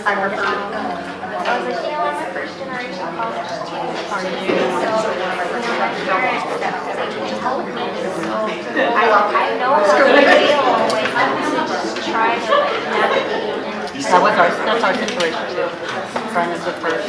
I refer. I was like, I'm a first generation college student. Are you? My parents helped me. I know how to feel always. I'm just trying to navigate. That's our situation too. Friend is the first.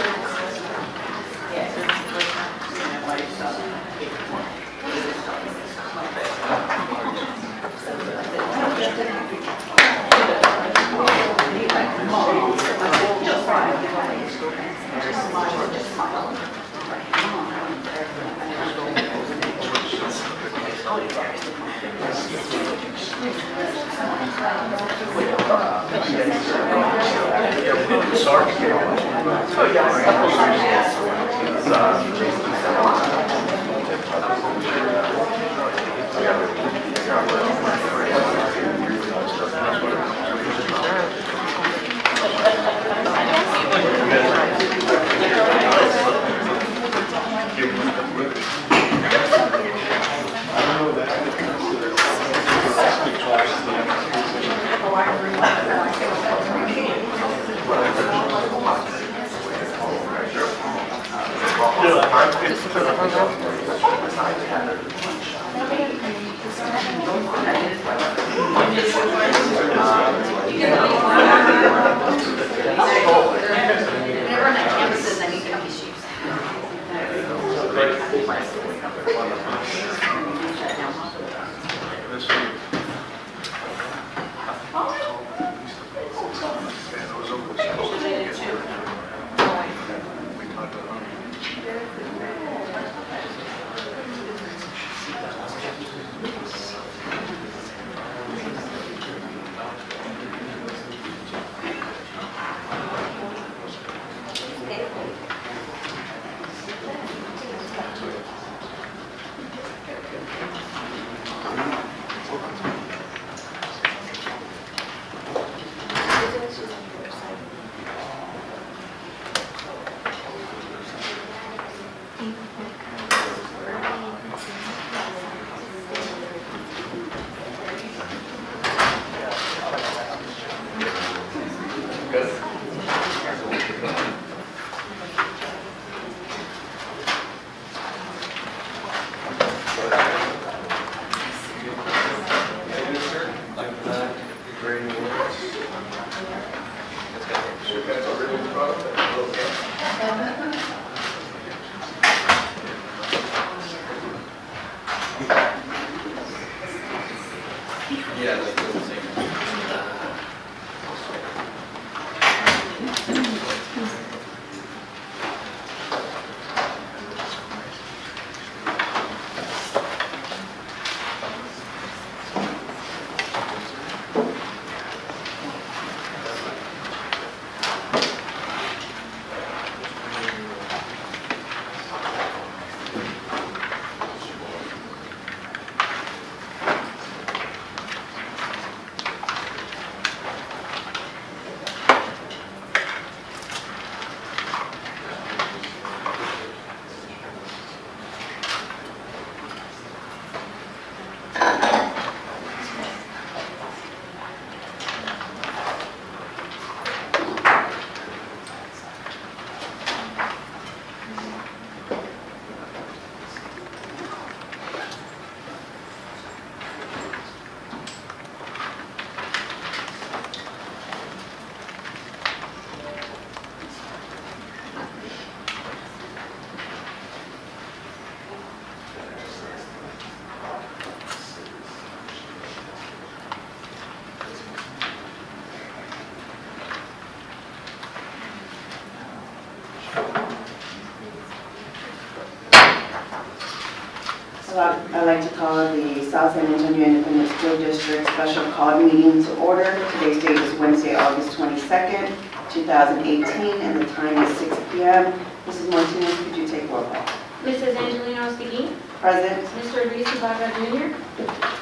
I'd like to call the South San Antonio Independent School District Special Call Meeting to order. Today's date is Wednesday, August 22nd, 2018, and the time is 6 p.m. Mrs. Martinez, could you take roll call? Mrs. Angelina Ospegui, Present. Mr. Luis Ibarra Jr.,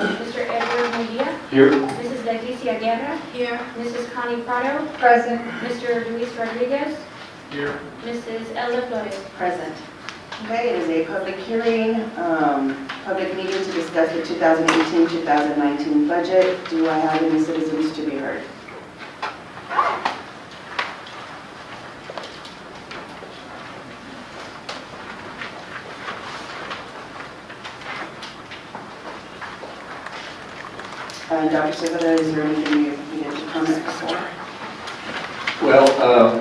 Mr. Edward Medina, Here. Mrs. Leticia Guerra, here, Mrs. Connie Prado, present, Mr. Luis Rodriguez, Here. Mrs. Ella Flores. Present. Okay, it is a public hearing, public meeting to discuss the 2018-2019 budget. Do I have any citizens to be heard? Dr. Sevilla, is there anything you needed to comment before? Well,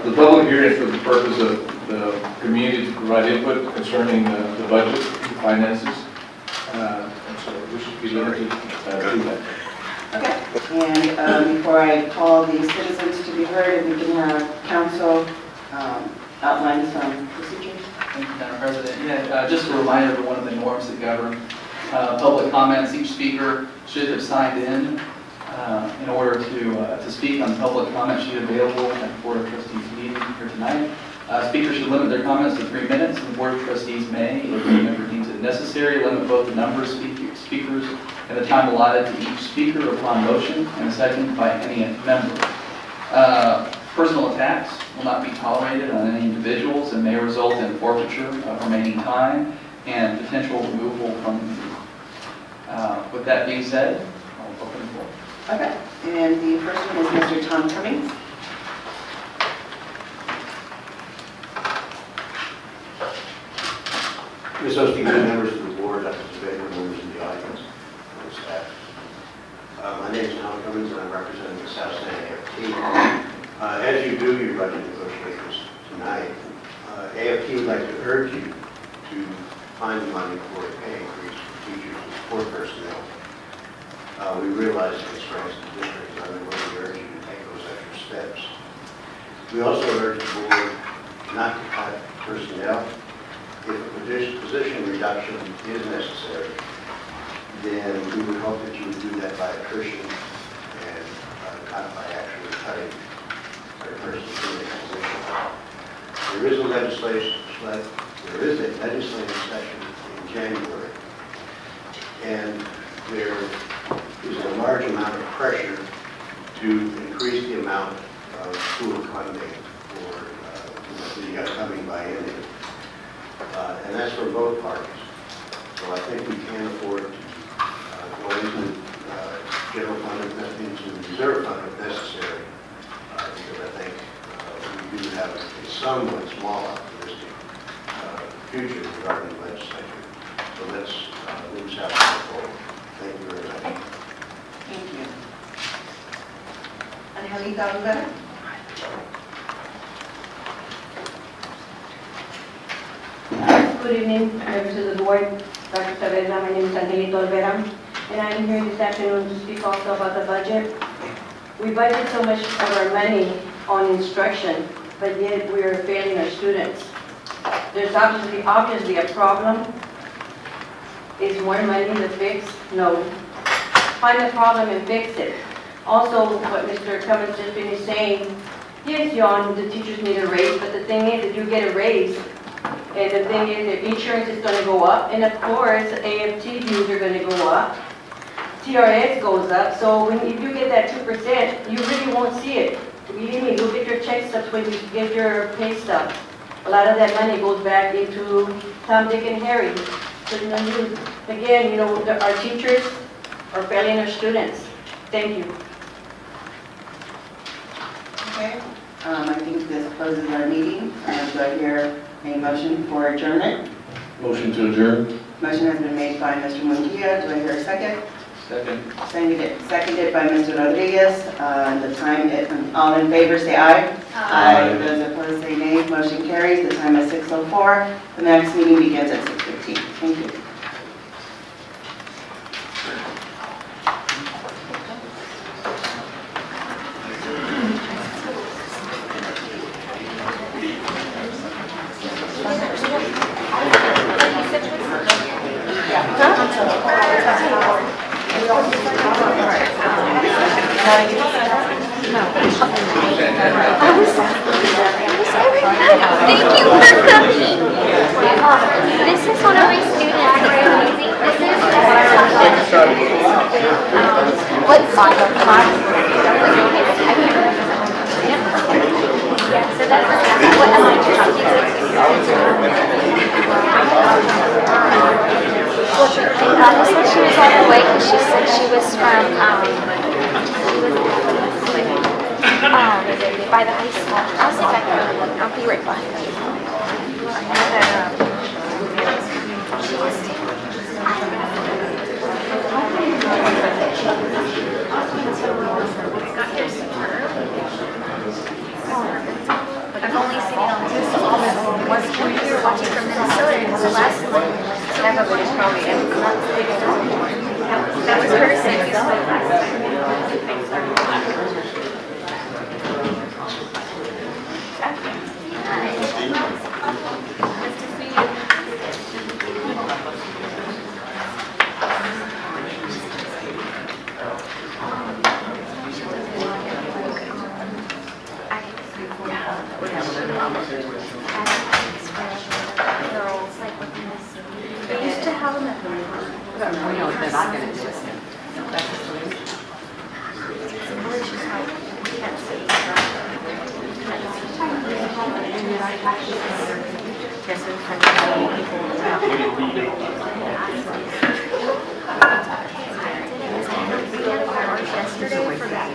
the public hearing is for the purpose of the community to provide input concerning the budget, the finances, and so we should be limited to that. Okay, and before I call the citizens to be heard, if we can have council outline some procedures. Thank you, Madam President. Yeah, just a reminder of one of the norms that govern public comments. Each speaker should have signed in order to speak on the public comment sheet available at the Board of Trustees meeting here tonight. Speakers should limit their comments to 3 minutes, and the Board of Trustees may, if the member deems it necessary, limit both the number of speakers and the time allotted to each speaker upon motion and a second by any member. Personal attacks will not be tolerated on any individuals and may result in forfeiture of remaining time and potential removal from the meeting. With that being said, I'll open the floor. Okay, and the first one is Mr. Tom Cummings. Ms. Osteen, members of the board, Dr. Sevilla, members of the audience, and staff. My name is Tom Cummings, and I'm representing the South San AFT. As you do your budget negotiations tonight, AFT would like to urge you to find the money for a pay increase for teachers and support personnel. We realize the constraints of the district, and we urge you to take those extra steps. We also urge the board not to cut personnel. If a position reduction is necessary, then we would hope that you would do that by attrition and not by actually cutting a person in a position. There is a legislative session in January, and there is a large amount of pressure to increase the amount of school funding for the upcoming biennium. And that's for both parties. So I think we can afford to go into general fund into reserve fund if necessary, because I think we do have a somewhat small optimistic future regarding the legislature. So let's move south and forward. Thank you very much. Thank you. Angelita Rivera. Good evening, members of the board. Dr. Saavedra, my name is Angelito Olvera, and I'm here this afternoon to speak also about the budget. We budget so much of our money on instruction, but yet we are failing our students. There's obviously a problem. Is more money to fix? No. Find the problem and fix it. Also, what Mr. Cummins just finished saying, yes, John, the teachers need a raise, but the thing is, if you get a raise, and the thing is, if insurance is going to go up, and of course, AFT dues are going to go up, TRS goes up, so if you get that 2%, you really won't see it. Believe me, you'll get your check stubs when you get your pay stub. A lot of that money goes back into Tom, Dick, and Harry. So, again, our teachers are failing our students. Thank you. Okay, I think this closes our meeting. Do I hear a motion for adjournment? Motion to adjourn. Motion has been made by Mr. Munguia. Do I hear a second? Second. Seconded by Mr. Rodriguez. The time, all in favor say aye. Aye. Those opposed say nay. Motion carries. The time is 6:04. The next meeting begins at 6:15. Thank you. Thank you for coming. This is one of my students. This is what's yeah, so that's what am I Honestly, she was on her way because she said she was from, by the high school. I'll see if I can, I'll be right back. She was I've only seen it on TV. We were watching from Minnesota, and it was the last one. Everybody's probably in. That was her saying. They used to have them at the We know they're not going to exist. That's the solution. Guess it's kind of yesterday for that,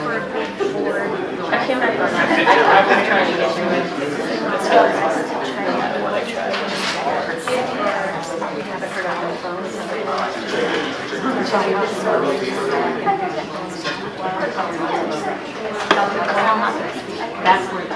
for a big board. I came back on that. I've been trying to get you in. We haven't heard on the phone. That's where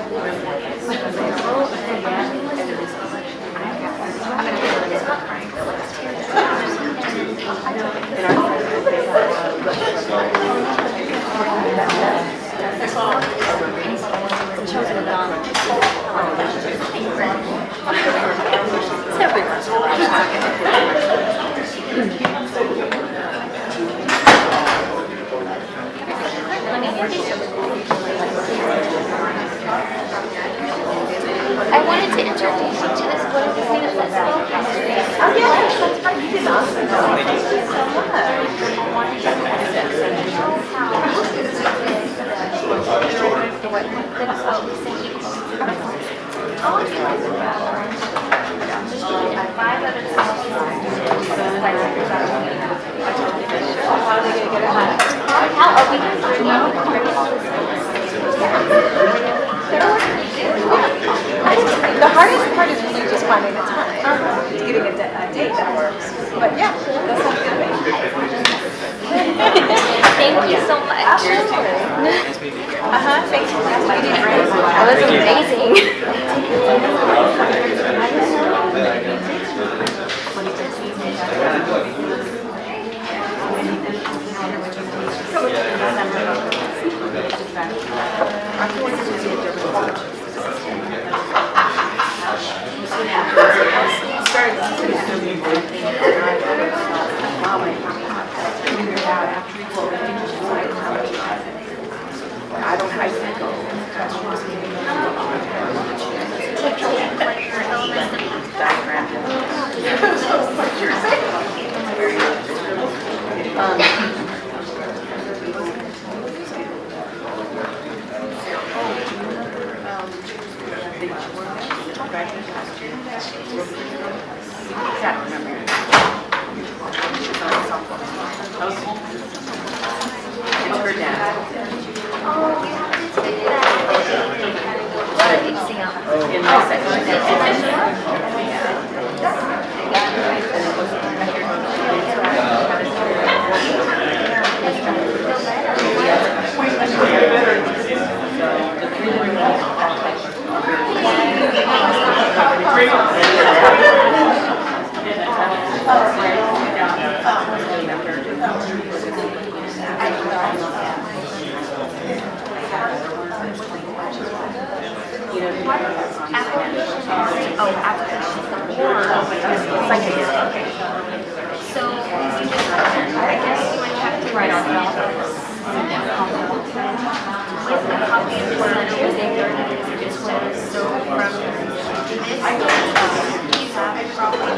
I wanted to introduce you to this woman who's name is Leslie. Oh, yeah, that's right. You did awesome. Thank you so How are we going to bring all The hardest part is really just finding the time, getting a date that works. But yeah, that sounds good. Thank you so much. Thanks for that. That was amazing. I don't hide It's her dad. Oh, you have to take that. What did you see on the In my section. So, I guess you would have to write on top of this. With a copy of the letter this was so from this, you have probably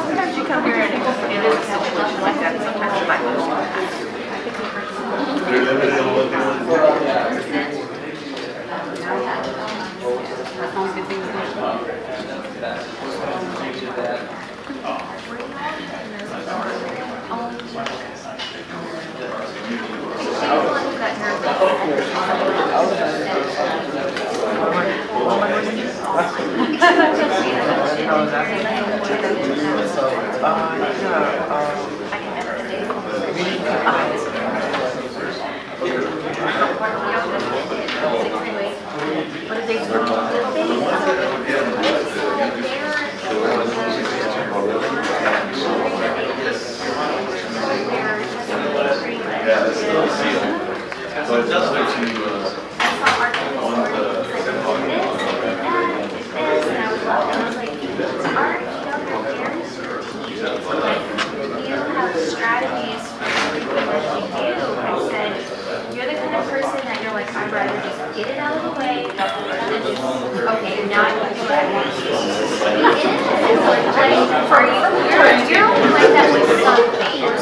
Sometimes you come here and it is a situation like that, sometimes you're like, You're limited on what they want to do. what did they do? Yeah, it's still sealed. So it does let you, on You have strategies for everything that you do. I said, you're the kind of person that you're like, I'd rather just get it out of the way than just, okay, now I can do what I want to do. Like, for you, you're only like that with some things.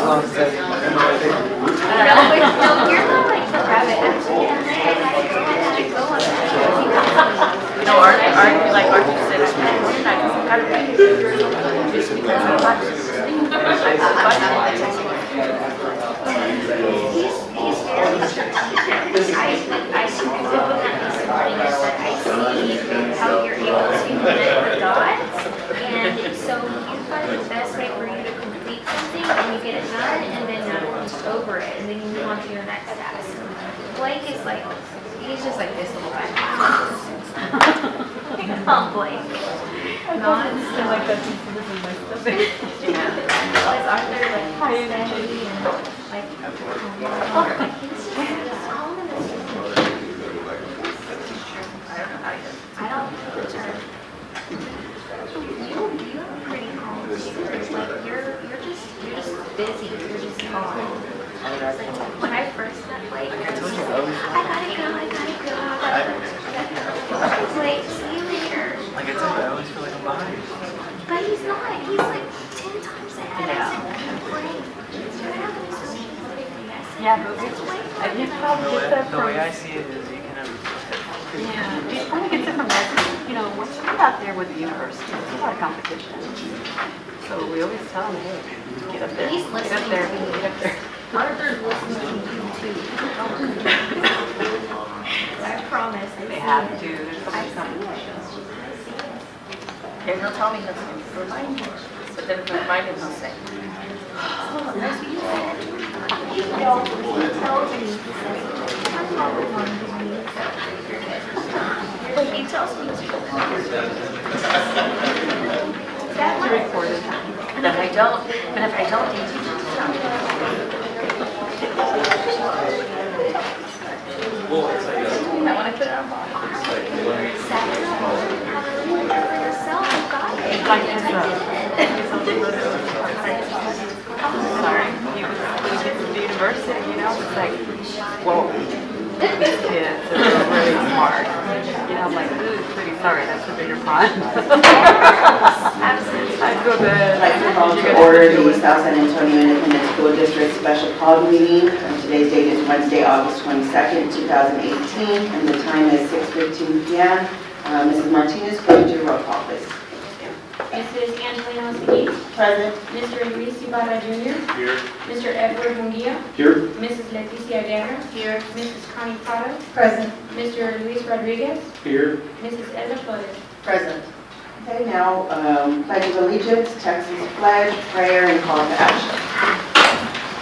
No, you're not like the rabbit. Actually, I had to go on that. No, aren't you said, I gotta be. Just because I watch it. He's very strategic. I see you looking at me some things that I see how you're able to connect the dots. And so you find the best way for you to complete something and you get it done and then you're just over it and then you move on to your next task. Blake is like, he's just like this little guy. Come Blake. Not I like that piece of this in my stomach. like Arthur like steady and like I don't turn. You're pretty calm. Like you're just busy. You're just calm. Like when I first met Blake, I was like, I gotta go. I was like, see you later. Like I said, I always feel like I'm behind. But he's not. He's like 10 times ahead. Blake, you're having so many Yeah, but you probably get that The way I from, see it is you can yeah, you probably get that from that, you know, once you're out there with the university, there's a lot of competition. So we always tell them, hey, get up there, He's get up there, listening to me. get up there. Arthur's listening to you too. I promise. They have to, there's so much competition. And he'll tell me he'll say, remind me, but then if I remind him, he'll say, Oh, that's what you said. He tells me, he says, I'm probably one of these. But he tells me to. That to might record it. And if I don't, he teaches it to me. I want to put it on box. Like his, sorry, you get to the university, you know, it's like, whoa, these kids are really smart. You know, I'm like, ooh, pretty sorry, that's a bigger pond. I go I'd to. like to call to order the South San Antonio Independent School District Special Call Meeting. And today's date is Wednesday, August 22nd, 2018, and the time is 6:15 p.m. Mrs. Martinez, go to your roll call, please. Mrs. Angelina Escobedo. Present. Mr. Luis Ibarra Jr. Here. Mr. Edward Munguia. Here. Mrs. Leticia Guerra. Here. Mrs. Connie Prado. Present. Mr. Luis Rodriguez. Here. Mrs. Ella Flores. Present. Okay, now Pledge of Allegiance, Texas Pledge, prayer, and call to action.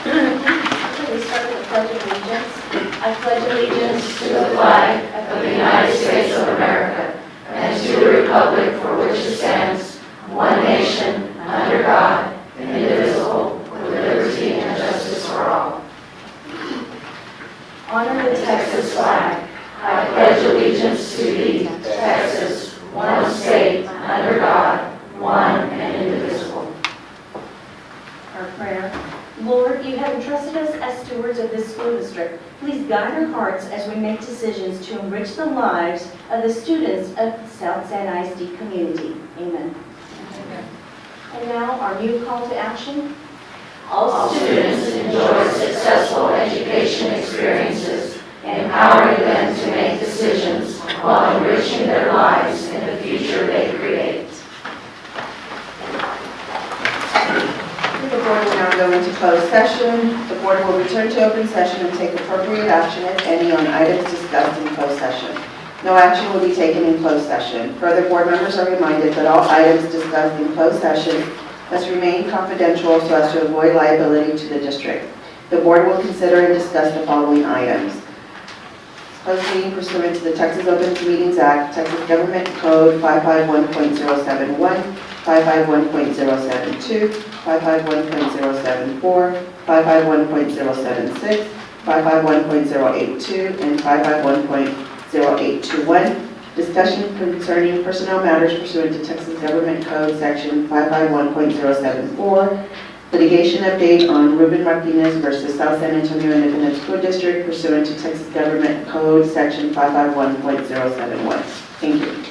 Okay, we start with the Pledge of Allegiance. I pledge allegiance to the flag of the United States of America and to the republic for which it stands, one nation, under God, indivisible, with liberty and justice for all. Honor the Texas flag. I pledge allegiance to thee, Texas, one state, under God, School District, please guide our hearts as we make decisions to enrich the lives of the students of the South San ISD community. Amen. And now, our new call to action. All students enjoy successful education experiences, empowering them to make decisions while enriching their lives in the future they create. The board will now go into closed session. The board will return to open session and take appropriate action, if any, on items discussed in closed session. No action will be taken in closed session. Further, board members are reminded that all items discussed in closed session must remain confidential so as to avoid liability to the district. The board will consider and discuss the following items. Closed meeting pursuant to the Texas Open Meetings Act, Texas Government Code 551.071, 551.072, 551.074, 551.076, 551.082, and 551.0821. Discussion concerning personnel matters pursuant to Texas Government Code Section 551.074. Litigation update on Ruben Martinez versus South San Antonio Independent School District pursuant to Texas Government Code Section 551.071. Thank you.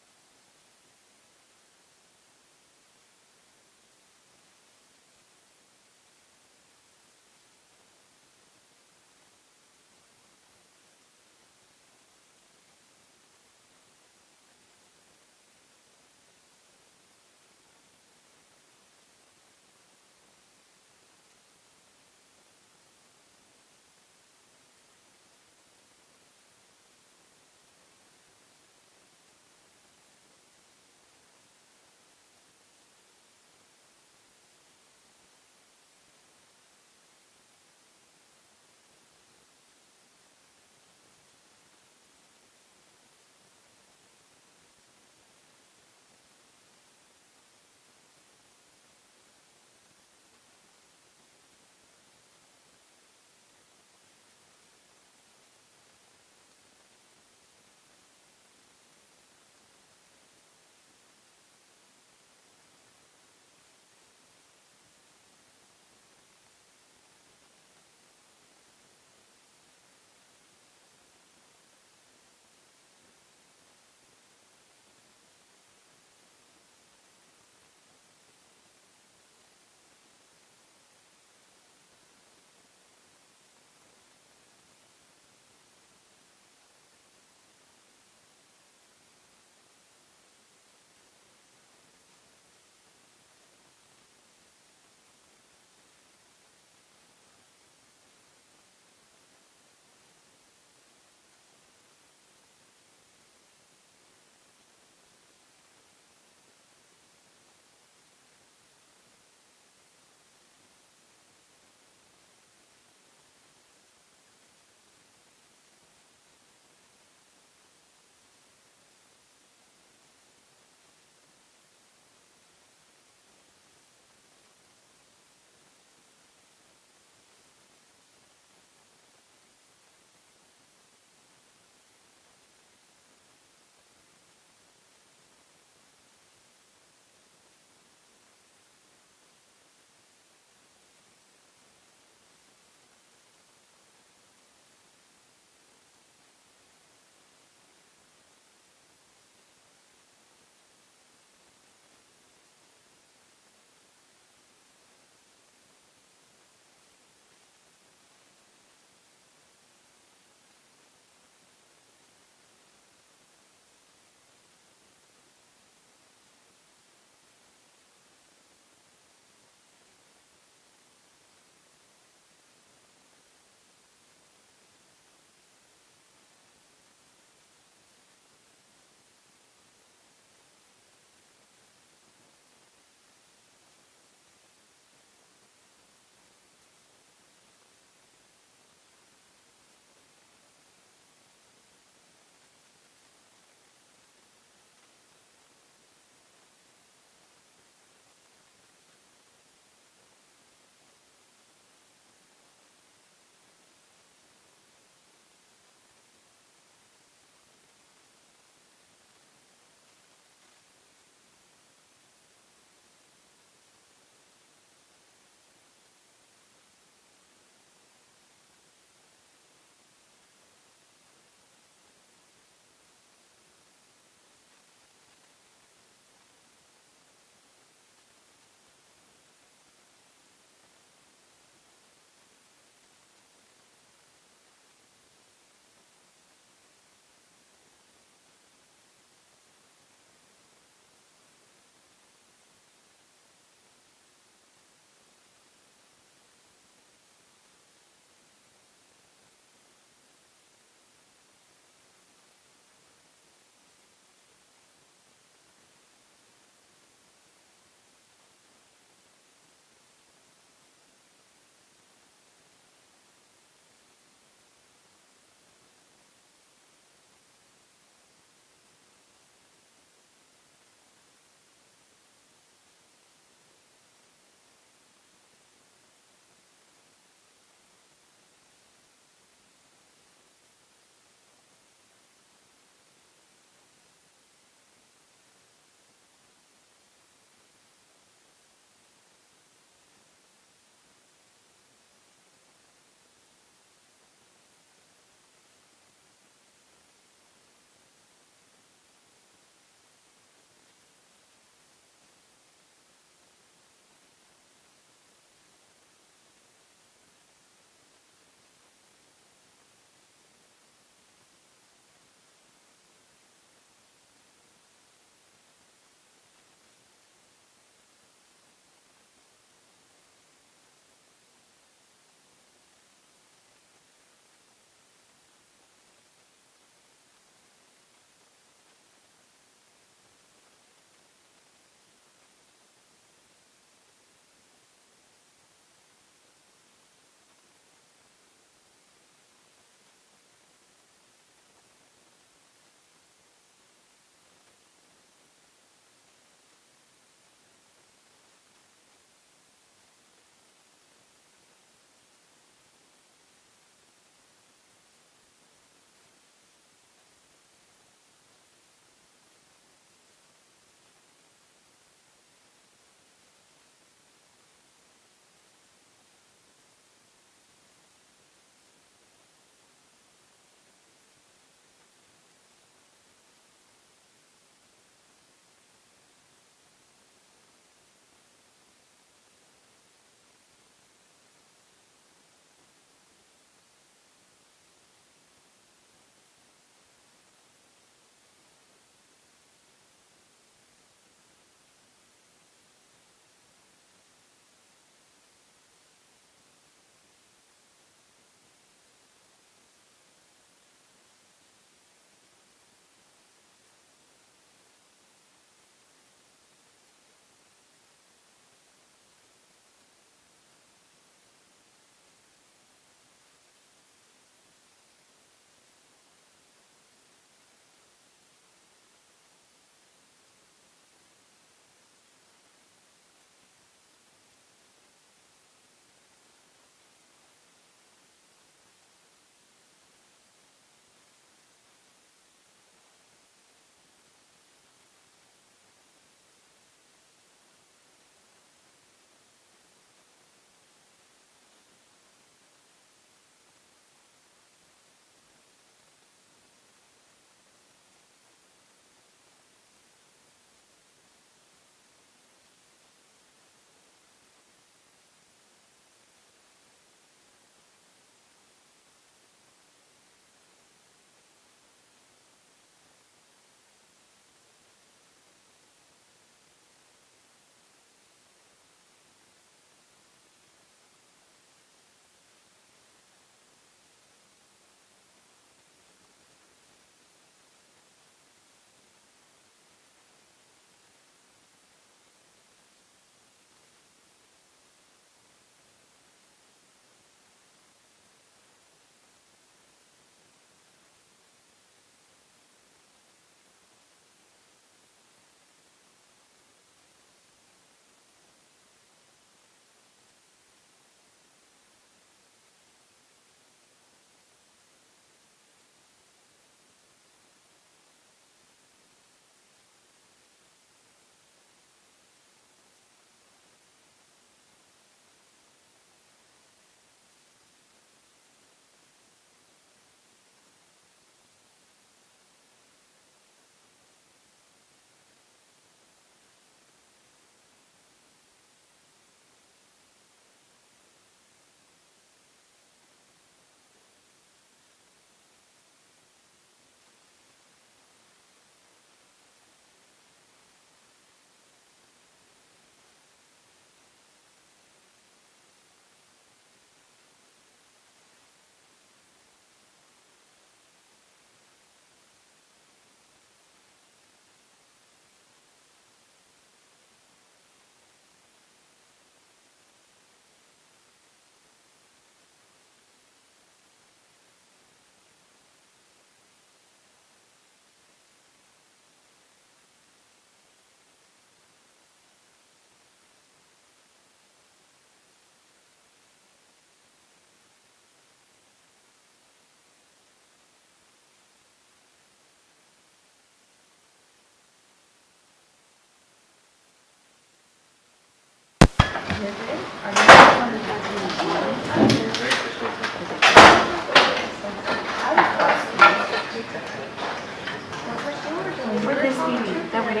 would this be, that would be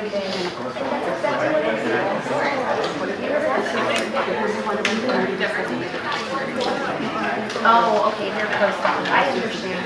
Oh, okay, they're close on. I understand.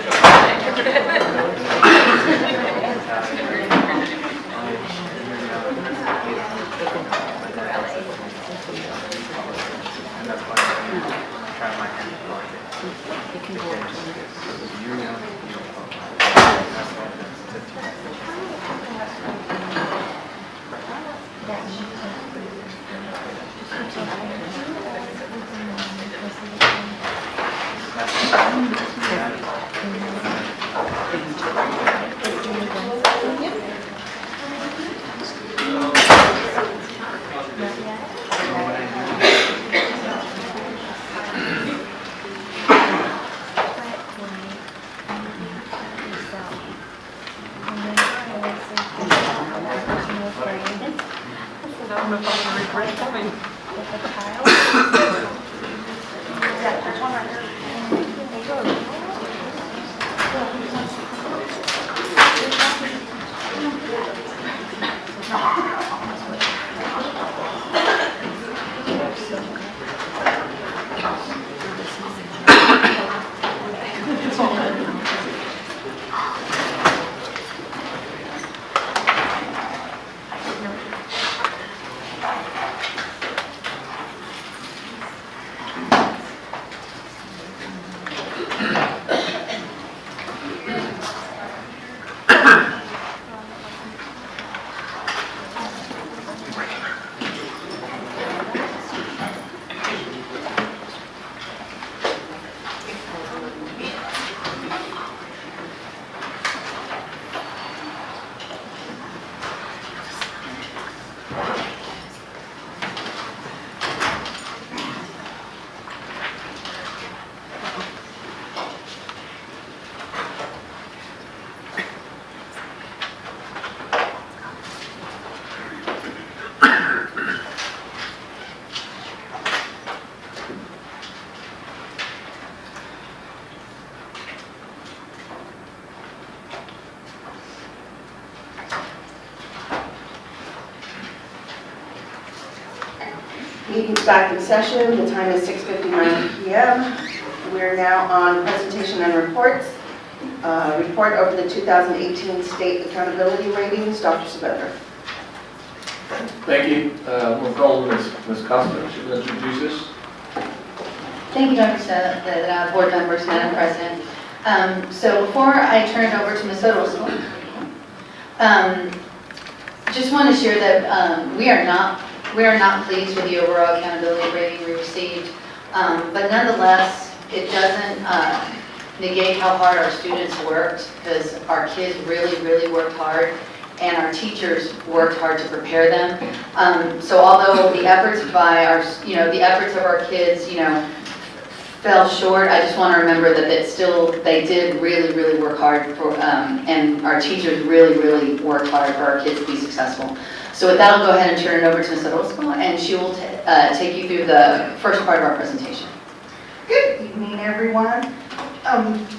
Meeting's back in session. The time is 6:59 p.m. We're now on presentation and reports. Report over the 2018 State Accountability Ratings. Dr. Saavedra. Thank you. We'll call Ms. Costa. She will introduce us. Thank you, Dr. Saavedra, board members, Madam President. So before I turn it over to Ms. Orozco, just want to share that we are not pleased with the overall accountability rating we received, but nonetheless, it doesn't negate how hard our students worked, because our kids really worked hard, and our teachers worked hard to prepare them. So although the efforts by our, the efforts of our kids, fell short, I just want to remember that they did really work hard for, and our teachers really worked hard for our kids to be successful. So with that, I'll go ahead and turn it over to Ms. Orozco, and she will take you through the first part of our presentation. Good evening, everyone.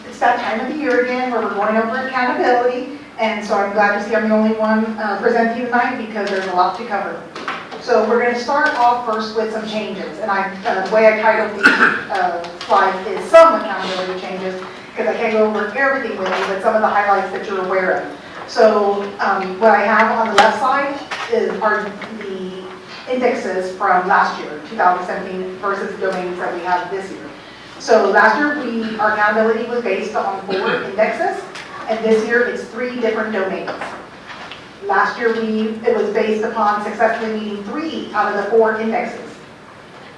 It's that time of the year again where we're going over accountability, and so I'm glad to see I'm the only one presenting tonight because there's a lot to cover. So we're going to start off first with some changes, and the way I titled these slides is some accountability changes, because I can't go over everything with you, but some of the highlights that you're aware of. So what I have on the left side are the indexes from last year, 2017, versus the domains that we have this year. So last year, our accountability was based on 4 indexes, and this year it's 3 different domains. Last year, it was based upon successfully meeting 3 out of the 4 indexes.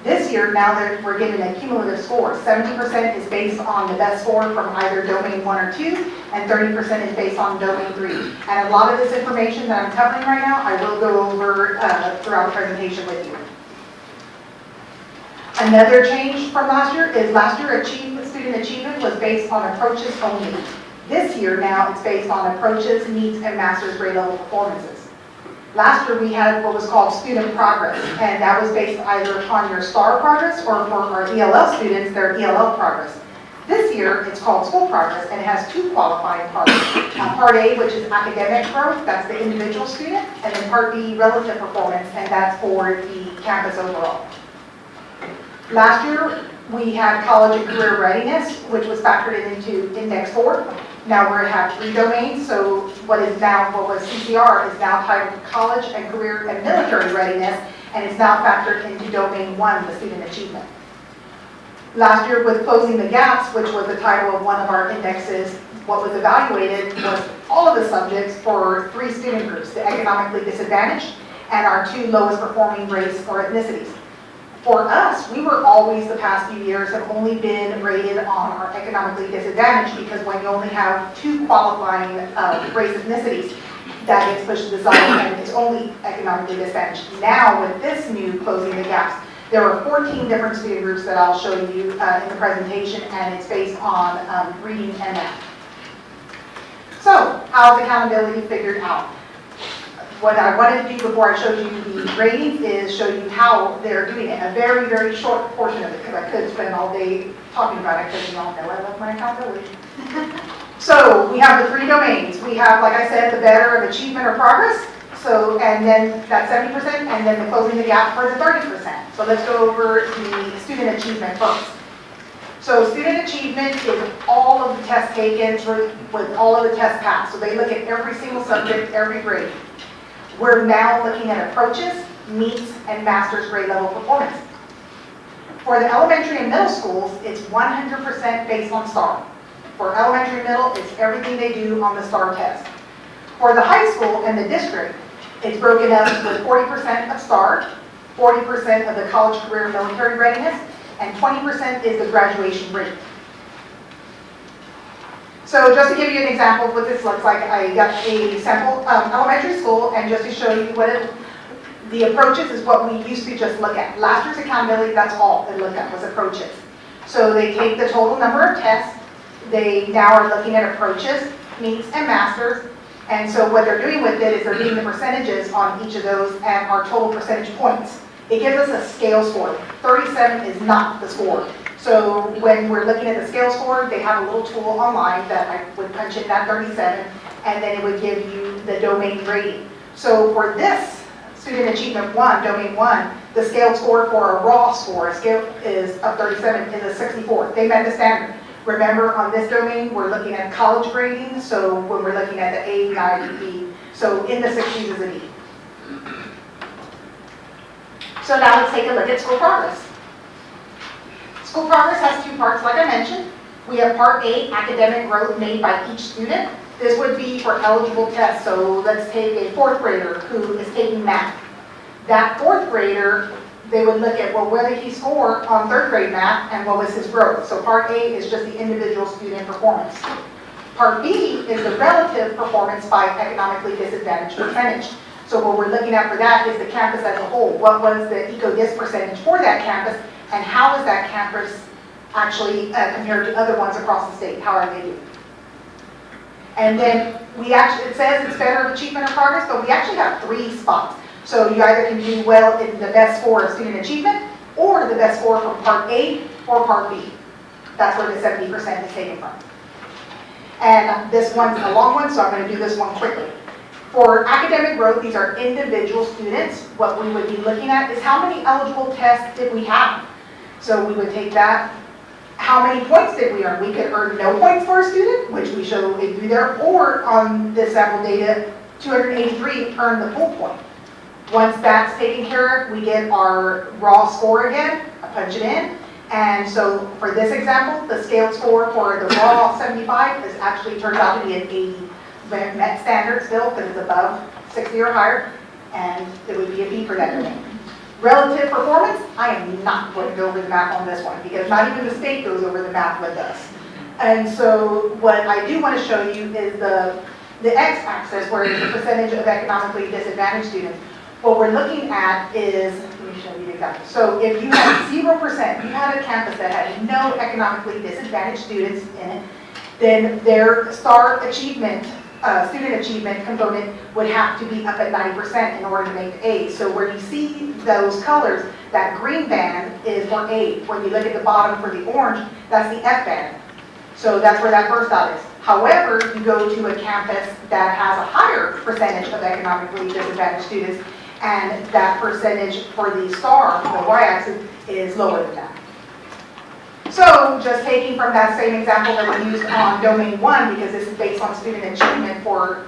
This year, now that we're given a cumulative score, 70% is based on the best score from either domain 1 or 2, and 30% is based on domain 3. And a lot of this information that I'm covering right now, I will go over throughout the presentation with you. Another change from last year is student achievement was based on approaches only. This year now it's based on approaches, needs, and master's grade level performances. Last year we had what was called student progress, and that was based either upon your STAR progress or for our ELL students, their ELL progress. This year, it's called School Progress, and it has two qualifying parts. Part A, which is academic growth, that's the individual student, and then Part B, relative performance, and that's for the campus overall. Last year, we had college and career readiness, which was factored into Index 4. Now we have 3 domains, so what was CCR is now titled College and Career and Military Readiness, and it's now factored into Domain 1, the student achievement. Last year, with Closing the Gaps, which was the title of one of our indexes, what was evaluated was all of the subjects for 3 student groups, the economically disadvantaged and our 2 lowest performing race or ethnicities. For us, we were always, the past few years, have only been rated on our economically disadvantaged, because when you only have 2 qualifying race ethnicities, that gets pushed to the side and it's only economically disadvantaged. Now, with this new Closing the Gaps, there are 14 different student groups that I'll show you in the presentation, and it's based on reading and math. So, how is accountability figured out? What I wanted to do before I showed you the ratings is show you how they're doing it. A very, very short portion of it, because I could spend all day talking about it, because you all know I love my accountability. So, we have the 3 domains. We have, like I said, the better of achievement or progress. So, and then that's 70%, and then the Closing the Gap for the 30%. So let's go over the student achievement first. So student achievement is all of the tests taken with all of the tests passed. So they look at every single subject, every grade. We're now looking at approaches, meets, and master's grade level performance. For the elementary and middle schools, it's 100% based on STAR. For elementary and middle, it's everything they do on the STAR test. For the high school and the district, it's broken up with 40% of STAR, 40% of the college career military readiness, and 20% is the graduation rate. So just to give you an example of what this looks like, I got a sample elementary school, and just to show you what the approaches is what we used to just look at. Last year's accountability, that's all they looked at was approaches. So they take the total number of tests, they now are looking at approaches, meets, and masters. And so what they're doing with it is they're getting the percentages on each of those and our total percentage points. It gives us a scale score. 37 is not the score. So when we're looking at the scale score, they have a little tool online that I would punch in that 37, and then it would give you the domain rating. So for this Student Achievement 1, Domain 1, the scale score for a raw score, a scale is of 37, is a 64. They met the standard. Remember, on this domain, we're looking at college grading, so when we're looking at the A, I, B, so in the 60s is a D. So now let's take a look at school progress. School progress has 2 parts, like I mentioned. We have Part A, academic growth made by each student. This would be for eligible tests, so let's take a 4th grader who is taking math. That 4th grader, they would look at, well, where did he score on 3rd grade math and what was his growth? So Part A is just the individual student performance. Part B is the relative performance by economically disadvantaged percentage. So what we're looking at for that is the campus as a whole. What was the EcoDis percentage for that campus, and how is that campus actually compared to other ones across the state? How are they doing? And then it says it's better of achievement or progress, but we actually have 3 spots. So you either can do well in the best score of student achievement, or the best score from Part A or Part B. That's where the 70% is taken from. And this one's a long one, so I'm going to do this one quickly. For academic growth, these are individual students. What we would be looking at is how many eligible tests did we have? So we would take that. How many points did we earn? We could earn no points for a student, which we show a view there, or on this sample data, 283 earned the full point. Once that's taken care of, we get our raw score again, I punch it in. And so for this example, the scaled score for the raw 75 is actually turned out to be an 80. Met standard still, because it's above 60 or higher, and it would be a B for that domain. Relative performance, I am not going to go over the math on this one, because not even the state goes over the math with us. And so what I do want to show you is the x-axis, where it's the percentage of economically disadvantaged students. What we're looking at is, let me show you the example. So if you had 0%, you had a campus that had no economically disadvantaged students in it, then their STAR achievement, student achievement component would have to be up at 90% in order to make A. So where you see those colors, that green band is for A. When you look at the bottom for the orange, that's the F band. So that's where that first thought is. However, you go to a campus that has a higher percentage of economically disadvantaged students, and that percentage for the star, the y-axis, is lower than that. So just taking from that same example that we used on domain 1, because this is based on student achievement for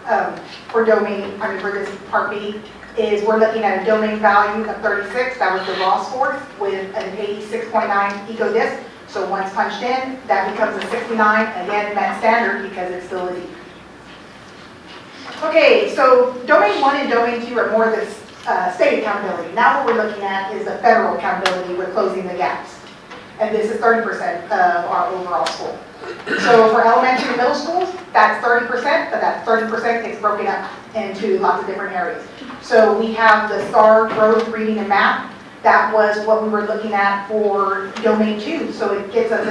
this part B, is we're looking at a domain value of 36, that was the raw score, with an 86.9 eco-disc. So once punched in, that becomes a 69, again, met standard because it's still a D. Okay, so domain 1 and domain 2 are more the state accountability. Now what we're looking at is the federal accountability with closing the gaps. And this is 30% of our overall school. So for elementary and middle schools, that's 30%, but that 30% gets broken up into lots of different areas. So we have the STAR growth, reading, and math. That was what we were looking at for domain 2. So it gets us,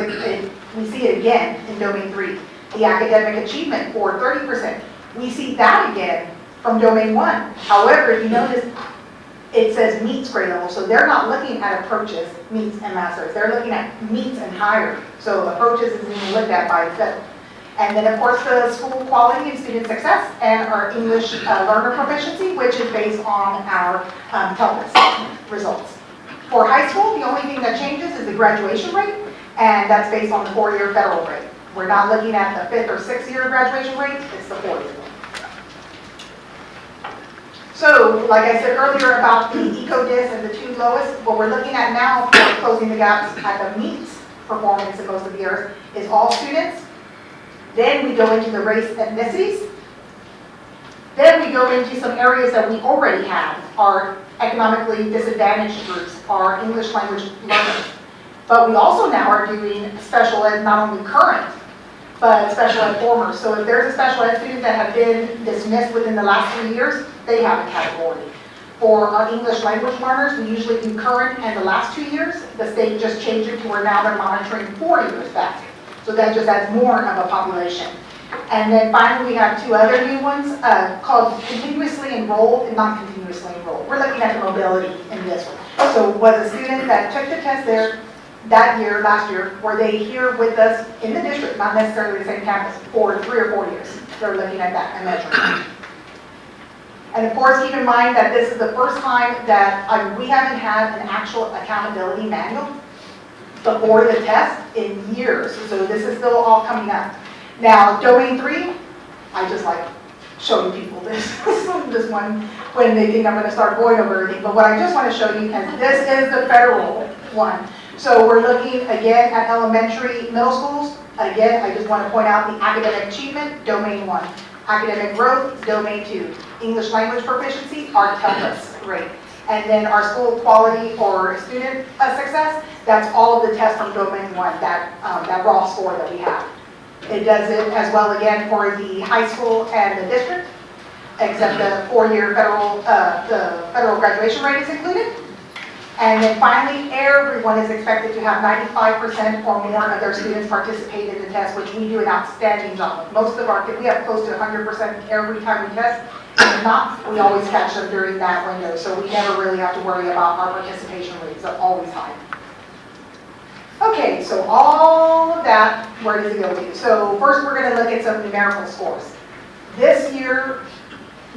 we see it again in domain 3. The academic achievement for 30%. We see that again from domain 1. However, if you notice, it says meets grade level. So they're not looking at approaches, meets, and masters. They're looking at meets and higher. So approaches isn't even looked at by itself. And then, of course, the school quality and student success and our English learner proficiency, which is based on our TELPIS results. For high school, the only thing that changes is the graduation rate, and that's based on the 4-year federal rate. We're not looking at the 5th or 6th year graduation rate, it's the 4th year. So, like I said earlier about the EcoDis and the 2 lowest, what we're looking at now for closing the gaps at the meets performance in most of the years is all students. Then we go into the race ethnicities. Then we go into some areas that we already have, our economically disadvantaged groups, our English language learners. But we also now are doing special ed, not only current, but special ed former. So if there's a special ed student that have been dismissed within the last 3 years, they have a category. For our English language learners, we usually do current and the last 2 years. The state just changed it to where now they're monitoring 4 years back. So that just adds more of a population. And then finally, we have 2 other new ones called continuously enrolled and non-continuously enrolled. We're looking at the mobility in this one. So was a student that took the test there that year, last year, were they here with us in the district, not necessarily the same campus, for 3 or 4 years? They're looking at that and measuring. And of course, keep in mind that this is the first time that we haven't had an actual accountability manual before the test in years. So this is still all coming up. Now, domain 3, I just like showing people this, this one when they think I'm going to start going over everything. But what I just want to show you is this is the federal one. So we're looking again at elementary, middle schools. Again, I just want to point out the academic achievement, domain 1. Academic growth, domain 2. English language proficiency, our TELPIS rate. And then our school quality or student success, that's all of the tests from domain 1, that raw score that we have. It does it as well again for the high school and the district, except the 4-year the federal graduation rate is included. And then finally, everyone is expected to have 95% or more of their students participate in the test, which we do an outstanding job. Most of our kids, we have close to 100% every time we test. If not, we always catch them during that window, so we never really have to worry about our participation rates. They're always high. Okay, so all of that, where does it go to? So first we're going to look at some numerical scores. This year,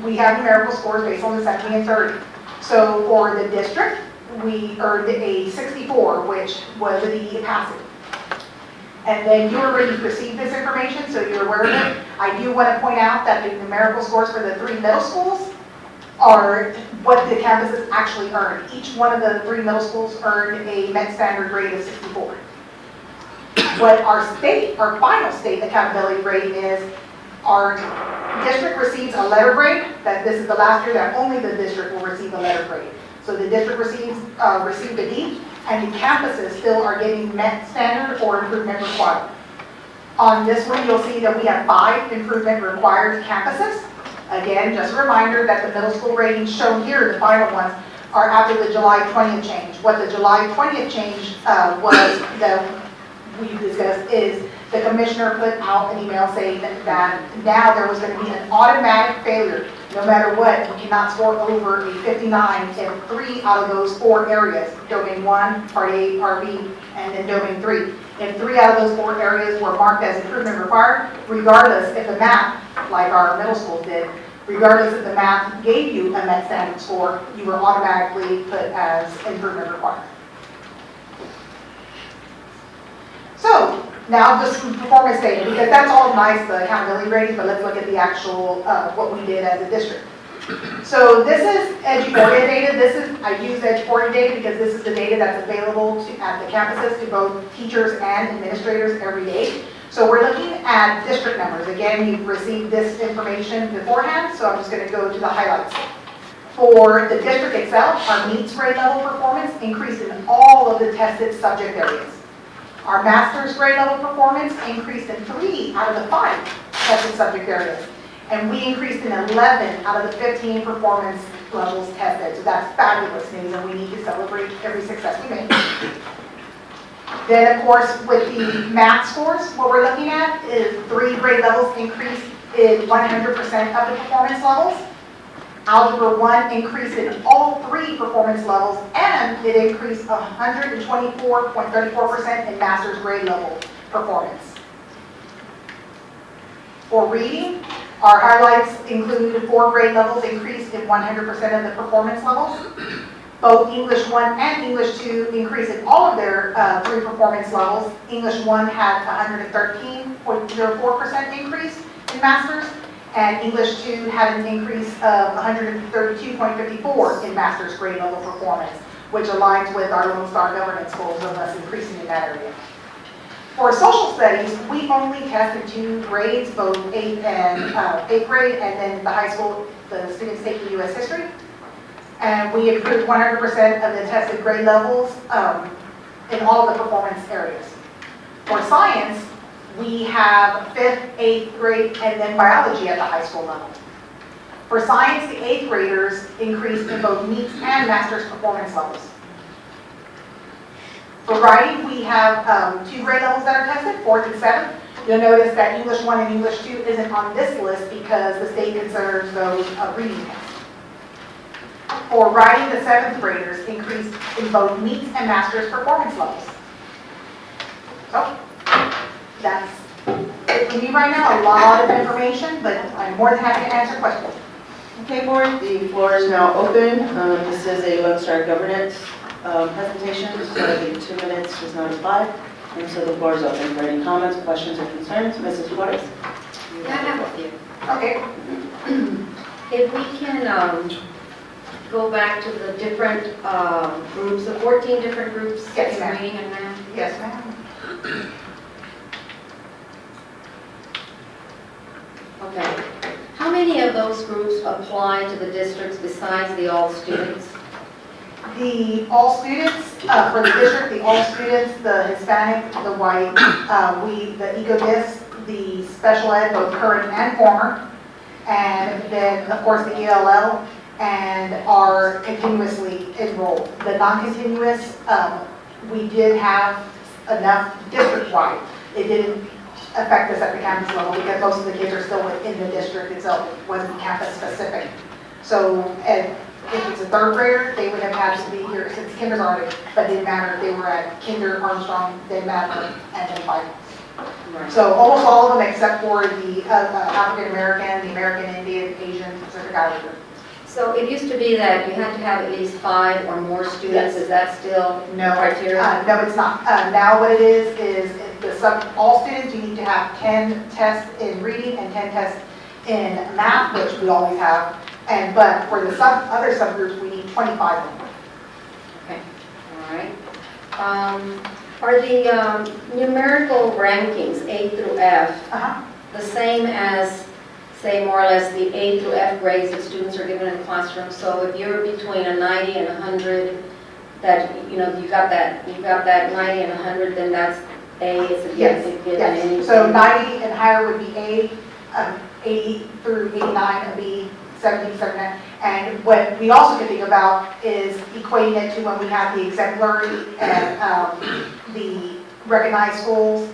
we have numerical scores based on the 70 and 30. So for the district, we earned a 64, which was the passing. And then you already received this information, so you're aware of it. I do want to point out that the numerical scores for the 3 middle schools are what the campuses actually earned. Each one of the 3 middle schools earned a Met Standard grade of 64. What our final state accountability rating is, our district receives a letter grade, that this is the last year that only the district will receive a letter grade. So the district received a D, and the campuses still are getting Met Standard or improvement required. On this one, you'll see that we have 5 improvement required campuses. Again, just a reminder that the middle school ratings shown here, the final ones, are after the July 20th change. What the July 20th change was that we discussed is the commissioner put out an email saying that now there was going to be an automatic failure No matter what, you cannot score over a 59 in 3 out of those 4 areas. Domain 1, Part A, Part B, and then Domain 3. If 3 out of those 4 areas were marked as improvement required, regardless if the math, like our middle school did, regardless if the math gave you a Met Standard score, you were automatically put as improvement required. So, now just some performance data, because that's all nice, the accountability ratings, but let's look at the actual, what we did as a district. So this is Edufordia data. I use Edufordia data because this is the data that's available at the campuses to both teachers and administrators every day. So we're looking at district numbers. Again, you've received this information beforehand, so I'm just going to go to the highlights. For the district itself, our MEETS grade level performance increased in all of the tested subject areas. Our master's grade level performance increased in 3 out of the 5 tested subject areas. And we increased in 11 out of the 15 performance levels tested. So that's fabulous news, and we need to celebrate every success we make. Then, of course, with the math scores, what we're looking at is 3 grade levels increased in 100% of the performance levels. Algebra 1 increased in all 3 performance levels, and it increased 124.34% in master's grade level performance. For reading, our highlights include 4 grade levels increased in 100% of the performance levels. Both English 1 and English 2 increased in all of their 3 performance levels. English 1 had 113.04% increase in masters, and English 2 had an increase of 132.54 in master's grade level performance, which aligns with our Lone Star governance goals of us increasing in that area. For social studies, we only tested 2 grades, both 8th grade, and then the high school, the students taking U.S. history. And we improved 100% of the tested grade levels in all of the performance areas. For science, we have 5th, 8th grade, and then biology at the high school level. For science, the 8th graders increased in both MEETS and master's performance levels. For writing, we have 2 grade levels that are tested, 4th and 7th. You'll notice that English 1 and English 2 isn't on this list because the state considers those reading tests. For writing, the 7th graders increased in both MEETS and master's performance levels. So, that's it for me right now. A lot of information, but I'm more than happy to answer questions. Okay, board, the floor is now open. This is a Lone Star governance presentation, so the 2 minutes does not apply. And so the floor is open for any comments, questions, or concerns. Mrs. Juarez? Yeah, I have a few. Okay. If we can go back to the different groups, the 14 different groups Yes, in ma'am. reading and math. Yes, ma'am. Okay. How many of those groups apply to the districts besides the all students? The all students, for the district, the all students, the Hispanic, the white, the ECODIS, the special ed, both current and former, and then, of course, the ELL, and are continuously enrolled. The non-continuous, we did have enough district-wide. It didn't affect us at the campus level because most of the kids are still within the district itself. It wasn't campus-specific. So, and if it's a 3rd grader, they would have had to be here since kindergarten, but it didn't matter if they were at Kinder, Armstrong, Dave Mather, and then 5. Right. So almost all of them except for the African American, the American Indian, Asian, Pacific Islander. So it used to be that you had to have at least 5 or more students. Yes. Is that still No, criteria? no, it's not. Now what it is all students, you need to have 10 tests in reading and 10 tests in math, which we always have. But for the other subgroups, we need 25 of them. Okay, all right. Are the numerical rankings, A through F, the same as, say, more or less the A through F grades that students are given in the classroom? So if you're between a 90 and 100, that, you got that 90 and 100, then that's A, is a Yes, given yes. So 90 and higher would be A, 80 through 89 would be 70, 79. And what we also can think about is equating it to when we have the exemplary and the recognized schools.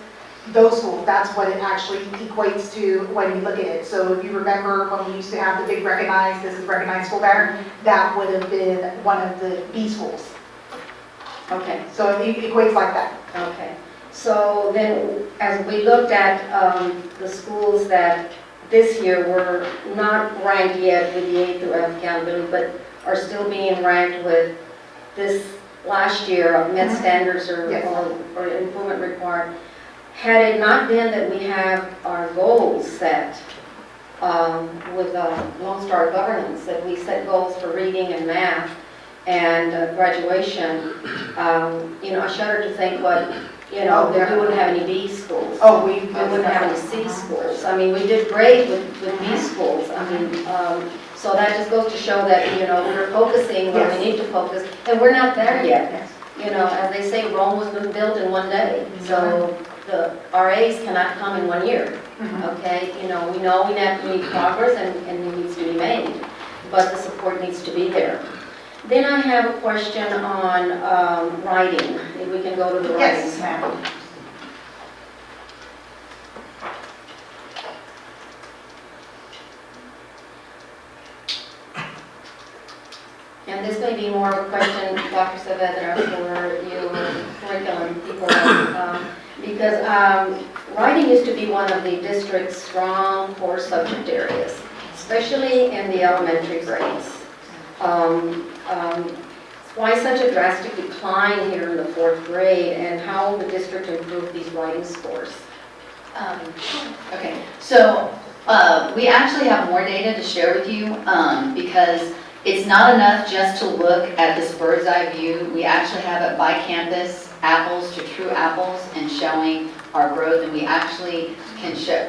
those schools, that's what it actually equates to when you look at it. So if you remember when we used to have the big recognized, this is recognized school banner, that would have been one of the B schools. Okay. So it equates like that. Okay, so then, as we looked at the schools that this year were not ranked yet with the A through F accountability, but are still being ranked with this last year of Met standards or improvement required, had it not been that we have our goals set with Lone Star Governance, that we set goals for reading and math, and graduation, I shudder to think what, that we wouldn't have any B schools. Oh, We wouldn't have any C schools. I mean, we did great with B schools. I mean, so that just goes to show that, we're focusing where we need to focus, and we're not there yet. As they say, Rome was built in one day, so the RAs cannot come in 1 year, okay? We know we need progress and it needs to be made, but the support needs to be there. Then I have a question on writing. If we can go to the writing. Yes, ma'am. And this may be more of a question, Dr. Saavedra, for you curriculum people, because writing used to be one of the district's strong core subject areas, especially in the elementary grades. Why such a drastic decline here in the 4th grade, and how will the district improve these writing scores? Okay, so we actually have more data to share with you because it's not enough just to look at this bird's eye view. We actually have it by campus, apples to true apples, and showing our growth, and we actually can show,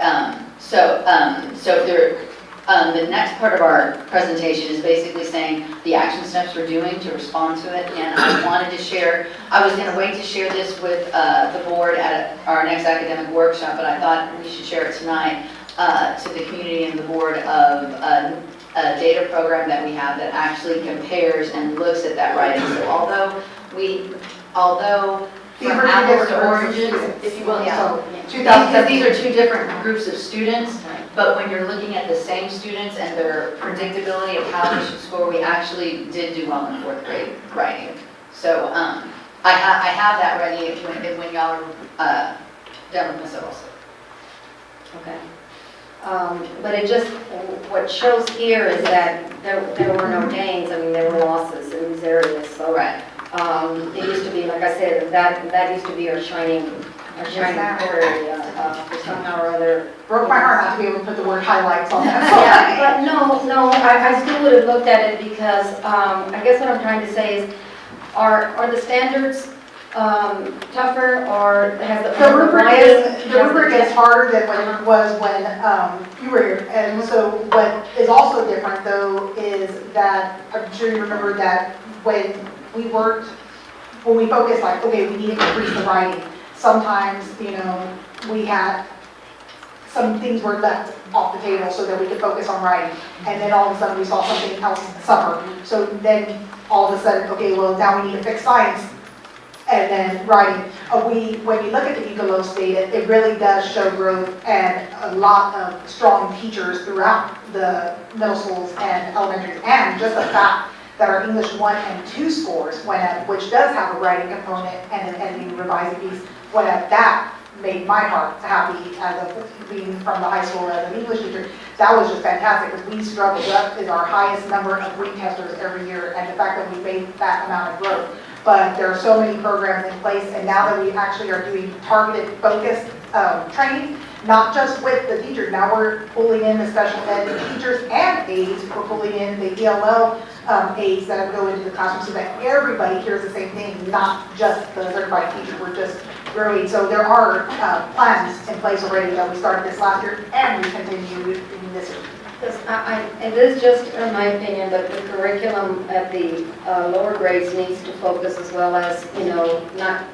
the next part of our presentation is basically saying the action steps we're doing to respond to it, and I wanted to share, I was going to wait to share this with the board at our next academic workshop, but I thought we should share it tonight to the community and the board of a data program that we have that actually compares and looks at that writing. So although from apples to oranges, if you will, because these are two different groups of students, but when you're looking at the same students and their predictability of how they should score, we actually did do well in 4th grade writing. So I have that ready when y'all are done with this also. Okay. But it just, what shows here is that there were no gains. I mean, there were losses in these areas. So right. It used to be, like I said, that used to be our shining core area. For somehow or other. Broke my heart not to be able to put the word highlights on that. Yeah, but no, I still would have looked at it because I guess what I'm trying to say is, are the standards tougher, or has the rubric is harder than what it was when you were here. And so what is also different though is that, I'm sure you remember that when we focused like, okay, we need to increase the writing. Sometimes, we had some things were left off the table so that we could focus on writing. And then all of a sudden we saw something else suffer. So then all of a sudden, okay, well now we need to fix science. And then writing. When you look at the ECOLOS data, it really does show growth and a lot of strong teachers throughout the middle schools and elementaries. And just the fact that our English 1 and 2 scores went up, which does have a writing component and a revising piece, went up. That made my heart happy as a being from the high school as an English teacher. That was just fantastic because we struggled. That is our highest number of retesters every year, and the fact that we made that amount of growth. But there are so many programs in place, and now that we actually are doing targeted, focused training, not just with the teachers. Now we're pulling in the special ed teachers and aides. We're pulling in the ELL aides that go into the classroom so that everybody hears the same thing, not just the certified teacher. We're just growing. So there are plans in place already that we started this last year, and we continue in this year. It is just in my opinion that the curriculum at the lower grades needs to focus as well as,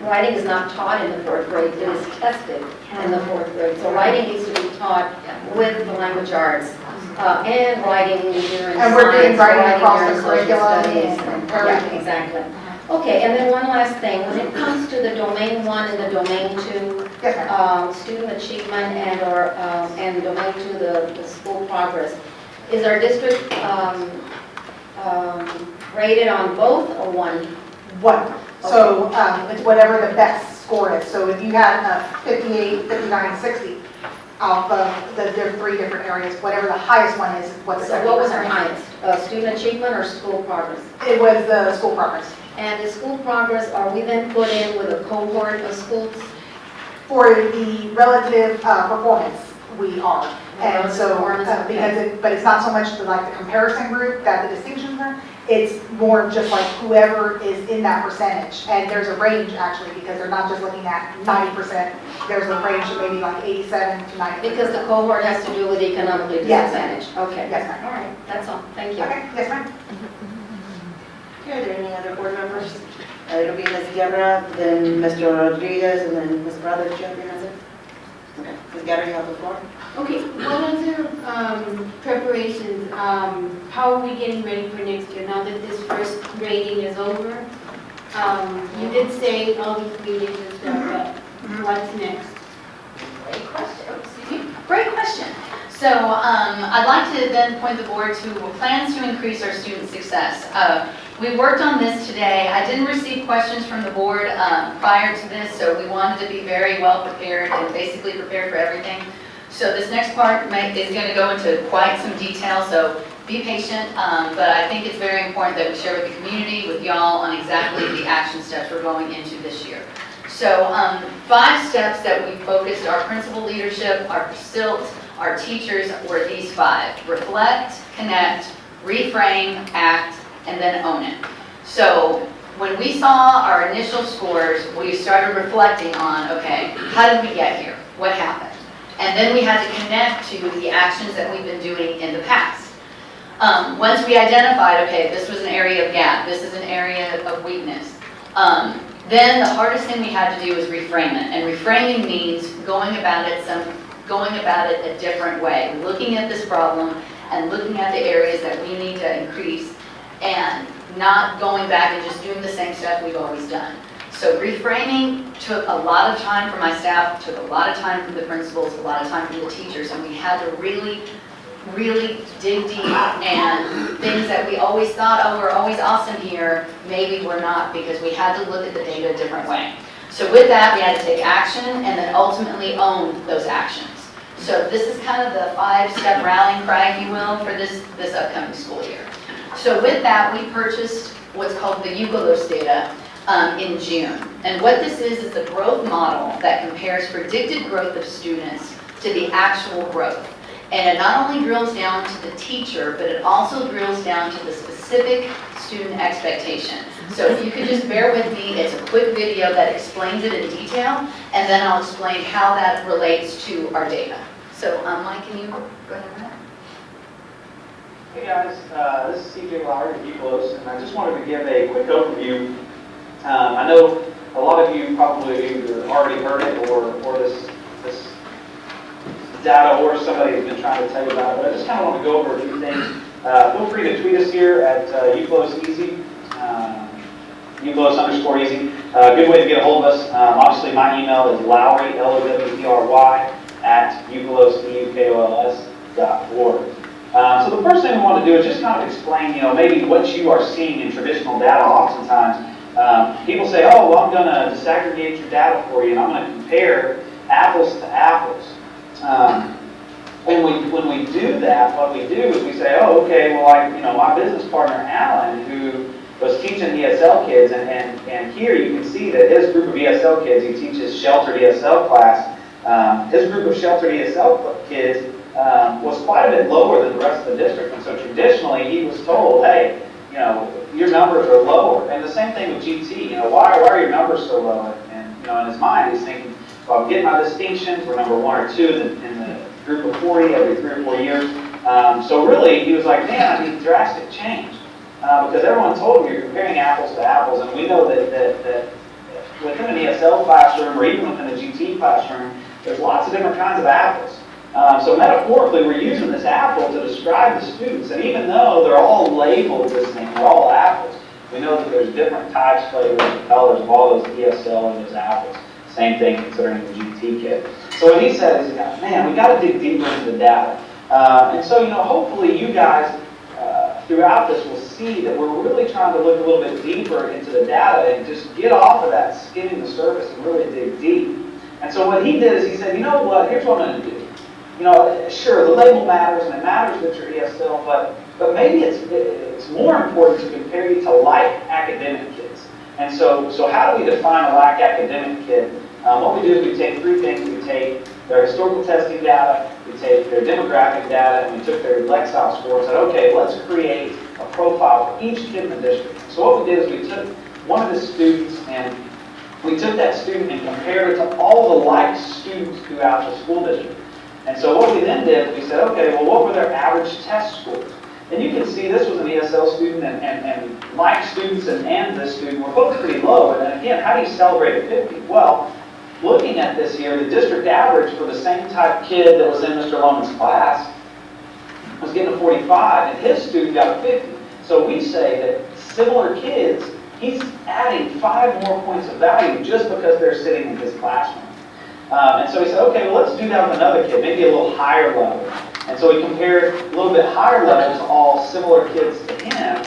writing is not taught in the 4th grade, it is tested in the 4th grade. So writing needs to be taught with the language arts and writing during and we're doing science, writing across during the social curriculum studies. and Yeah, exactly. Okay, and then one last thing, when it comes to the domain 1 and the domain 2, Yes, ma'am. student achievement and domain 2, the school progress, is our district rated on both or one? One. So it's whatever the best score is. So if you had a 58, 59, 60 off of the 3 different areas, whatever the highest one is what the So second what was our percentage highest, student achievement or school progress? is. It was the school progress. And the school progress, are we then put in with a cohort of schools? For the relative performance, we are. And Relative so, performance, okay. but it's not so much like the comparison group that the distinctions are, it's more just like whoever is in that percentage. And there's a range actually, because they're not just looking at 90%, there's a range of maybe like 87 to 90%. Because the cohort has to do with economically Yes. disadvantaged. Okay. Yes, ma'am. All right, that's all, thank you. Okay, yes, ma'am. Okay, are there any other board members? It'll be Ms. Guerra, then Mr. Rodriguez, and then Ms. Brothers. Do you have your answer? Okay, Ms. Guerra, you have the floor. Okay, what other preparations, how are we getting ready for next year now that this first grading is over? You did say all these meetings and stuff, but what's next? Great question. Oh, excuse me. Great question. So I'd like to then point the board to plans to increase our student success. We worked on this today. I didn't receive questions from the board prior to this, so we wanted to be very well prepared and basically prepared for everything. So this next part is going to go into quite some detail, so be patient, but I think it's very important that we share with the community, with y'all, on exactly the action steps we're going into this year. So 5 steps that we focused our principal leadership, our SILT, our teachers were these 5. Reflect, connect, reframe, act, and then own it. So when we saw our initial scores, we started reflecting on, okay, how did we get here? What happened? And then we had to connect to the actions that we've been doing in the past. Once we identified, okay, this was an area of gap, this is an area of weakness, then the hardest thing we had to do was reframe it. And reframing means going about it a different way, looking at this problem and looking at the areas that we need to increase and not going back and just doing the same stuff we've always done. So reframing took a lot of time from my staff, took a lot of time from the principals, a lot of time from the teachers, and we had to really dig deep, and things that we always thought, oh, we're always awesome here, maybe we're not, because we had to look at the data a different way. So with that, we had to take action and then ultimately own those actions. So this is kind of the 5-step rallying cry, if you will, for this upcoming school year. So with that, we purchased what's called the UCOLOS data in June. And what this is a growth model that compares predicted growth of students to the actual growth. And it not only drills down to the teacher, but it also drills down to the specific student expectation. So if you could just bear with me, it's a quick video that explains it in detail, and then I'll explain how that relates to our data. So Mike, can you go ahead? Hey guys, this is CJ Lowry at UCOLOS, and I just wanted to give a quick overview. I know a lot of you probably either already heard it or this data, or somebody has been trying to tell you about it, but I just kind of want to go over a few things. Feel free to tweet us here at UCOLOS-EASY, UCOLOS_EASY. Good way to get a hold of us. Obviously, my email is Lowry, LOWRY, at UCOLOS.org. So the first thing we want to do is just kind of explain, maybe what you are seeing in traditional data oftentimes. People say, oh, well, I'm going to disaggregate your data for you, and I'm going to compare apples to apples. When we do that, what we do is we say, oh, okay, well, my business partner, Alan, who was teaching ESL kids, and here you can see that his group of ESL kids, he teaches sheltered ESL class, his group of sheltered ESL kids was quite a bit lower than the rest of the district, and so traditionally he was told, hey, your numbers are lower. And the same thing with GT, why are your numbers so low? And in his mind he's thinking, well, I'm getting my distinctions, we're number 1 or 2 in the group of 40 every 3 or 4 years. So really he was like, man, I need drastic change. Because everyone told me you're comparing apples to apples, and we know that within an ESL classroom or even within a GT classroom, there's lots of different kinds of apples. So metaphorically, we're using this apple to describe the students, and even though they're all labeled this thing, they're all apples, We know that there's different types, flavors, and colors of all those ESL and those apples. Same thing considering the GT kit. So what he said is, man, we got to dig deeper into the data. And so, hopefully you guys throughout this will see that we're really trying to look a little bit deeper into the data and just get off of that skimming the surface and really dig deep. And so what he did is he said, you know what, here's what I'm going to do. Sure, the label matters and it matters that you're ESL, but maybe it's more important to compare you to like academic kids. And so how do we define a like academic kid? What we do is we take three things. We take their historical testing data, we take their demographic data, and we took their Lexile score and said, okay, let's create a profile for each kid in the district. So what we did is we took one of the students and we took that student and compared it to all the like students throughout the school district. And so what we then did is we said, okay, well, what were their average test scores? And you can see this was an ESL student and like students and this student were both pretty low. And then again, how do you celebrate a 50? Well, looking at this here, the district average for the same type kid that was in Mr. Loman's class was getting a 45, and his student got a 50. So we say that similar kids, he's adding 5 more points of value just because they're sitting in his classroom. And so we said, okay, well, let's do that with another kid, maybe a little higher level. And so we compared a little bit higher levels to all similar kids to him.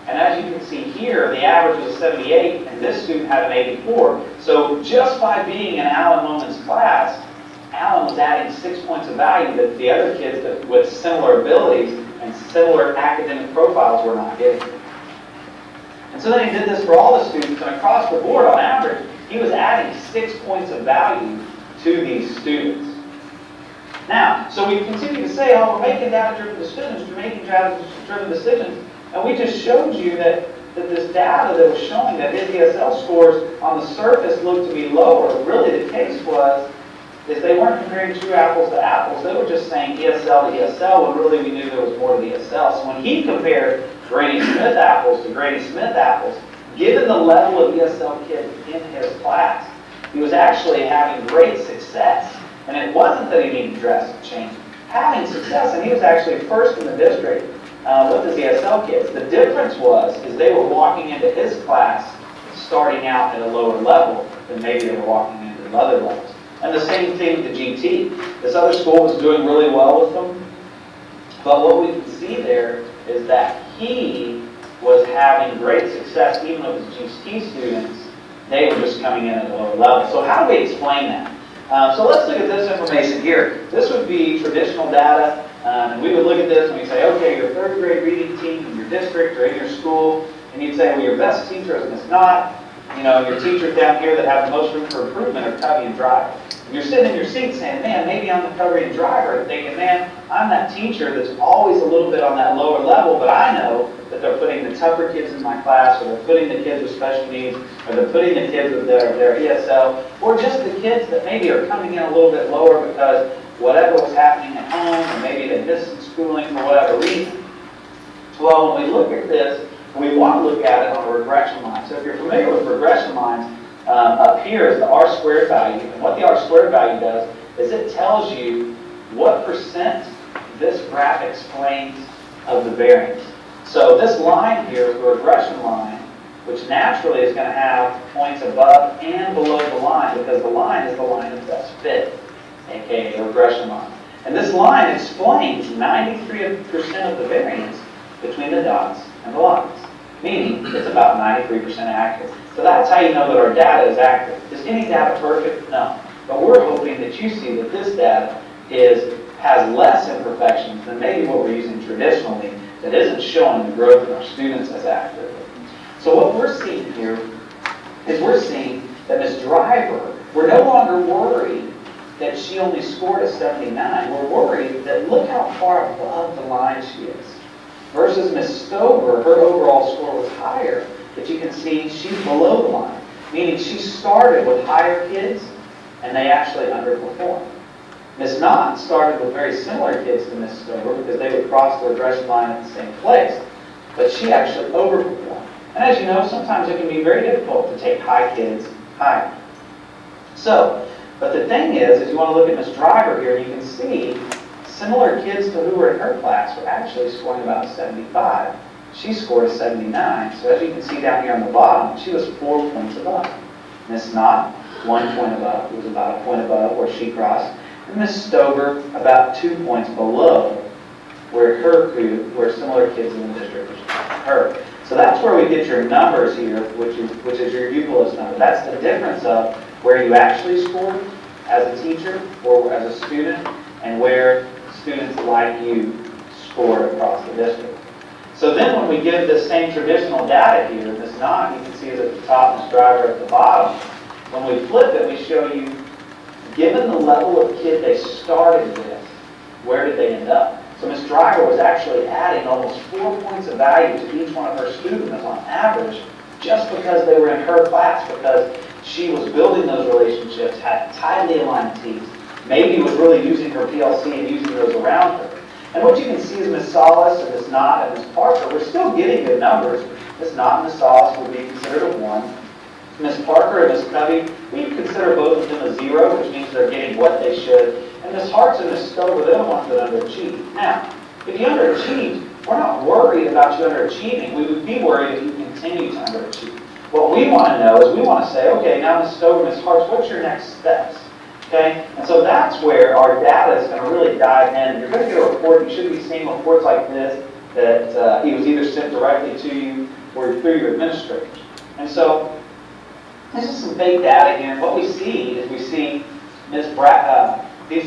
And as you can see here, the average was a 78, and this student had an 84. So just by being in Alan Loman's class, Alan was adding 6 points of value that the other kids with similar abilities and similar academic profiles were not getting. And so then he did this for all the students, and across the board, on average, he was adding 6 points of value to these students. Now, so we continue to say, oh, we're making data-driven decisions, we're making data-driven decisions, and we just showed you that this data that was showing that his ESL scores on the surface looked to be lower. Really the case was, is they weren't comparing true apples to apples, they were just saying ESL to ESL when really we knew there was more to the ESL. So when he compared Granny Smith apples to Granny Smith apples, given the level of ESL kids in his class, he was actually having great success. And it wasn't that he needed drastic change. Having success, and he was actually first in the district with his ESL kids. The difference is they were walking into his class starting out at a lower level than maybe they were walking into the other levels. And the same thing with the GT. This other school was doing really well with them. But what we can see there is that he was having great success even with his GT students. They were just coming in at a lower level. So how do we explain that? So let's look at this information here. This would be traditional data, and we would look at this and we'd say, okay, your third grade reading team in your district or in your school, and you'd say, well, your best teacher is Miss Knott. Your teachers down here that have the most room for improvement are Covey and Driver. And you're sitting in your seat saying, man, maybe I'm the Covey and Driver, and thinking, man, I'm that teacher that's always a little bit on that lower level, but I know that they're putting the tougher kids in my class, or they're putting the kids with special needs, or they're putting the kids with their ESL, or just the kids that maybe are coming in a little bit lower because whatever was happening at home, or maybe they missed some schooling for whatever reason. Well, when we look at this, we want to look at it on a regression line. So if you're familiar with regression lines, up here is the R-squared value. And what the R-squared value does is it tells you what percent this graph explains of the variance. So this line here is the regression line, which naturally is going to have points above and below the line because the line is the line of best fit, aka the regression line. And this line explains 93% of the variance between the dots and the lines, meaning it's about 93% accurate. So that's how you know that our data is accurate. Is any data perfect? No. But we're hoping that you see that this data has less imperfections than maybe what we're using traditionally that isn't showing the growth in our students as accurately. So what we're seeing here is we're seeing that Ms. Driver, we're no longer worried that she only scored a 79. We're worried that look how far above the line she is. Versus Ms. Stover, her overall score was higher, but you can see she's below the line, meaning she started with higher kids and they actually underperformed. Ms. Knott started with very similar kids to Ms. Stover because they would cross the regression line at the same place, but she actually overperformed. And as you know, sometimes it can be very difficult to take high kids higher. So, but the thing is you want to look at Ms. Driver here, and you can see similar kids to who were in her class were actually scoring about 75, she scored a 79. So as you can see down here on the bottom, she was 4 points above. Miss Knott, 1 point above, was about a point above where she crossed. And Miss Stover, about 2 points below where where similar kids in the district her. So that's where we get your numbers here, which is your Euclid's number. That's the difference of where you actually scored as a teacher or as a student and where students like you scored across the district. So then when we give this same traditional data here, Ms. Knott, you can see it at the top, Ms. Driver at the bottom. When we flip it, we show you, given the level of kid they started with, where did they end up? So Ms. Driver was actually adding almost 4 points of value to each one of her students on average, just because they were in her class, because she was building those relationships, had tightly aligned teams, maybe was really using her PLC and using those around her. And what you can see is Ms. Solis and Ms. Knott and Ms. Parker, we're still getting good numbers. Ms. Knott and Ms. Solis would be considered a 1. Ms. Parker and Ms. Covey, we consider both of them a 0, which means they're getting what they should. And Ms. Hartz and Ms. Stover, they're the ones that underachieve. Now, if you underachieved, we're not worried about you underachieving. We would be worried if you continue to underachieve. What we want to know is we want to say, okay, now Ms. Stover, Ms. Hartz, what's your next steps? Okay, and so that's where our data is going to really dive in. You're going to get a report. You should be seeing reports like this that it was either sent directly to you or through your administrators. And so this is some fake data here. And what we see is we see these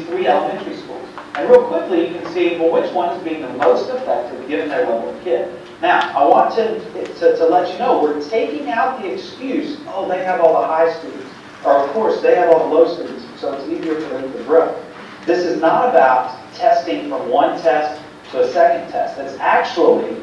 3 elementary schools. And real quickly, you can see, well, which one is being the most effective given their level of kid. Now, I want to let you know, we're taking out the excuse, oh, they have all the high students. Or, of course, they have all the low students, so it's easier for them to grow. This is not about testing from one test to a second test. It's actually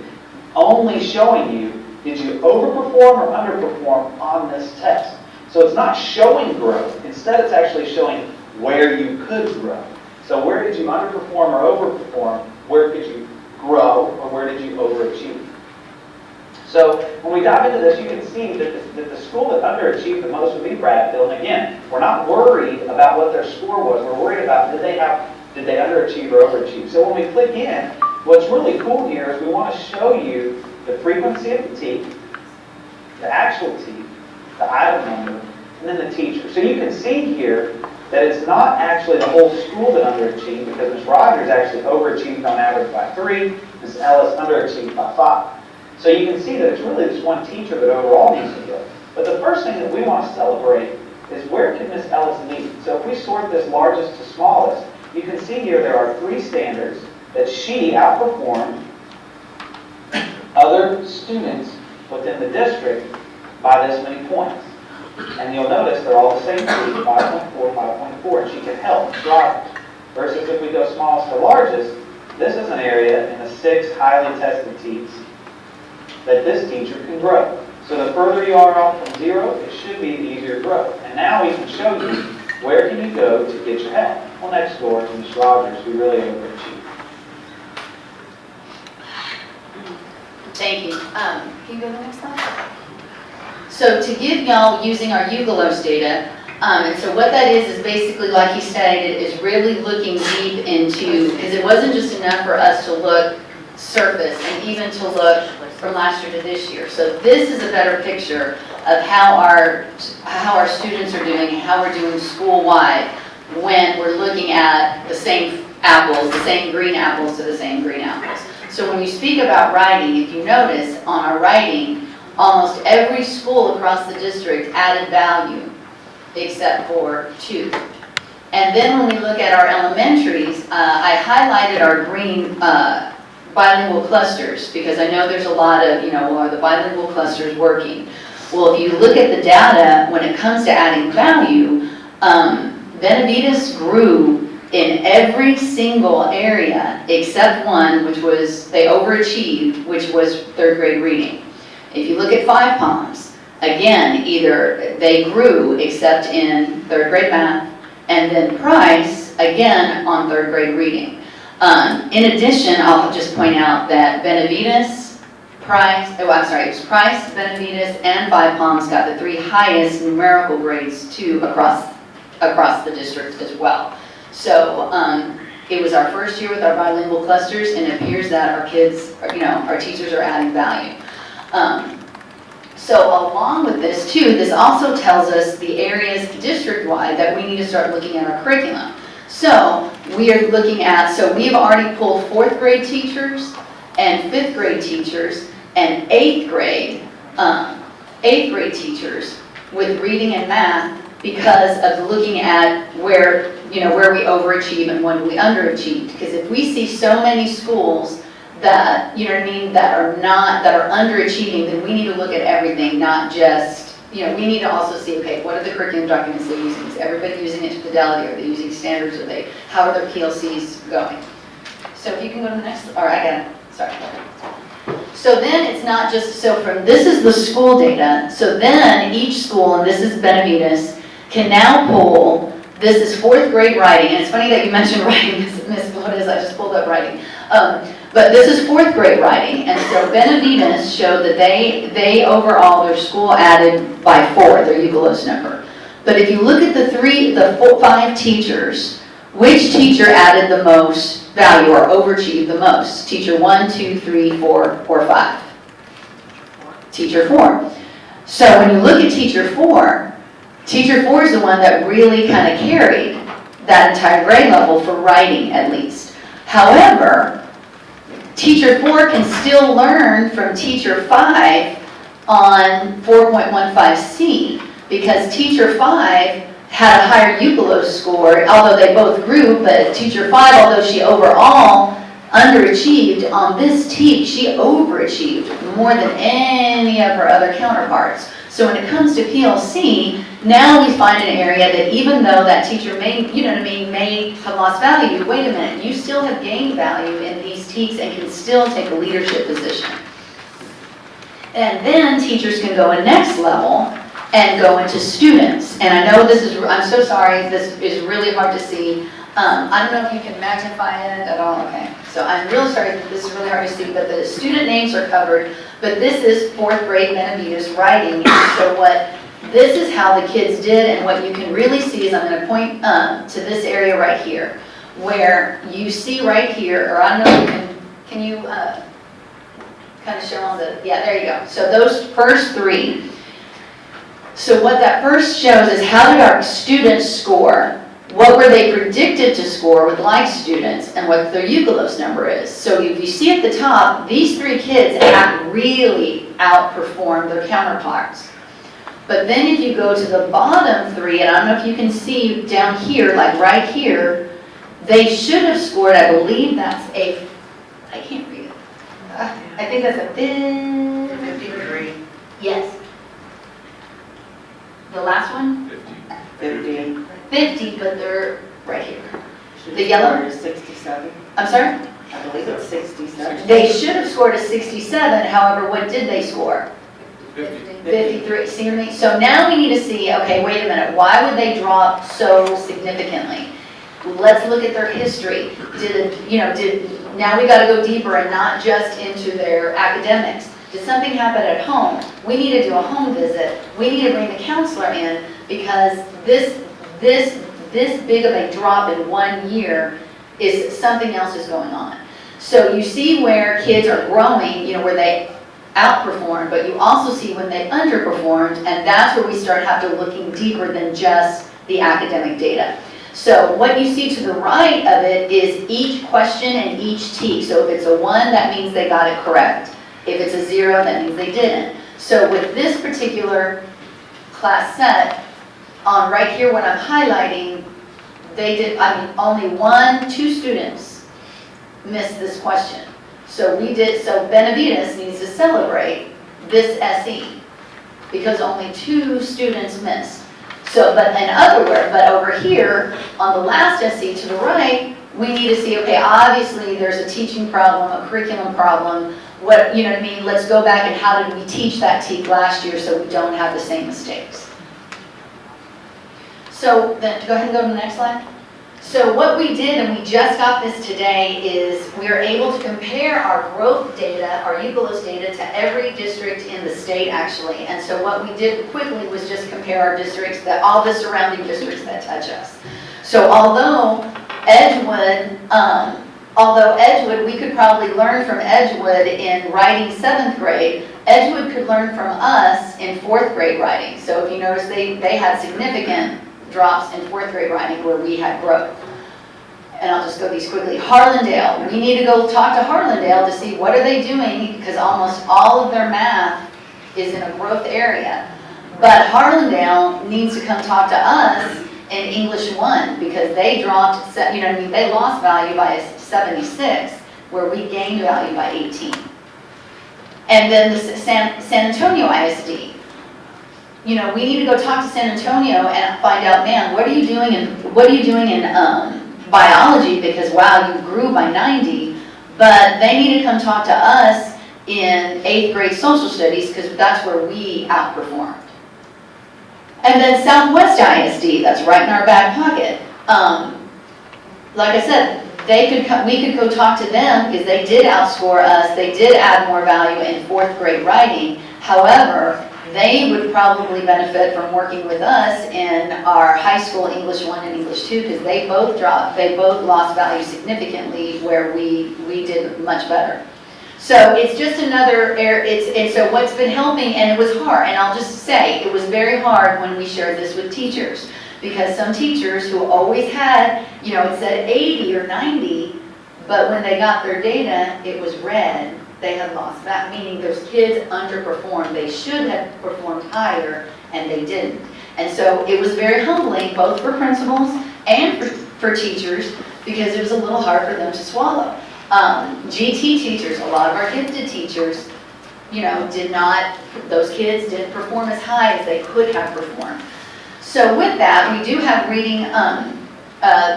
only showing you, did you overperform or underperform on this test? So it's not showing growth. Instead, it's actually showing where you could grow. So where did you underperform or overperform? Where could you grow or where did you overachieve? So when we dive into this, you can see that the school that underachieved the most would be Bradfield. And again, we're not worried about what their score was. We're worried about did they underachieve or overachieve. So when we click in, what's really cool here is we want to show you the frequency of the teeth, the actual teeth, the item number, and then the teacher. So you can see here that it's not actually the whole school that underachieved, because Ms. Rogers actually overachieved on average by 3, Ms. Ellis underachieved by 5. So you can see that it's really this one teacher that overall needs to go. But the first thing that we want to celebrate is where can Ms. Ellis lead? So if we sort this largest to smallest, you can see here there are 3 standards that she outperformed other students within the district by this many points. And you'll notice they're all the same, 5.4, 5.4, and she can help Rogers. Versus if we go smallest to largest, this is an area in the 6 highly tested teams that this teacher can grow. So the further you are off from 0, it should be easier growth. And now we can show you where can you go to get your help. Well, next door to Ms. Rogers, who really overachieved. Thank you. Can you go to the next slide? So to give y'all using our UGALOS data, and so what that is basically, like he stated, is really looking deep into, because it wasn't just enough for us to look surface and even to look from last year to this year. So this is a better picture of how our students are doing and how we're doing school-wide when we're looking at the same apples, the same green apples to the same green apples. So when you speak about writing, if you notice on our writing, almost every school across the district added value except for 2. And then when we look at our elementaries, I highlighted our green bilingual clusters because I know there's a lot of, are the bilingual clusters working? Well, if you look at the data, when it comes to adding value, Benavides grew in every single area except one, which was, they overachieved, which was 3rd grade reading. If you look at Five Palms, again, either they grew except in 3rd grade math, and then Price, again, on 3rd grade reading. In addition, I'll just point out that Benavides, Price, it was Price, Benavides, and Five Palms got the 3 highest numerical grades too across the district as well. So It was our first year with our bilingual clusters, and it appears that our kids, our teachers are adding value. So along with this too, this also tells us the areas district-wide that we need to start looking at our curriculum. So we are looking at, so we've already pulled 4th grade teachers and 5th grade teachers and 8th grade teachers with reading and math because of looking at where we overachieve and when we underachieve. Because if we see so many schools that, that are underachieving, then we need to look at everything, not just, we need to also see, okay, what are the curriculum documents they're using? Is everybody using it to fidelity? Are they using standards? How are their PLCs going? So if you can go to the next, or I got it, sorry. So then it's not just, this is the school data, so then each school, and this is Benavides, can now pull, this is 4th grade writing, and it's funny that you mentioned writing, Ms. Flores, I just pulled up writing. But this is 4th grade writing, and so Benavides showed that they overall, their school added by 4, their UCLOS number. But if you look at the 5 teachers, which teacher added the most value or overachieved the most? Teacher 1, 2, 3, 4, or 5? Teacher 4. So when you look at teacher 4 is the one that really kind of carried that entire grade level for writing at least. However, teacher 4 can still learn from teacher 5 on 4.15C because teacher 5 had a higher UCLOS score, although they both grew, but teacher 5, although she overall underachieved, on this teach, she overachieved more than any of her other counterparts. So when it comes to PLC, now we find an area that even though that teacher may, may have lost value, wait a minute, you still have gained value in these TEKs and can still take a leadership position. And then teachers can go a next level and go into students. And I know I'm so sorry, this is really hard to see. I don't know if you can magnify it at all, okay. So I'm really sorry that this is really hard to see, but the student names are covered. But this is 4th grade Benavides writing. And so this is how the kids did, and what you can really see is, I'm going to point to this area right here, where you see right here, or I don't know if can you kind of show on yeah, there you go. So those first 3. So what that first shows is how did our students score, what were they predicted to score with like students, and what their UCLOS number is. So if you see at the top, these 3 kids really outperformed their counterparts. But then if you go to the bottom 3, and I don't know if you can see down here, like right here, they should have scored, I believe that's I can't read it. I think that's a 53. Yes. The last one? 50. 50, but they're right here. The yellow? Is 67. I'm sorry? I believe it's 67. They should have scored a 67, however, what did they score? 53. See what I mean? So now we need to see, okay, wait a minute, why would they drop so significantly? Let's look at their history. Now we got to go deeper and not just into their academics. Did something happen at home? We need to do a home visit. We need to bring the counselor in because this big of a drop in 1 year is something else is going on. So you see where kids are growing, where they outperformed, but you also see when they underperformed, and that's where we start looking deeper than just the academic data. So what you see to the right of it is each question and each T. So if it's a 1, that means they got it correct. If it's a 0, that means they didn't. So with this particular class set, on right here what I'm highlighting, only 2 students missed this question. So Benavides needs to celebrate this SE because only 2 students missed. So, but over here, on the last SE to the right, we need to see, okay, obviously there's a teaching problem, a curriculum problem, let's go back and how did we teach that TEK last year so we don't have the same mistakes. So then, go ahead and go to the next slide. So what we did, and we just got this today, is we are able to compare our growth data, our UCLOS data, to every district in the state, actually. And so what we did quickly was just compare our districts, all the surrounding districts that touch us. So although Edgewood, although Edgewood, we could probably learn from Edgewood in writing 7th grade, Edgewood could learn from us in 4th grade writing. So if you notice, they had significant drops in 4th grade writing where we had growth. And I'll just go these quickly. Harlandale, we need to go talk to Harlandale to see what are they doing, because almost all of their math is in a growth area. But Harlandale needs to come talk to us in English 1, because they dropped, you know what I mean, they lost value by 76, where we gained value by 18. And then the San Antonio ISD. You know, we need to go talk to San Antonio and find out, man, what are you doing in biology, because wow, you grew by 90, but they need to come talk to us in 8th grade social studies, because that's where we outperformed. And then Southwest ISD, that's right in our back pocket. Like I said, we could go talk to them, because they did outscore us, they did add more value in 4th grade writing. However, they would probably benefit from working with us in our high school English 1 and English 2, because they both lost value significantly where we did much better. So it's just another area, and so what's been helping, and it was hard, and I'll just say, it was very hard when we shared this with teachers, because some teachers who always had, you know, it said 80 or 90, but when they got their data, it was red. They had lost that, meaning those kids underperformed. They should have performed higher, and they didn't. And so it was very humbling, both for principals and for teachers, because it was a little hard for them to swallow. GT teachers, a lot of our gifted teachers, you know, those kids didn't perform as high as they could have performed. So with that, we do have reading,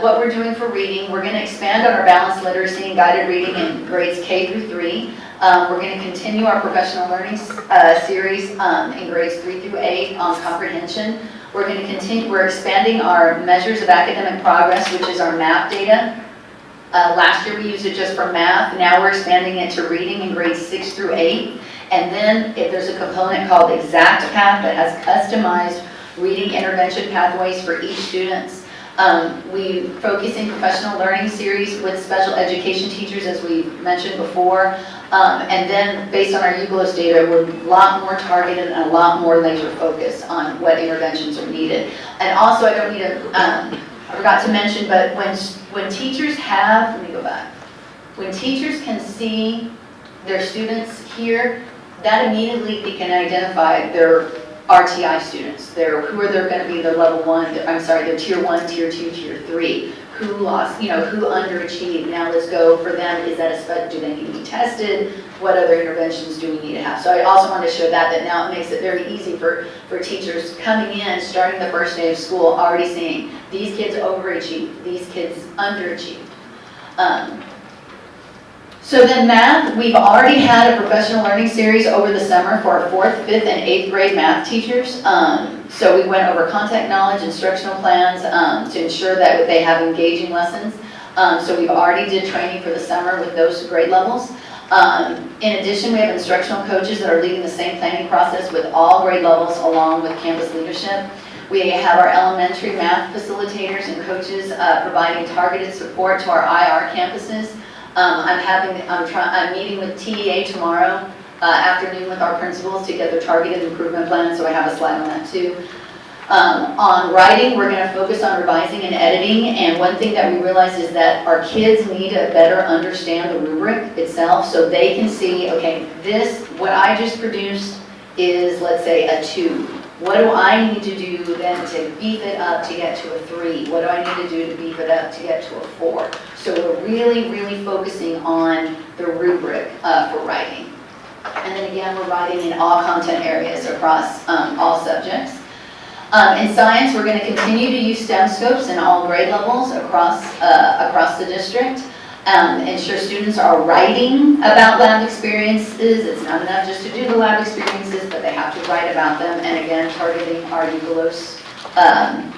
what we're doing for reading. We're going to expand on our balanced literacy and guided reading in grades K through 3. We're going to continue our professional learning series in grades 3 through 8 on comprehension. We're going to continue, we're expanding our measures of academic progress, which is our math data. Last year we used it just for math. Now we're expanding it to reading in grades 6 through 8. And then if there's a component called Exact Path that has customized reading intervention pathways for each student. We focus in professional learning series with special education teachers, as we mentioned before. And then based on our UGLOS data, we're a lot more targeted and a lot more laser focused on what interventions are needed. And also, I don't need to, I forgot to mention, but when teachers have, let me go back. When teachers can see their students here, that immediately they can identify their RTI students. Who are they going to be their level 1, their tier 1, tier 2, tier 3. Who lost, you know, who underachieved. Now let's go for them. Is that do they need to be tested? What other interventions do we need to have? So I also want to show that now it makes it very easy for teachers coming in, starting the first day of school, already seeing these kids overachieved, these kids underachieved. So then math, we've already had a professional learning series over the summer for our 4th, 5th, and 8th grade math teachers. So we went over content knowledge, instructional plans to ensure that they have engaging lessons. So we've already did training for the summer with those grade levels. In addition, we have instructional coaches that are leading the same planning process with all grade levels along with campus leadership. We have our elementary math facilitators and coaches providing targeted support to our IR campuses. I'm meeting with TEA tomorrow afternoon with our principals to get their targeted improvement plan, so I have a slide on that too. On writing, we're going to focus on revising and editing, and one thing that we realized is that our kids need to better understand the rubric itself so they can see, okay, what I just produced is, let's say, a 2. What do I need to do then to beef it up to get to a 3? What do I need to do to beef it up to get to a 4? So we're really, really focusing on the rubric for writing. And then again, we're writing in all content areas across all subjects. In science, we're going to continue to use STEM scopes in all grade levels across the district. Ensure students are writing about lab experiences. It's not enough just to do the lab experiences, but they have to write about them. And again, targeting our UGLOS,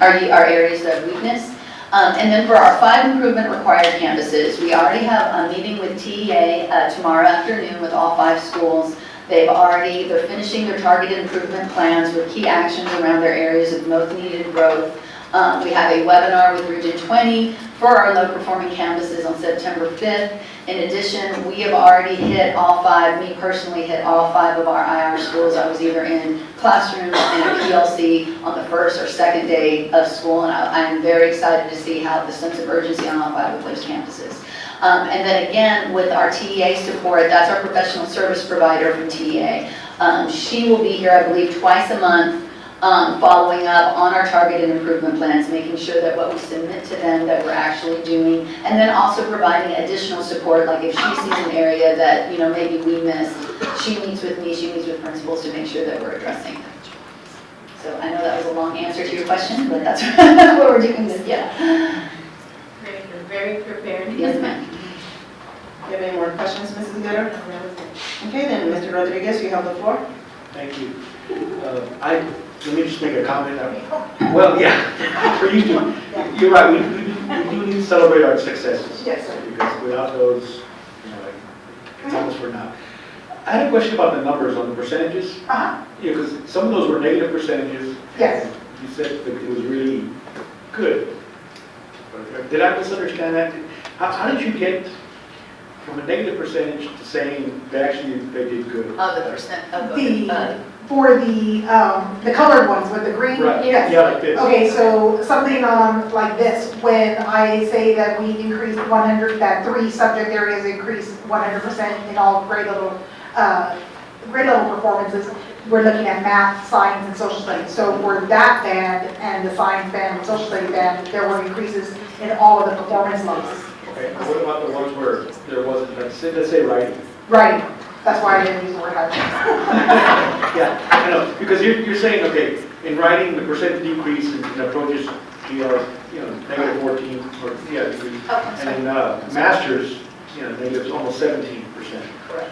our areas of weakness. And then for our 5 improvement required campuses, we already have a meeting with TEA tomorrow afternoon with all 5 schools. They're finishing their targeted improvement plans with key actions around their areas of most needed growth. We have a webinar with Region 20 for our low-performing campuses on September 5th. In addition, we have already hit all 5, me personally hit all 5 of our IR schools. I was either in classrooms and a PLC on the first or second day of school, and I'm very excited to see how the sense of urgency on all 5 of those campuses. And then again, with our TEA support, that's our professional service provider from TEA. She will be here, I believe, twice a month, following up on our targeted improvement plans, making sure that what we submit to them that we're actually doing, and then also providing additional support, like if she sees an area that, you know, maybe we missed, she meets with me, she meets with principals to make sure that we're addressing it. So I know that was a long answer to your question, but that's what we're doing this, yeah. Great, you're very prepared. Yes, ma'am. Do you have any more questions, Mrs. Guerrero? Okay, then, Mr. Rodriguez, you have the floor. Thank you. Let me just make a comment. Well, yeah, for you two, you're right, we do need to celebrate our successes. Yes, sir. Because without those, you know, like, it's almost for now. I had a question about the numbers on the percentages. Uh-huh. Yeah, because some of those were negative percentages. Yes. You said that it was really good. Did I misunderstand that? How did you get from a negative percentage to saying they did good? Oh, the percent of For the colored ones with the green? Right, Yes. yeah, like this. Okay, so something like this, when I say that we increased 100, that 3 subject areas increased 100% in all grade level performances, we're looking at math, science, and social studies. So for that band and the science band and social studies band, there were increases in all of the performance levels. Okay, what about the ones where there wasn't, let's say writing? Right, that's why I didn't use the word high. Yeah, I know, because you're saying, okay, in writing, the percent decrease in approaches GR, you know, negative 14, or, yeah, degree. Oh, And in masters, you know, negative almost 17%. Correct.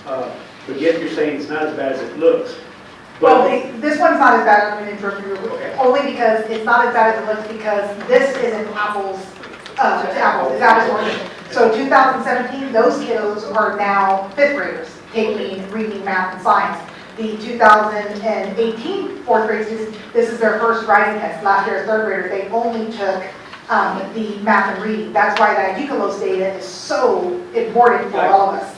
But yet you're saying it's not as bad as it looks. Well, But, this one's not as bad, I'm going to interrupt you, Okay. only because it's not as bad as it looks because this isn't apples to apples, it's apples to oranges. So 2017, those kiddos are now 5th graders taking reading, math, and science. The 2018 4th grade students, this is their first writing test. Last year as 3rd graders, they only took the math and reading. That's why that UCLOS data is so important for all of us.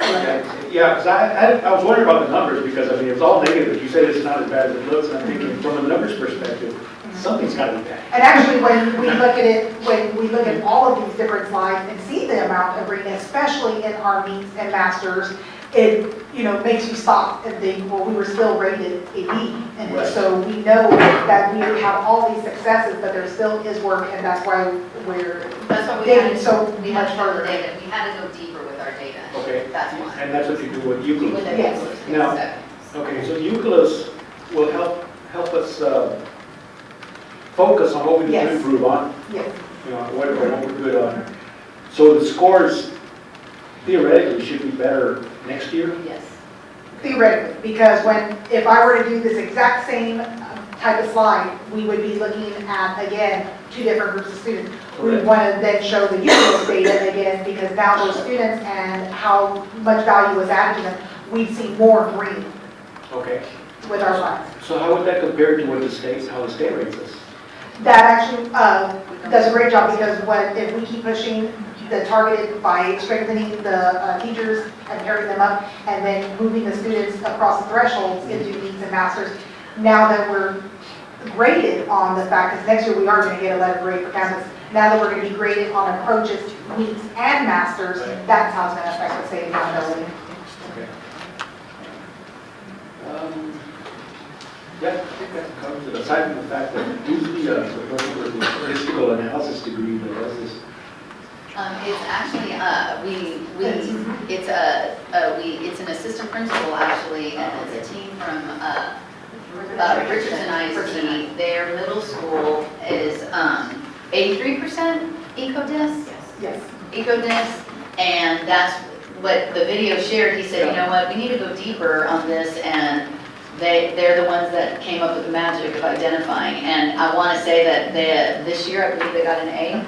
yeah, because I was wondering about the numbers because, I mean, it's all negative. You said it's not as bad as it looks, and I'm thinking from a numbers perspective, something's got to be bad. And actually, when we look at it, when we look at all of these different slides and see the amount of reading, especially in our meets and masters, it, you know, makes you stop and think, well, we were still rated a B. And Right. so we know that we have all these successes, but there still is work, and that's why we're That's what we digging had, so we had much to go further. data, we had to go deeper with our data. Okay. That's why. And that's what you do with With Euclid. the Yes. Now, exactly. okay, so Euclid will help us focus on what we need to Yes. improve on, Yes, you know, what we're good on. So the scores theoretically should be better next year? Yes. theoretically, because if I were to do this exact same type of slide, we would be looking at, again, 2 different groups of students. We Correct. want to then show the UCLOS data again, because now those students and how much value was added to them, we'd see more green Okay. with our slides. So how would that compare to what how the state rates us? That actually does a great job, because if we keep pushing the targeted by strengthening the teachers and pairing them up, and then moving the students across the thresholds into meets and masters, now that we're graded on the fact, because next year we are going to get a letter grade for campus, now that we're going to be graded on approaches to meets and masters, that's how it's going to affect the state accountability. Okay. Yeah, I think that covers it, aside from the fact that usually the person with the statistical analysis degree that does this. It's actually, it's an assistant principal actually, and it's a team from, Richardson ISD. Their middle school is, 83% EcoDis? Yes. EcoDis, and that's what the video shared. He said, you know what, we need to go deeper on this, and they're the ones that came up with the magic of identifying. And I want to say that this year, I believe they got an A.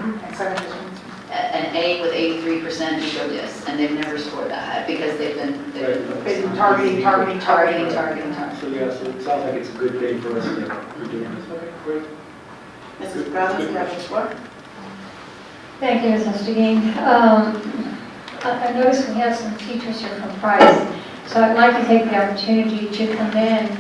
An A with 83% EcoDis, and they've never scored that high because they've been targeting. So yeah, so it sounds like it's a good day for us that we're doing this. Okay, great. Mrs. Brown, you have the floor. Thank you, Ms. Ostergein. I noticed we have some teachers here from Price, so I'd like to take the opportunity to commend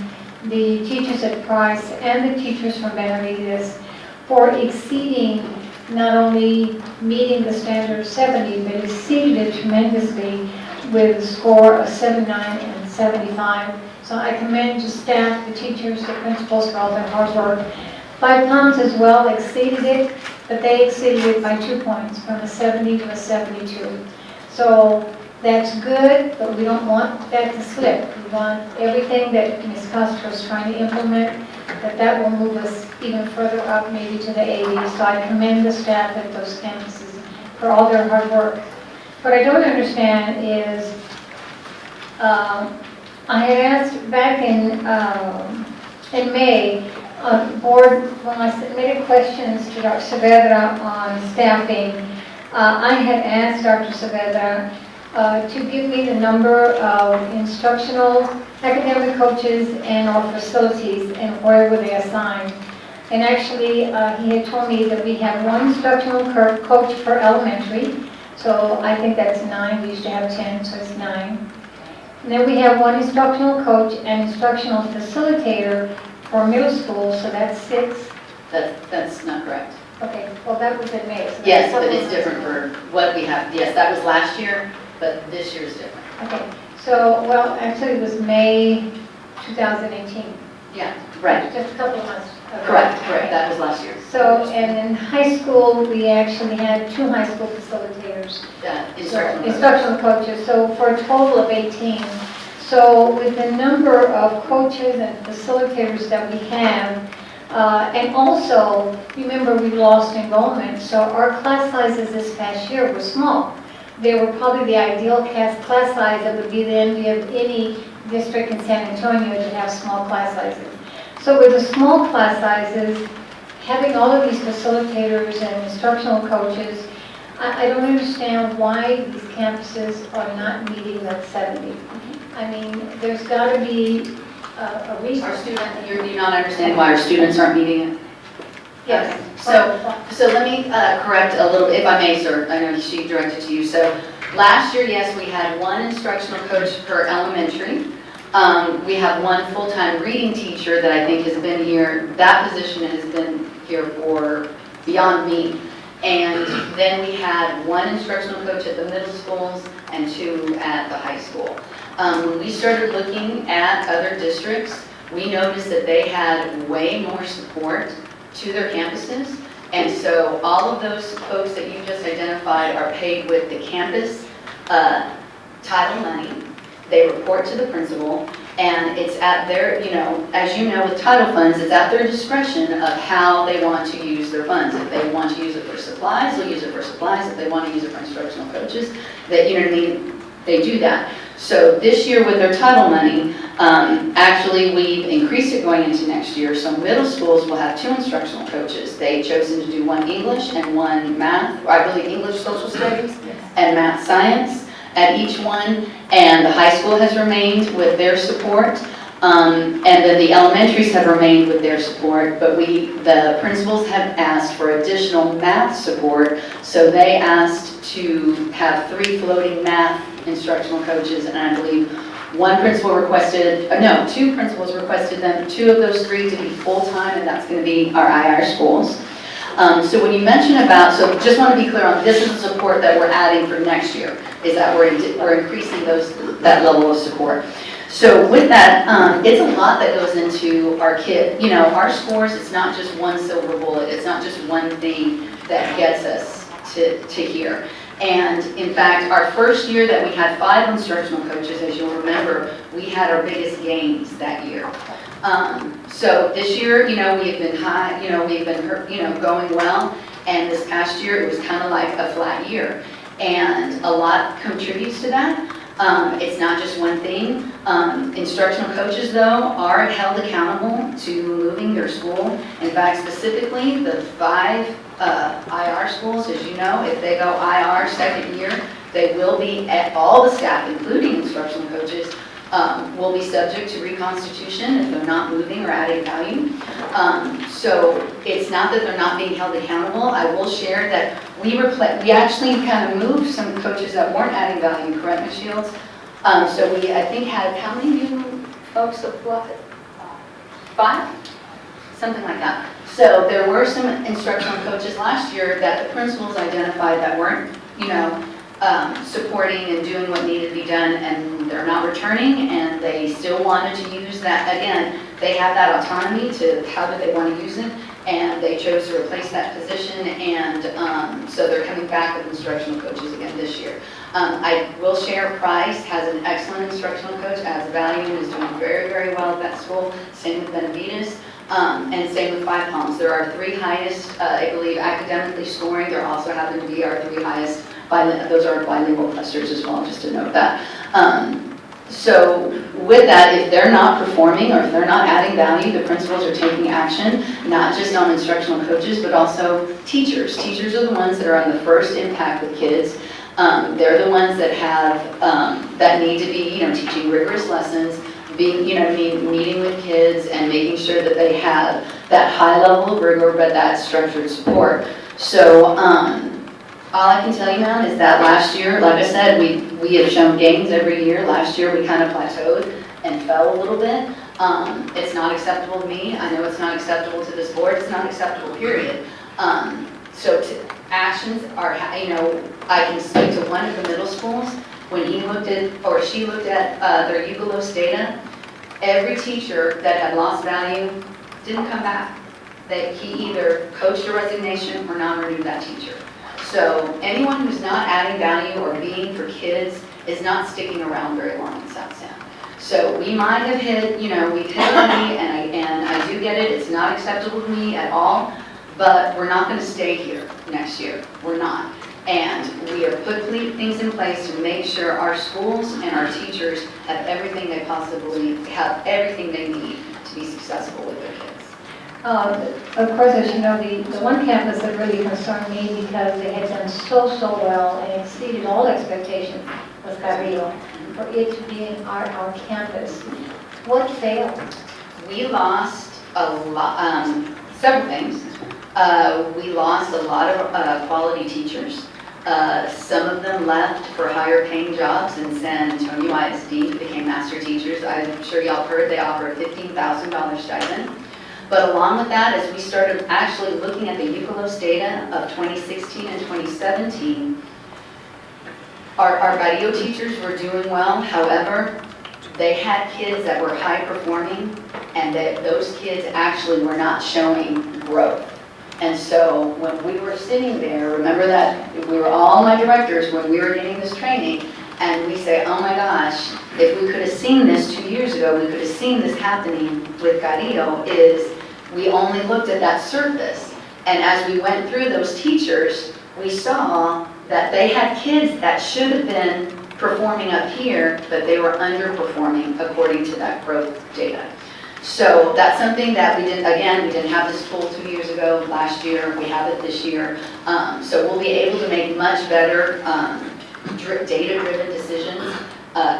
the teachers at Price and the teachers from Benavides for exceeding, not only meeting the standard of 70, but exceeded it tremendously with a score of 79 and 75. So I commend the staff, the teachers, the principals for all their hard work. 5 Palms as well exceeded it, but they exceeded it by 2 points, from a 70 to a 72. So that's good, but we don't want that to slip. We want everything that Ms. Castro is trying to implement, that will move us even further up, maybe to the 80s. So I commend the staff at those campuses for all their hard work. What I don't understand is, I had asked back in May, board, when I submitted questions to Dr. Saavedra on staffing, I had asked Dr. Saavedra to give me the number of instructional academic coaches and our facilities and where were they assigned. And actually, he had told me that we have 1 instructional coach per elementary, so I think that's 9. We used to have 10, so it's 9. And then we have 1 instructional coach and instructional facilitator for middle school, so that's 6. That's not correct. Okay, well, that was in May. So Yes, but it's different for what we have. Yes, that was last year, but this year is different. Okay, so, well, actually it was May 2018. Yeah, right. Just a couple of months ago. Correct, that was last year. So, and in high school, we actually had 2 high school facilitators. Instructional coaches, so for a total of 18. So with the number of coaches and facilitators that we have, and also, remember we lost enrollment, so our class sizes this past year were small. They were probably the ideal class size that would be the envy of any district in San Antonio to have small class sizes. So with the small class sizes, having all of these facilitators and instructional coaches, I don't understand why these campuses are not meeting that 70. I mean, there's got to be a reason. Our student, you're not understanding why our students aren't meeting it? Yes. So let me correct a little, if I may, sir. I know she directed to you. So last year, yes, we had 1 instructional coach per elementary. We have 1 full-time reading teacher that I think has been here. That position has been here for beyond me. And then we had 1 instructional coach at the middle schools and 2 at the high school. When we started looking at other districts, we noticed that they had way more support to their campuses. And so all of those folks that you just identified are paid with the campus title money. They report to the principal, and it's at their, as you know, with title funds, it's at their discretion of how they want to use their funds. If they want to use it for supplies, they'll use it for supplies. If they want to use it for instructional coaches, they do that. So this year with their title money, actually we've increased it going into next year. So middle schools will have 2 instructional coaches. They've chosen to do 1 English and 1 math, I believe English social studies and math science at each one. And the high school has remained with their support. And then the elementaries have remained with their support, but the principals have asked for additional math support. So they asked to have 3 floating math instructional coaches, and I believe 2 principals requested them, 2 of those 3 to be full-time, and that's going to be our IR schools. So when you mention about, so just want to be clear on, this is the support that we're adding for next year, is that we're increasing that level of support. So with that, it's a lot that goes into our kid. Our scores, it's not just 1 silver bullet, it's not just 1 thing that gets us to here. And in fact, our first year that we had 5 instructional coaches, as you'll remember, we had our biggest gains that year. So this year, we have been high, we've been, going well. And this past year, it was kind of like a flat year. And a lot contributes to that. It's not just 1 thing. Instructional coaches, though, are held accountable to moving their school. In fact, specifically, the 5 IR schools, as you know, if they go IR second year, they will be, at all the staff, including instructional coaches, will be subject to reconstitution if they're not moving or adding value. So it's not that they're not being held accountable. I will share that we actually kind of moved some coaches that weren't adding value, correct, Ms. Shields? So we, I think, had how many new folks applied? 5? Something like that. So there were some instructional coaches last year that the principals identified that weren't, supporting and doing what needed to be done, and they're not returning, and they still wanted to use that. Again, they have that autonomy to how do they want to use it, and they chose to replace that position, and so they're coming back with instructional coaches again this year. I will share Price has an excellent instructional coach, adds value, and is doing very, very well at that school. Same with Benavides. And same with Five Palms. There are 3 highest, I believe, academically scoring. There also happen to be our 3 highest, those are bilingual clusters as well, just to note that. So with that, if they're not performing or if they're not adding value, the principals are taking action, not just on instructional coaches, but also teachers. Teachers are the ones that are on the first impact with kids. They're the ones that have, that need to be, teaching rigorous lessons, being, meeting with kids and making sure that they have that high level of rigor, but that structured support. So all I can tell you, ma'am, is that last year, like I said, we have shown gains every year. Last year, we kind of plateaued and fell a little bit. It's not acceptable to me. I know it's not acceptable to this board. It's not acceptable, period. So actions are, I can speak to one of the middle schools. When he looked at, or she looked at their UCLOS data, every teacher that had lost value didn't come back. He either coached a resignation or non-renewed that teacher. So anyone who's not adding value or being for kids is not sticking around very long in South San. So we might have hit, we've hit a knee, and I do get it. It's not acceptable to me at all, but we're not going to stay here next year. We're not. And we have put things in place to make sure our schools and our teachers have everything they possibly have, everything they need to be successful with their kids. Of course, as you know, the one campus that really concerned me because they had done so well and exceeded all expectations was Carrillo. For it to be in our campus, what failed? We lost a lot, several things. We lost a lot of quality teachers. Some of them left for higher paying jobs in San Antonio ISD, became master teachers. I'm sure y'all heard they offer a $15,000 stipend. But along with that, as we started actually looking at the UCLOS data of 2016 and 2017, our Barrio teachers were doing well. However, they had kids that were high performing, and those kids actually were not showing growth. And so when we were sitting there, remember that we were all my directors when we were getting this training, and we say, oh my gosh, if we could have seen this 2 years ago, we could have seen this happening with Carrillo, is we only looked at that surface. And as we went through those teachers, we saw that they had kids that should have been performing up here, but they were underperforming according to that growth data. So that's something that we didn't have this tool 2 years ago. Last year, we have it this year. So we'll be able to make much better data-driven decisions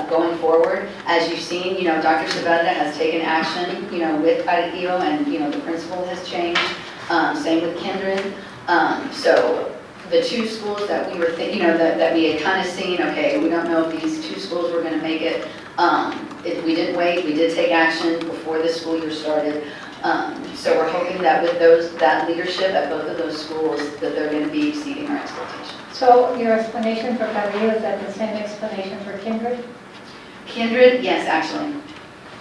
going forward. As you've seen, Dr. Sabetta has taken action, with Carrillo, and, the principal has changed. Same with Kindred. So the 2 schools that we were that we had kind of seen, okay, we don't know if these 2 schools were going to make it. We didn't wait, we did take action before the school year started. So we're hoping that with that leadership at both of those schools, that they're going to be exceeding our expectations. So your explanation for Carrillo, is that the same explanation for Kindred? Kindred, yes, actually.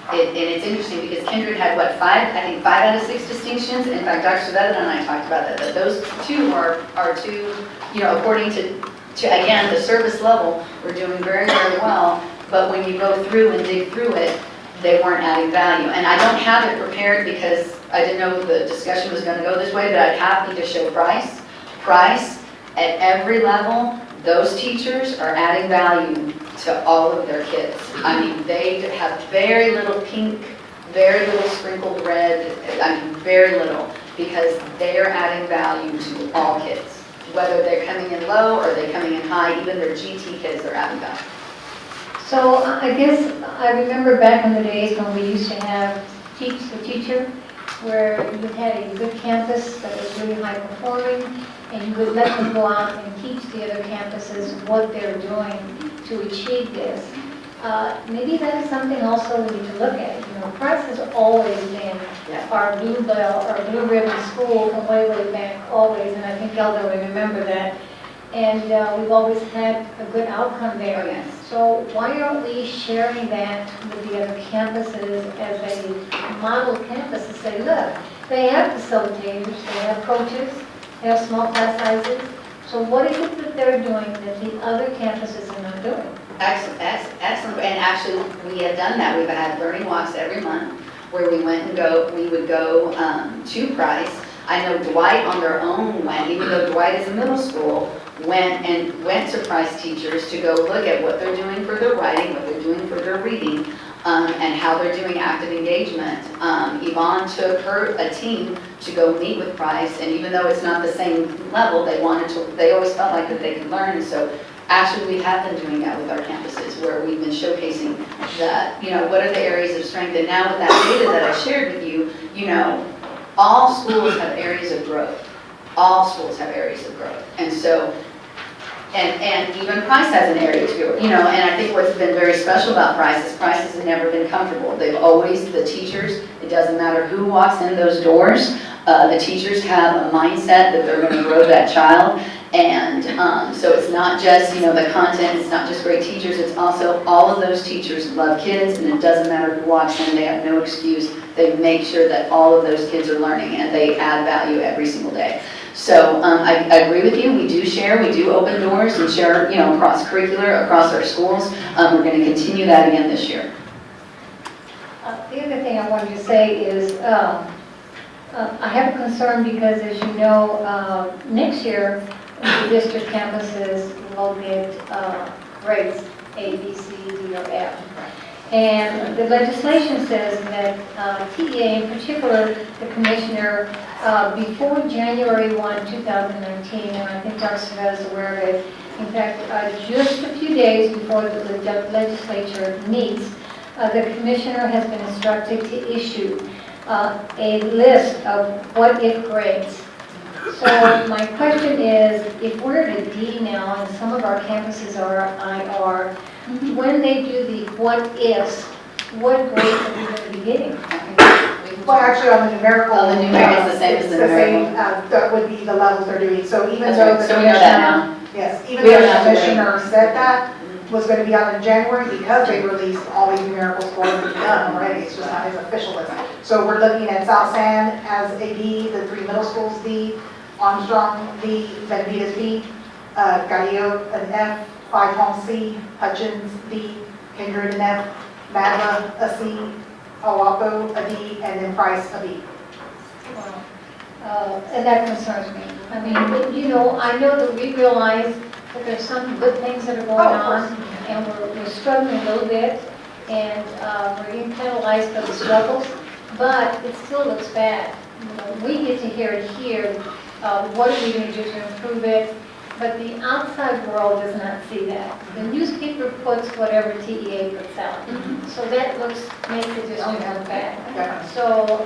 And it's interesting because Kindred had, 5 out of 6 distinctions. In fact, Dr. Sabetta and I talked about that those 2 are 2, according to again, the service level, we're doing very, very well. But when you go through and dig through it, they weren't adding value. And I don't have it prepared because I didn't know the discussion was going to go this way, but I'd happy to show Price. Price, at every level, those teachers are adding value to all of their kids. I mean, they have very little pink, very little sprinkled red, very little, because they are adding value to all kids. Whether they're coming in low or they're coming in high, even their GT kids are adding value. So I guess I remember back in the days when we used to have Teach the Teacher, where you had a good campus that was really high performing, and you would let them go out and teach the other campuses what they're doing to achieve this. Maybe that is something also we need to look at. You know, Price has always been our blue bell, our blue ribbon school from way, way back, always, and I think Elder will remember that. And we've always had a good outcome there. Yes. So why aren't we sharing that with the other campuses as a model campus to say, look, they have facilitators, they have coaches, they have small class sizes. So what is it that they're doing that the other campuses are not doing? Excellent, excellent. And actually, we have done that. We've had learning walks every month where we would go to Price. I know Dwight on their own went, even though Dwight is a middle school, went to Price teachers to go look at what they're doing for their writing, what they're doing for their reading, and how they're doing active engagement. Yvonne took a team to go meet with Price, and even though it's not the same level, they always felt like that they could learn. And so actually, we have been doing that with our campuses, where we've been showcasing that, you know, what are the areas of strength. And now with that data that I shared with you, you know, all schools have areas of growth. All schools have areas of growth. And so, and even Price has an area to grow, you know, and I think what's been very special about Price is Price has never been comfortable. They've always, the teachers, it doesn't matter who walks in those doors, the teachers have a mindset that they're going to grow that child. And so it's not just, you know, the content, it's not just great teachers, it's also all of those teachers love kids, and it doesn't matter who walks in, they have no excuse. They make sure that all of those kids are learning, and they add value every single day. So I agree with you, we do open doors and share, you know, across curricular, across our schools. We're going to continue that again this year. The other thing I wanted to say is, I have a concern because, as you know, next year, the district campuses will get grades A, B, C, D, or F. And the legislation says that TEA, in particular, the commissioner, before January 1, 2019, and I think Dr. Savetta is aware of it, in fact, just a few days before the legislature meets, the commissioner has been instructed to issue a list of what-if grades. So my question is, if we're at a D now, and some of our campuses are IR, when they do the what-ifs, what grades are we going to be getting? Well, actually, on the numerical. Oh, the numerical is the same as the numerical. That would be the levels they're doing. So even That's though right. the So we know that commissioner, now. yes, even We though don't the have to wait. commissioner said that was going to be out in January, because they released all these numerical scores are done already. It's just not his official list. So we're looking at South San as a D, the 3 middle schools D, Armstrong D, Benavides B, Galileo an F, Five Home C, Hutchins D, Kindred an F, Madla a C, Owapo a D, and then Price a B. And that concerns me. I mean, you know, I know that we realize that there's some good things that are going on, and we're struggling a little bit, and we're being penalized for the struggles, but it still looks bad. You know, we get to hear it here, what are we going to do to improve it, but the outside world does not see that. The newspaper puts whatever TEA puts out, so that makes it just look bad. So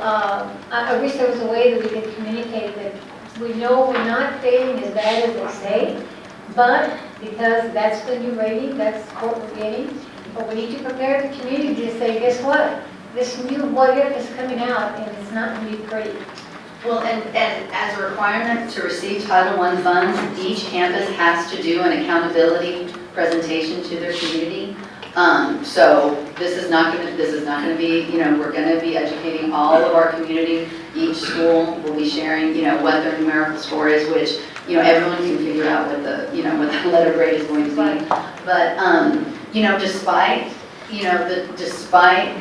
I wish there was a way that we could communicate that we know we're not failing as bad as they say, but because that's the new rating, that's what we're getting. But we need to prepare the community to say, guess what? This new what-if is coming out, and it's not going to be pretty. Well, and as a requirement to receive Title I funds, each campus has to do an accountability presentation to their community. So this is not going to be, you know, we're going to be educating all of our community. Each school will be sharing, you know, what their numerical score is, which, you know, everyone can figure out what the, you know, what the letter grade is going to be. But, you know, despite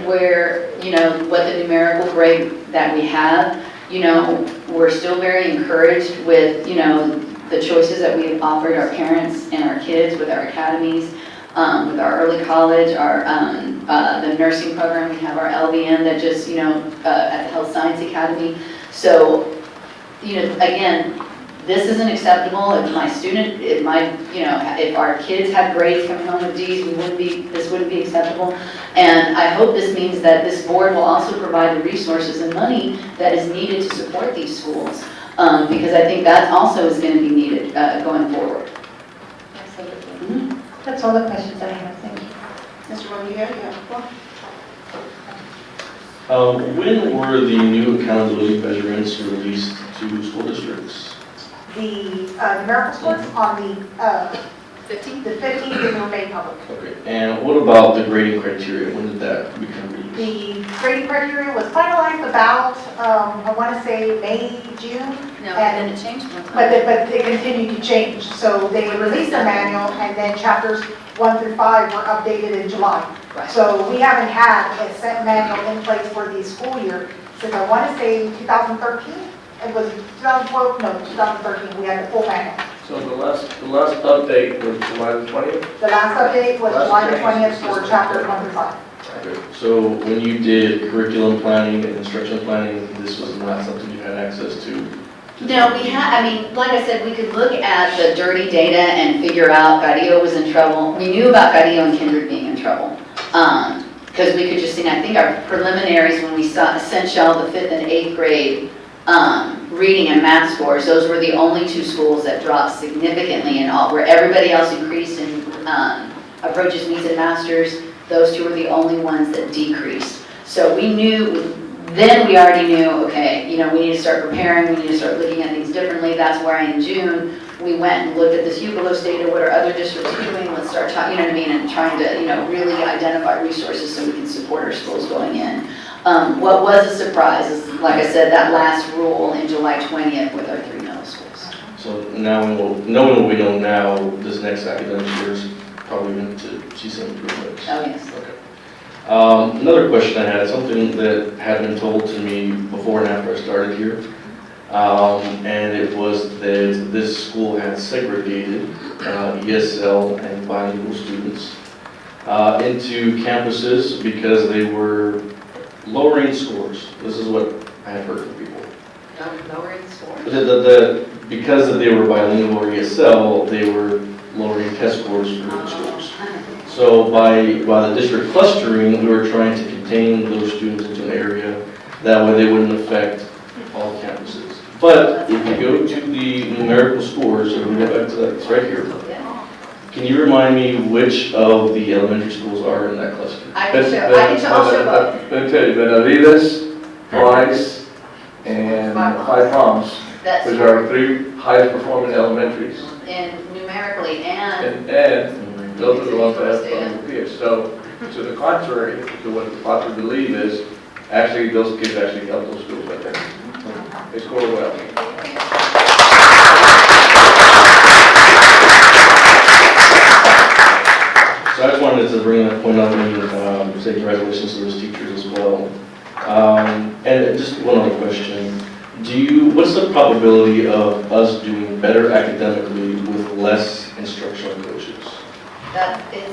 where, you know, what the numerical grade that we have, you know, we're still very encouraged with, you know, the choices that we've offered our parents and our kids with our academies, with our early college, the nursing program. We have our LVN that just, you know, at the Health Science Academy. So, you know, again, this isn't acceptable. If my student, if our kids have grades coming home with Ds, this wouldn't be acceptable. And I hope this means that this board will also provide the resources and money that is needed to support these schools. Because I think that also is going to be needed going forward. That's all the questions I have, thank you. Mr. Rodriguez, you have the floor. When were the new accountability measurements released to school districts? The numerical scores on the 15th? The 15th, they were made public. Okay, and what about the grading criteria? When did that become released? The grading criteria was finalized about, I want to say May, June. No, and then it changed one time. But they continued to change. So they released a manual, and then chapters 1 through 5 were updated in July. Right. So we haven't had a set manual in place for the school year since I want to say 2013. It was 2012, no, 2013, we had the full manual. So the last update was July the 20th? The last update was Last July the change. 20th for chapters 1 through 5. Okay, so when you did curriculum planning and instruction planning, this was not something you had access to? No, like I said, we could look at the dirty data and figure out Gaudio was in trouble. We knew about Gaudio and Kindred being in trouble. Because we could just see, I think our preliminaries, when we sent y'all the 5th and 8th grade reading and math scores, those were the only two schools that dropped significantly in all, where everybody else increased in approaches, meets, and masters. Those two were the only ones that decreased. So we knew, then we already knew, okay, we need to start preparing, we need to start looking at things differently. That's why in June, we went and looked at this UBLOS data, what are other districts doing, let's start talking, and trying to, really identify resources so we can support our schools going in. What was a surprise is, like I said, that last rule in July 20th with our 3 middle schools. So now, knowing what we know now, this next academic year is probably going to see some improvements. Oh, yes. Okay. Another question I had, something that had been told to me before and after I started here, and it was that this school had segregated ESL and bilingual students into campuses because they were lowering scores. This is what I have heard from people. Lowering scores? Because they were bilingual or ESL, they were lowering test scores for the schools. So by the district clustering, we were trying to contain those students into an area. That way they wouldn't affect all campuses. But if you go to the numerical scores, and we go back to that, it's right here. Can you remind me which of the elementary schools are in that cluster? I can show both. Let me tell you, Benavides, Price, and Five Palms, That's which are the 3 highest performing elementaries. and numerically and And those are the ones that have bilingual peers. So to the contrary, to what the popular belief is, actually those kids actually help those schools right there. They score well. So I just wanted to bring that point up and say congratulations to those teachers as well. And just one other question. What's the probability of us doing better academically with less instructional coaches? that is,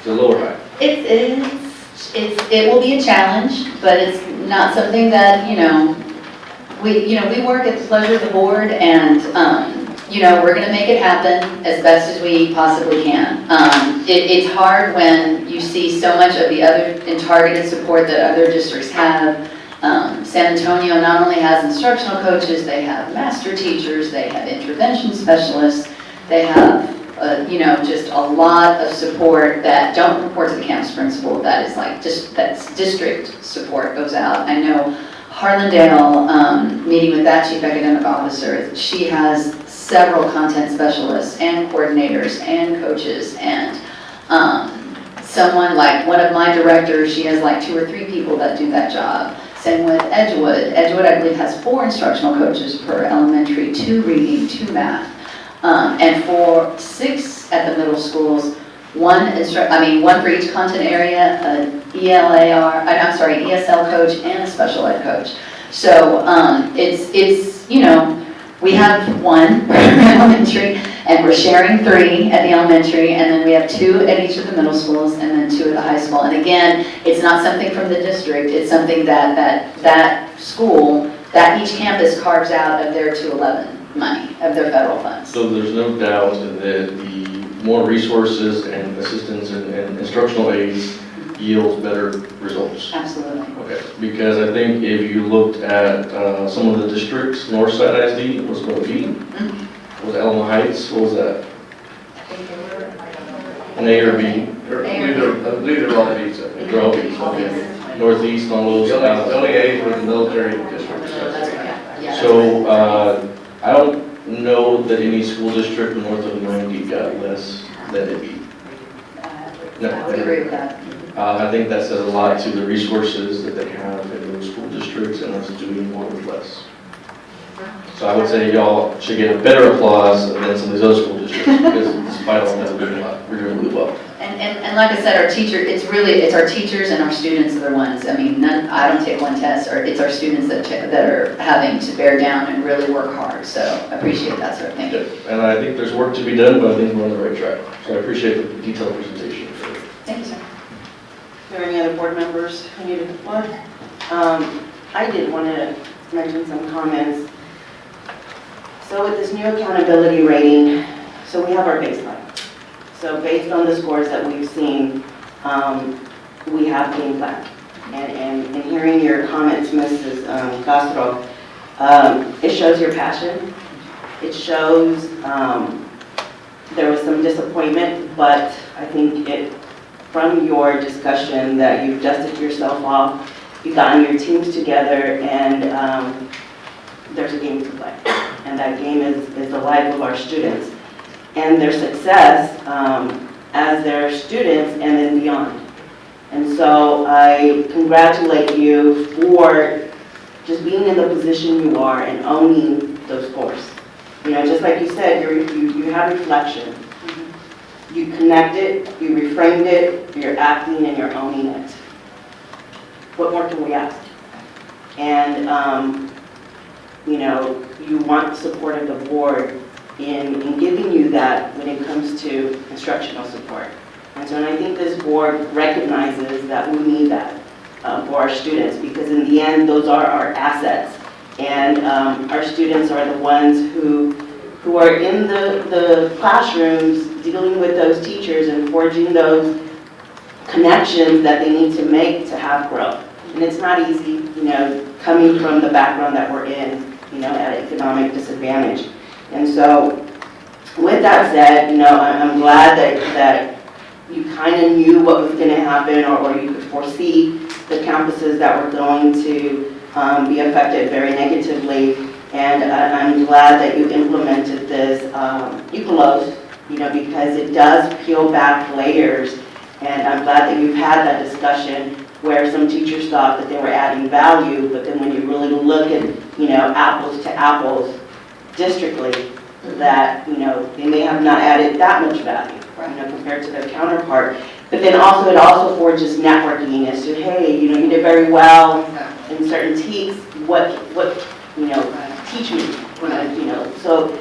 Is it low or high? it will be a challenge, but it's not something that, we work at the pleasure of the board, and, we're gonna make it happen as best as we possibly can. It's hard when you see so much of the other and targeted support that other districts have. San Antonio not only has instructional coaches, they have master teachers, they have intervention specialists, they have, just a lot of support that don't report to the campus principal. That is that's district support goes out. I know Harlandale, meeting with that chief academic officer, she has several content specialists and coordinators and coaches, and someone like one of my directors, she has like 2 or 3 people that do that job. Same with Edgewood. Edgewood, I believe, has 4 instructional coaches per elementary, 2 reading, 2 math. And for 6 at the middle schools, one for each content area, an ESL coach and a special ed coach. So we have 1 per elementary, and we're sharing 3 at the elementary, and then we have 2 at each of the middle schools, and then 2 at the high school. And again, it's not something from the district, it's something that school, that each campus carves out of their 211. money, of their federal funds. So there's no doubt that the more resources and assistance and instructional aids yields better results. Absolutely. Okay, because I think if you looked at some of the districts, Northside ISD was what, B? Was Alamo Heights, what was that? An A or B? I believe they're all Bs, I think. They're all Bs, okay. Northeast on those. The only A's were the military districts. Yeah. So, I don't know that any school district north of 90 got less than a B. No, I would agree with that. I think that says a lot to the resources that they have in those school districts and us doing more with less. So I would say y'all should get a better applause than some of these other school districts because despite all that, we're doing really well. And like I said, it's our teachers and our students are the ones, I mean, I don't take one test, or it's our students that are having to bear down and really work hard, so I appreciate that, sir, thank you. And I think there's work to be done, but I think we're on the right track. So I appreciate the detailed presentation. Thank you, sir. Are there any other board members who needed the floor? I did want to mention some comments. So with this new accountability rating, so we have our baseline. So based on the scores that we've seen, we have game plan. And hearing your comments, Mrs. Castro, it shows your passion. It shows there was some disappointment, but I think from your discussion that you've dusted yourself off, you've gotten your teams together, and there's a game to play. And that game is the life of our students and their success as their students and then beyond. And so I congratulate you for just being in the position you are and owning those scores. You know, just like you said, you have reflection. You connected, you reframed it, you're acting and you're owning it. What more can we ask? And you know, you want support of the board in giving you that when it comes to instructional support. And so I think this board recognizes that we need that for our students, because in the end, those are our assets. And our students are the ones who are in the classrooms dealing with those teachers and forging those connections that they need to make to have growth. And it's not easy, you know, coming from the background that we're in, you know, at economic disadvantage. And so with that said, you know, I'm glad that you kind of knew what was going to happen, or you could foresee the campuses that were going to be affected very negatively. And I'm glad that you implemented this EQUALOS, you know, because it does peel back layers. And I'm glad that you've had that discussion where some teachers thought that they were adding value, but then when you really look at, you know, apples to apples districtly, that, you know, they may have not added that much value, you know, compared to their counterpart. But then also, it also forges networking as to, hey, you know, you did very well in certain teaks, what, you know, teach me, you know. So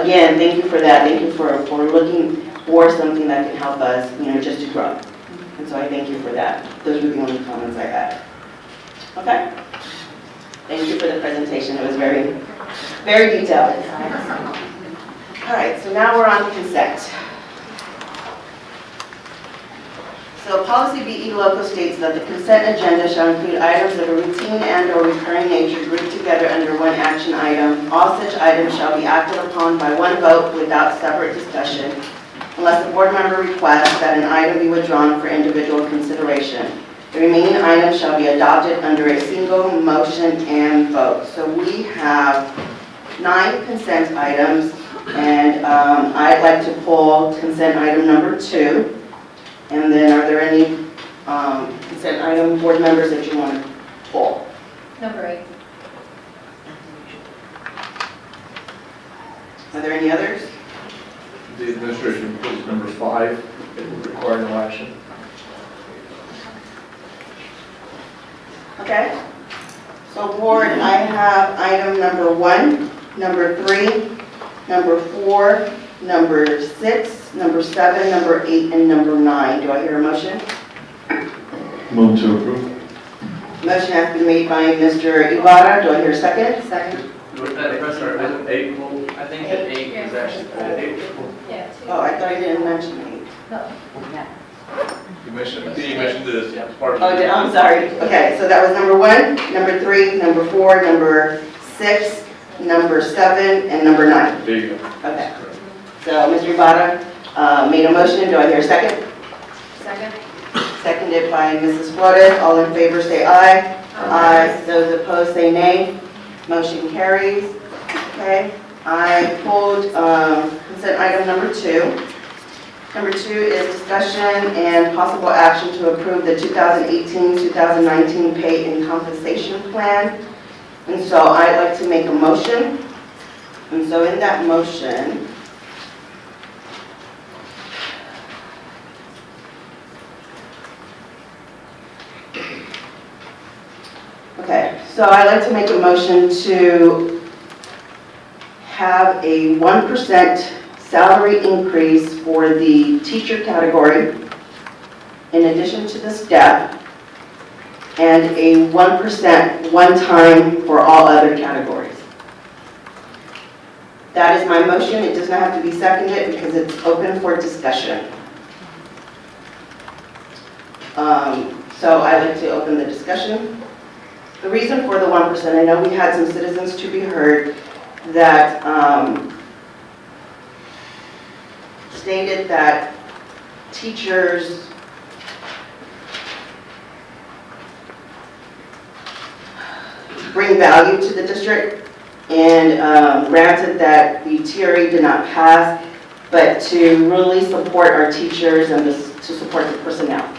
again, thank you for that. Thank you for looking for something that can help us, you know, just to grow. And so I thank you for that. Those were the only comments I had. Okay? Thank you for the presentation. It was very, very detailed. All right, so now we're on consent. So policy BE Local states that the consent agenda shall include items of a routine and or recurring nature grouped together under one action item. All such items shall be acted upon by one vote without separate discussion, unless the board member requests that an item be withdrawn for individual consideration. The remaining items shall be adopted under a single motion and vote. So we have 9 consent items, and I'd like to pull consent item number 2. And then are there any consent item board members that you want to pull? Number 8. Are there any others? The administration pulls number 5, it will require no action. Okay. So board, I have item number 1, number 3, number 4, number 6, number 7, number 8, and number 9. Do I hear a motion? Move to approve. Motion has been made by Mr. Ibarra. Do I hear a second? Second. Professor, item 8 will actually paid 8. Yeah. Oh, I thought you didn't mention 8. No. You mentioned this part of Oh, I'm sorry. Okay, so that was number 1, number 3, number 4, number 6, number 7, and number 9. There you go. Okay. So Mr. Ibarra made a motion. Do I hear a second? Second? Seconded by Mrs. Flores. All in favor say aye. Aye. Those opposed say nay. Motion carries. Okay. I pulled consent item number 2. Number 2 is discussion and possible action to approve the 2018-2019 pay and compensation plan. And so I'd like to make a motion. And so in that motion, okay, so I'd like to make a motion to have a 1% salary increase for the teacher category, in addition to the step, and a 1% one-time for all other categories. That is my motion. It does not have to be seconded because it's open for discussion. So I'd like to open the discussion. The reason for the 1%, I know we had some citizens to be heard that stated that teachers bring value to the district, and granted that the TRE did not pass, but to really support our teachers and to support the personnel.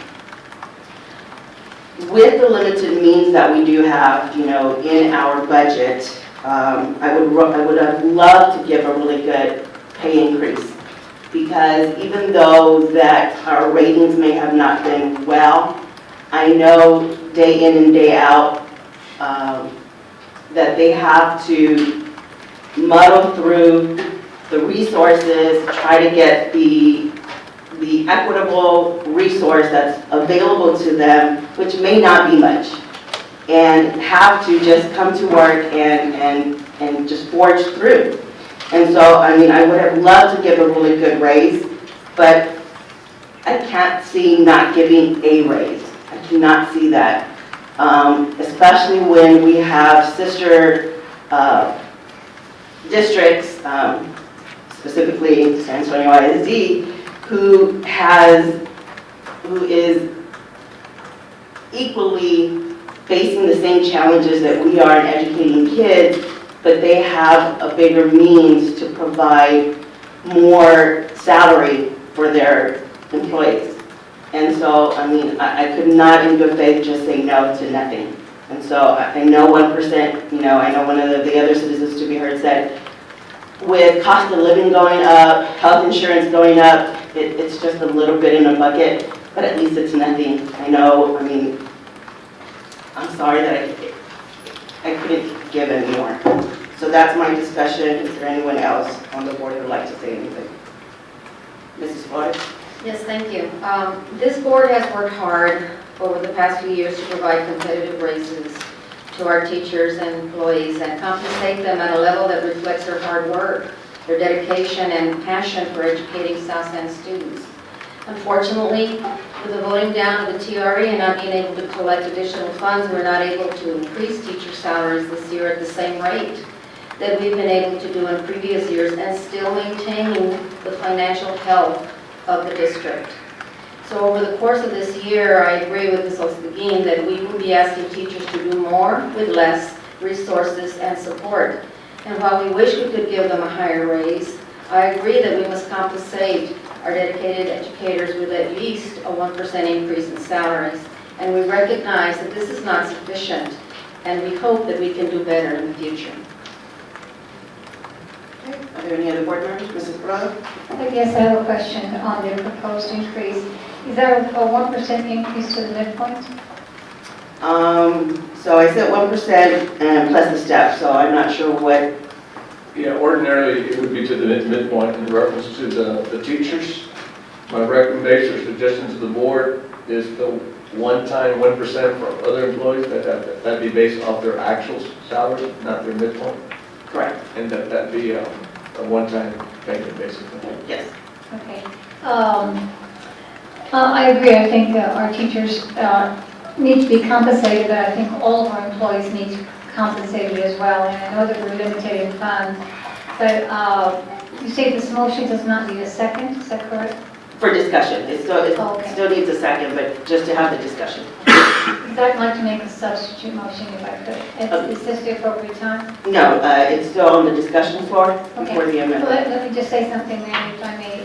With the limited means that we do have, in our budget, I would have loved to give a really good pay increase, because even though that our ratings may have not been well, I know day in and day out that they have to muddle through the resources, try to get the equitable resource that's available to them, which may not be much, and have to just come to work and just forge through. And so, I mean, I would have loved to give a really good raise, but I can't see not giving a raise. I cannot see that. Especially when we have sister districts, specifically San Antonio ISD, who is equally facing the same challenges that we are in educating kids, but they have a bigger means to provide more salary for their employees. And so, I mean, I could not in good faith just say no to nothing. And so I know 1%, I know one of the other citizens to be heard said, with cost of living going up, health insurance going up, it's just a little bit in a bucket, but at least it's nothing. I know, I mean, I'm sorry that I couldn't give any more. So that's my discussion. Is there anyone else on the board who would like to say anything? Mrs. Flores? Yes, thank you. This board has worked hard over the past few years to provide competitive raises to our teachers and employees and compensate them at a level that reflects their hard work, their dedication and passion for educating South San students. Unfortunately, with the voting down of the TRE and not being able to collect additional funds, we're not able to increase teacher salaries this year at the same rate that we've been able to do in previous years and still maintaining the financial health of the district. So over the course of this year, I agree with Ms. Osteguin that we will be asking teachers to do more with less resources and support. And while we wish we could give them a higher raise, I agree that we must compensate our dedicated educators with at least a 1% increase in salaries. And we recognize that this is not sufficient, and we hope that we can do better in the future. Are there any other board members? Mrs. Brother? I guess I have a question on the proposed increase. Is there a 1% increase to the midpoint? So I said 1% and plus the step, so I'm not sure what. Yeah, ordinarily it would be to the midpoint in reference to the teachers. My recommendation or suggestion to the board is the one-time 1% for other employees, that'd be based off their actual salary, not their midpoint. Correct. And that'd be one-time payment, basically. Yes. Okay. I agree. I think our teachers need to be compensated, but I think all of our employees need to be compensated as well. And I know that we're limited in funds, but you say this motion does not need a second, is that correct? For discussion. It Okay. still needs a second, but just to have the discussion. I'd like to make a substitute motion if I could. Is this the appropriate time? No, it's still on the discussion floor Okay. before the Well, amendment. let me just say something then, if I may.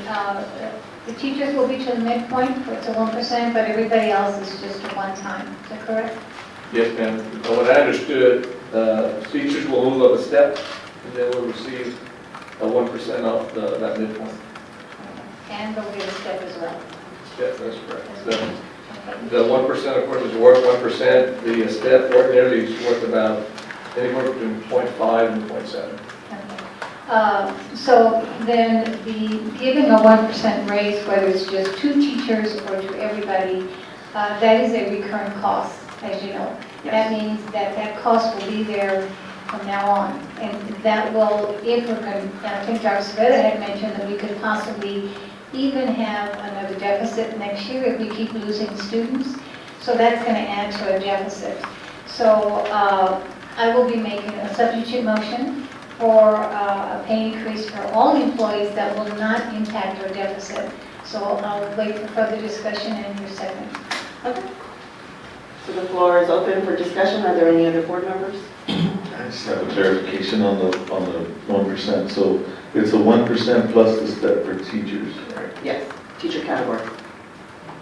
The teachers will be to the midpoint, it's a 1%, but everybody else is just a one-time. Is that correct? Yes, ma'am. What I understood, teachers will move up a step, and they will receive a 1% off that midpoint. And they'll get a step as well. Yes, that's correct. The 1%, of course, is worth 1%. The step ordinarily is worth about anywhere between 0.5 and 0.7. So then the giving a 1% raise, whether it's just to teachers or to everybody, that is a recurring cost, as you know. That means that that cost will be there from now on. And that will, if we're going to, I think Dr. Savetta had mentioned that we could possibly even have another deficit next year if we keep losing students. So that's going to add to a deficit. So I will be making a substitute motion for a pay increase for all employees that will not impact our deficit. So I'll wait for further discussion and your second. Okay. So the floor is open for discussion. Are there any other board members? I just have a clarification on the 1%. So it's a 1% plus the step for teachers, right? Yes, teacher category,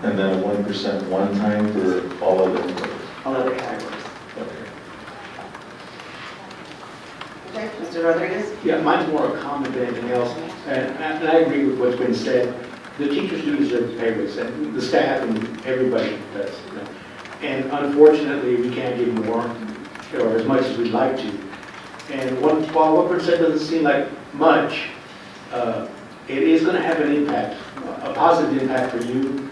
And then a 1% one time for all other employees. all other categories. Okay. Okay, Mr. Rodriguez? Yeah, mine's more a comment than anything else, and I agree with what's been said. The teachers do deserve pay raise, and the staff and everybody does. And unfortunately, we can't give more, or as much as we'd like to. And while 1% doesn't seem like much, it is going to have an impact, a positive impact for you.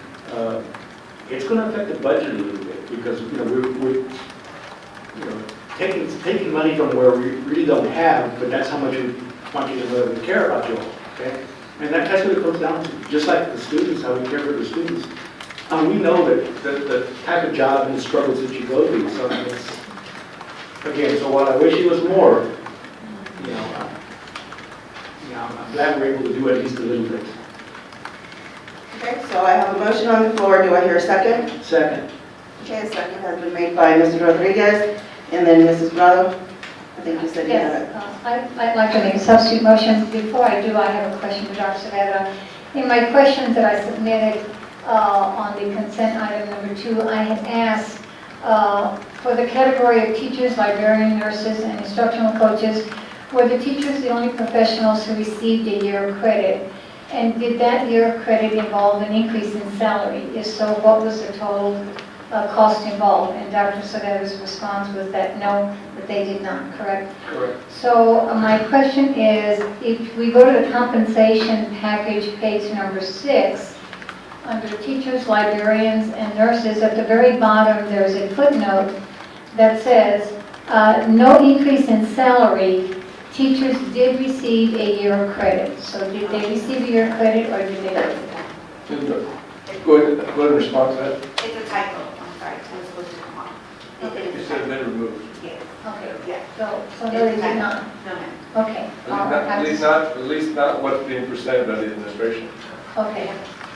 It's going to affect the budget a little bit because we're taking money from where we really don't have, but that's how much we want you to know that we care about you all, okay? And that's what it comes down to. Just like the students, how we care for the students. We know that the type of job and the struggles that you go through. So it's, again, so while I wish it was more, I'm glad we're able to do at least a little bit. Okay, so I have a motion on the floor. Do I hear a second? Second. Okay, a second has been made by Mr. Rodriguez, and then Mrs. Bravo. I think you said you had it. Yes, I'd like to make a substitute motion. Before I do, I have a question for Dr. Savetta. In my questions that I submitted on the consent item number 2, I had asked for the category of teachers, librarian, nurses, and instructional coaches, were the teachers the only professionals who received a year of credit? And did that year of credit involve an increase in salary? If so, what was the total cost involved? And Dr. Savetta's response was that no, that they did not, correct? Correct. So my question is, if we go to the compensation package, page number 6, under teachers, librarians, and nurses, at the very bottom, there's a footnote that says, no increase in salary, teachers did receive a year of credit. So did they receive a year of credit or did they not? Go ahead and respond to that. It's a typo, I'm sorry, it's supposed to come off. It should have been removed. Yes. Okay, so no, they did not? No, ma'am. Okay. At least not what's being presented by the administration. Okay,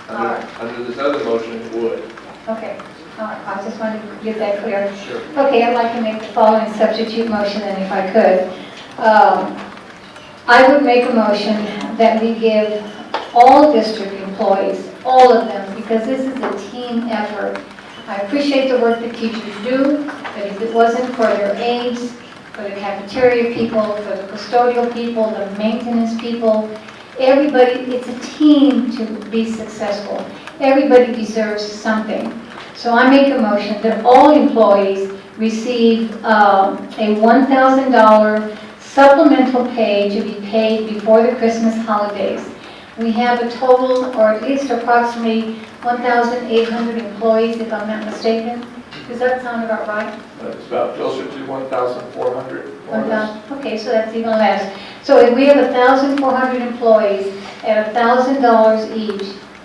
Under this other motion, it would. okay. All right, I just wanted to get that clear. Sure. Okay, I'd like to make the following substitute motion, and if I could. I would make a motion that we give all district employees, all of them, because this is a team effort. I appreciate the work that teachers do, but if it wasn't for their aides, for the cafeteria people, for the custodial people, the maintenance people, everybody, it's a team to be successful. Everybody deserves something. So I make a motion that all employees receive a $1,000 supplemental pay to be paid before the Christmas holidays. We have a total, or at least approximately 1,800 employees, if I'm not mistaken. Does that sound about right? It's about closer to 1,400. more or less. 1,000, okay, so that's even less. So if we have 1,400 employees at $1,000 each,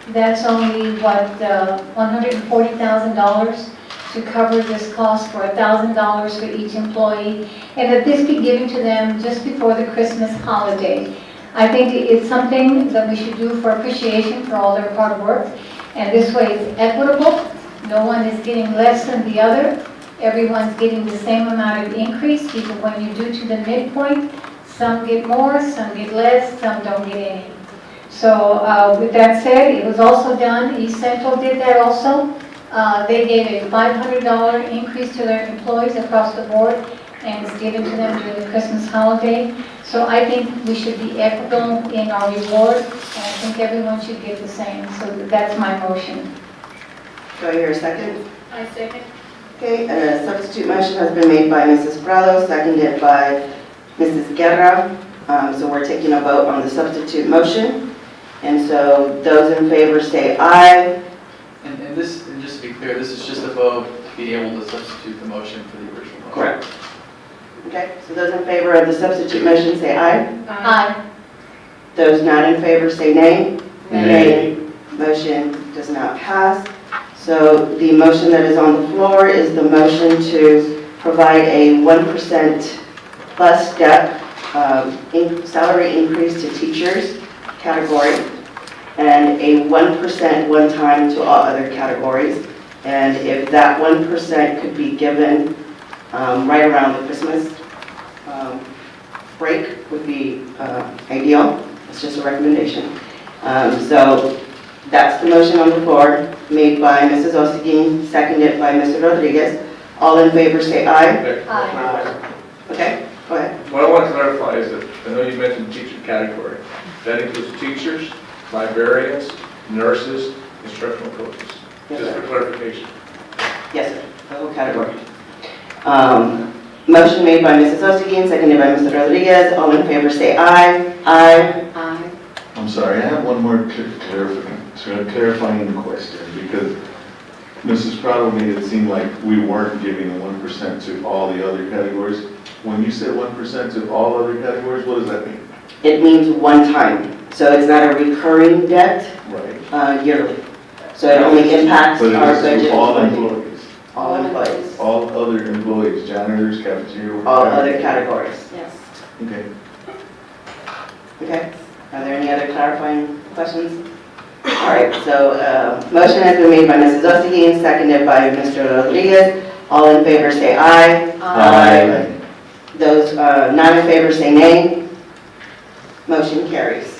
that's only what, $140,000 to cover this cost for $1,000 for each employee, and that this be given to them just before the Christmas holiday. I think it's something that we should do for appreciation for all their hard work, and this way it's equitable. No one is getting less than the other. Everyone's getting the same amount of increase, even when you do to the midpoint. Some get more, some get less, some don't get any. So with that said, it was also done, East Central did that also. They gave a $500 increase to their employees across the board, and it's given to them during the Christmas holiday. So I think we should be equitable in our reward, and I think everyone should get the same. So that's my motion. Do I hear a second? I second. Okay, a substitute motion has been made by Mrs. Prado, seconded by Mrs. Guerra. So we're taking a vote on the substitute motion. And so those in favor say aye. And this, and just to be clear, this is just a vote to be able to substitute the motion for the original motion. Correct. Okay, so those in favor of the substitute motion say aye. Aye. Those not in favor say nay. Nay. Motion does not pass. So the motion that is on the floor is the motion to provide a 1% plus step salary increase to teachers category, and a 1% one time to all other categories. And if that 1% could be given right around the Christmas break would be ideal. It's just a recommendation. So that's the motion on the floor, made by Mrs. Oseguin, seconded by Mr. Rodriguez. All in favor say aye. Okay. Okay, go ahead. What I want to clarify is that, I know you mentioned teacher category. That includes teachers, librarians, nurses, instructional coaches. Yes, Just sir. for clarification. Yes, sir. The whole category. Motion made by Mrs. Oseguin, seconded by Mr. Rodriguez. All in favor say aye. Aye. Aye. I'm sorry, I have one more clarifying question, because Mrs. Prado made it seem like we weren't giving the 1% to all the other categories. When you said 1% to all other categories, what does that mean? It means one time. So it's not a recurring debt Right. yearly. So it only impacts But our it is budget. to all employees, All employees. all other employees, janitors, cafeteria. All other categories. Yes. Okay. Okay. Are there any other clarifying questions? All right, so motion has been made by Mrs. Oseguin, seconded by Mr. Rodriguez. All in favor say aye. Aye. Those not in favor say nay. Motion carries.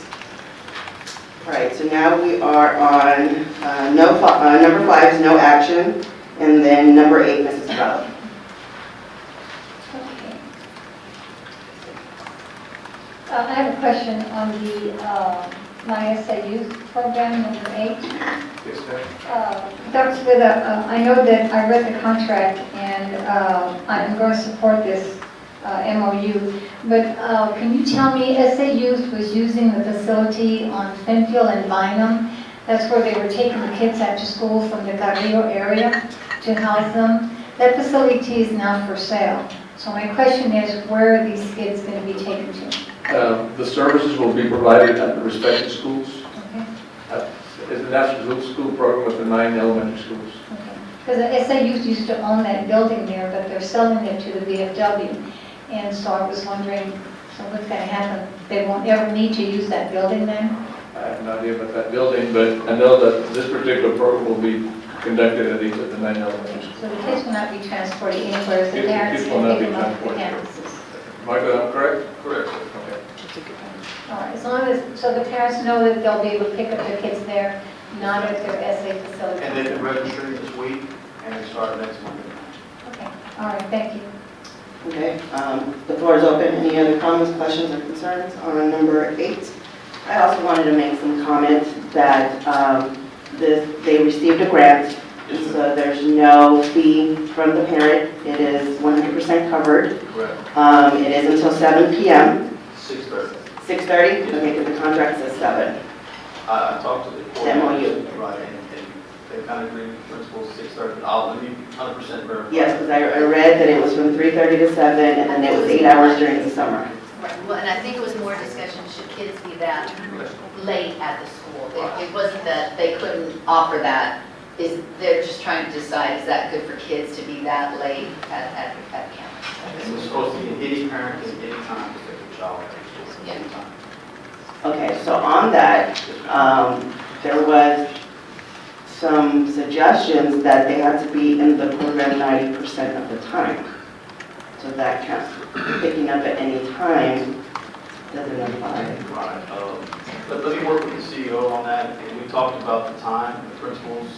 All right, so now we are on number 5 is no action, and then number 8, Mrs. Prado. Okay. I have a question on the MySA Youth Program, number 8. Yes, ma'am. Dr. Svida, I know that I read the contract, and I'm going to support this MOU, but can you tell me, SA Youth was using the facility on Fenfield and Bynum? That's where they were taking the kids after school from the Carrillo area to house them. That facility is now for sale. So my question is, where are these kids going to be taken to? The services will be provided at the respective schools. Okay. It's the National School Program with the 9 elementary schools. Because the SA Youth used to own that building there, but they're selling it to the VFW. And so I was wondering, so what's going to happen? They won't ever need to use that building then? I have no idea about that building, but I know that this particular program will be conducted at each of the 9 elementary schools. So the kids will not be transported anywhere, the parents Kids can will not pick be them up at the transported. campuses. Michael, I'm correct? Correct. Okay. All right, as long as, so the parents know that they'll be able to pick up their kids there, not at their SA facility. And they can register this week, and it starts next Monday. Okay, all right, thank you. Okay, the floor is open. Any other comments, questions, or concerns on number 8? I also wanted to make some comments that they received a grant, so there's no fee from the parent. It is 100% covered. Correct. It is until 7 p.m. 6:30. 6:30? Okay, because the contract says 7. I talked to the MOU. Right, and they kind of agree with principals 6:30. Let me 100% verify. Yes, because I read that it was from 3:30 to 7, and then it was 8 hours during the summer. Right, well, and I think it was more discussion, should kids be that late at the school? It wasn't that they couldn't offer that, they're just trying to decide, is that good for kids to be that late at campus? It's supposed to be any parent at any time to take a child at school. Yeah. Okay, so on that, there was some suggestions that they had to be in the program 90% of the time. So that counts. Picking up at any time doesn't apply. Right. Let me work with the CEO on that. And we talked about the time. The principals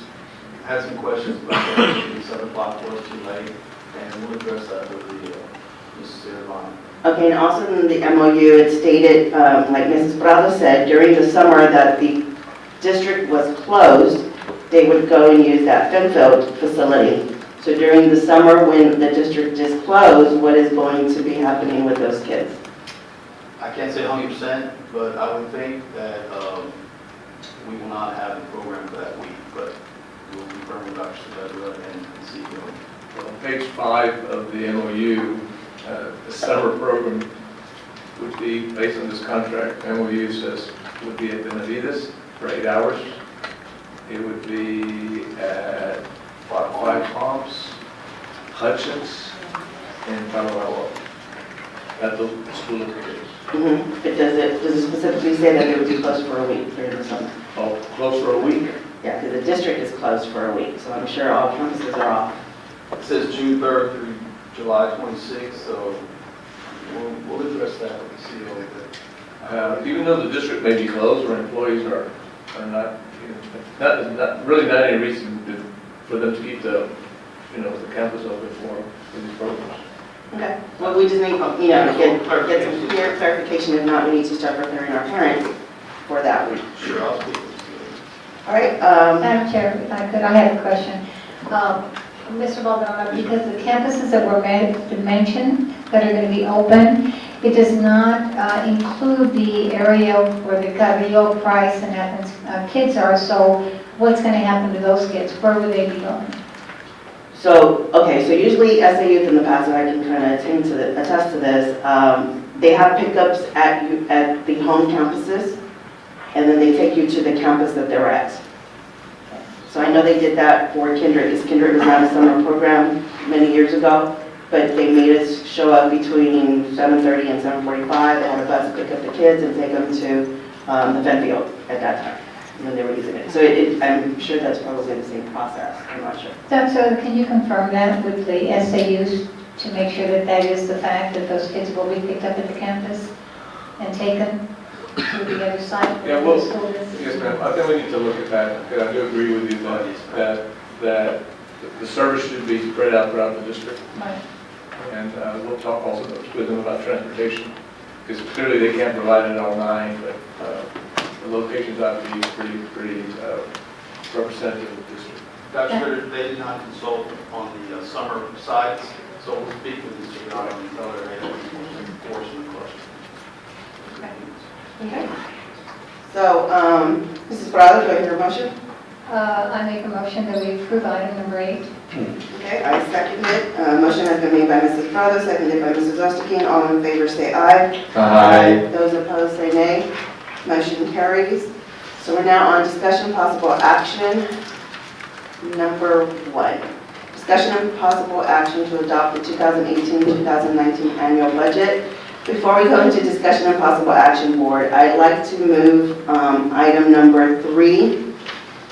had some questions about that. 7 o'clock was too late. And we'll address that with the Mrs. Irvine. Okay, and also in the MOU, it stated, like Mrs. Prado said, during the summer that the district was closed, they would go and use that Finfield facility. So during the summer when the district is closed, what is going to be happening with those kids? I can't say 100%, but I would think that we will not have the program for that week, but we'll confirm with Dr. Saavedra and CEO. Well, on page 5 of the MOU, the summer program would be, based on this contract, MOU says, would be at Benavides for 8 hours. It would be at Five Palms, Hutchins, and Palo Alto, at the school locations. But does it specifically say that they would be closed for a week during the summer? Oh, closed for a week? Yeah, because the district is closed for a week, so I'm sure all campuses are off. It says June 3rd through July 26th, so we'll address that with the CEO. Even though the district may be closed, our employees are not, really not any reason for them to keep the campus open for these programs. Okay, well, we just need, get some clear clarification. If not, we need to start preparing our parents for that week. Sure, I'll speak with you. All right. Madam Chair, if I could, I have a question. Mr. Baldona, because the campuses that were mentioned that are going to be open, it does not include the area where the Cabrillo, Price, and Athens kids are. So what's going to happen to those kids? Where would they be going? So, okay, so usually SA Youth in the past, and I can kind of attest to this, they have pickups at the home campuses, and then they take you to the campus that they're at. So I know they did that for Kindred, because Kindred was not a summer program many years ago, but they made us show up between 7:30 and 7:45. They had a bus to pick up the kids and take them to the Fed Field at that time, when they were using it. So I'm sure that's probably the same process, I'm not sure. So can you confirm that with the SAUs to make sure that that is the fact, that those kids will be picked up at the campus and taken to the other side of Yeah, the well, school? yes, ma'am. I think we need to look at that, because I do agree with you that the service should be spread out throughout the district. Right. And we'll talk also with them about transportation, because clearly they can't provide it all night, but the locations ought to be pretty representative of the district. Dr. Schroeder, they did not consult on the summer sites, so we'll speak with the supervisor and tell her that we enforcement question. Okay. So, Mrs. Bradley, do I hear a motion? I make a motion that we approve item number 8. Okay, I second it. Motion has been made by Mrs. Prado, seconded by Mrs. Osterking. All in favor say aye. Aye. Those opposed say nay. Motion carries. So we're now on discussion possible action number 1. Discussion and possible action to adopt the 2018-2019 annual budget. Before we go into discussion and possible action, board, I'd like to move item number 3.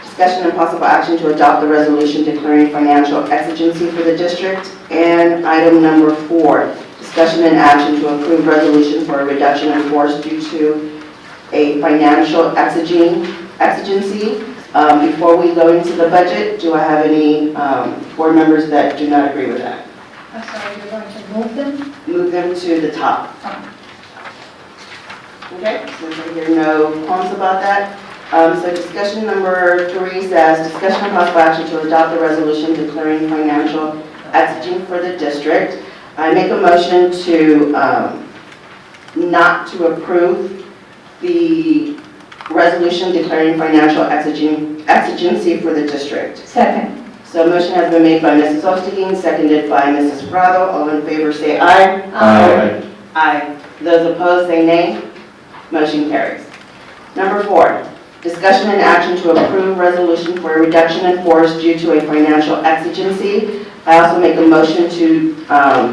Discussion and possible action to adopt the resolution declaring financial exigency for the district. And item number 4, discussion and action to approve resolution for a reduction in force due to a financial exigency. Before we go into the budget, do I have any board members that do not agree with that? I'm sorry, you're going to move them? Move them to the top. Okay, since I hear no qualms about that. So discussion number 3 says, discussion and possible action to adopt the resolution declaring financial exigency for the district. I make a motion to not to approve the resolution declaring financial exigency for the district. Second. So a motion has been made by Mrs. Osterling, seconded by Mrs. Prado. All in favor say aye. Aye. Aye. Those opposed say nay. Motion carries. Number 4, discussion and action to approve resolution for a reduction in force due to a financial exigency. I also make a motion to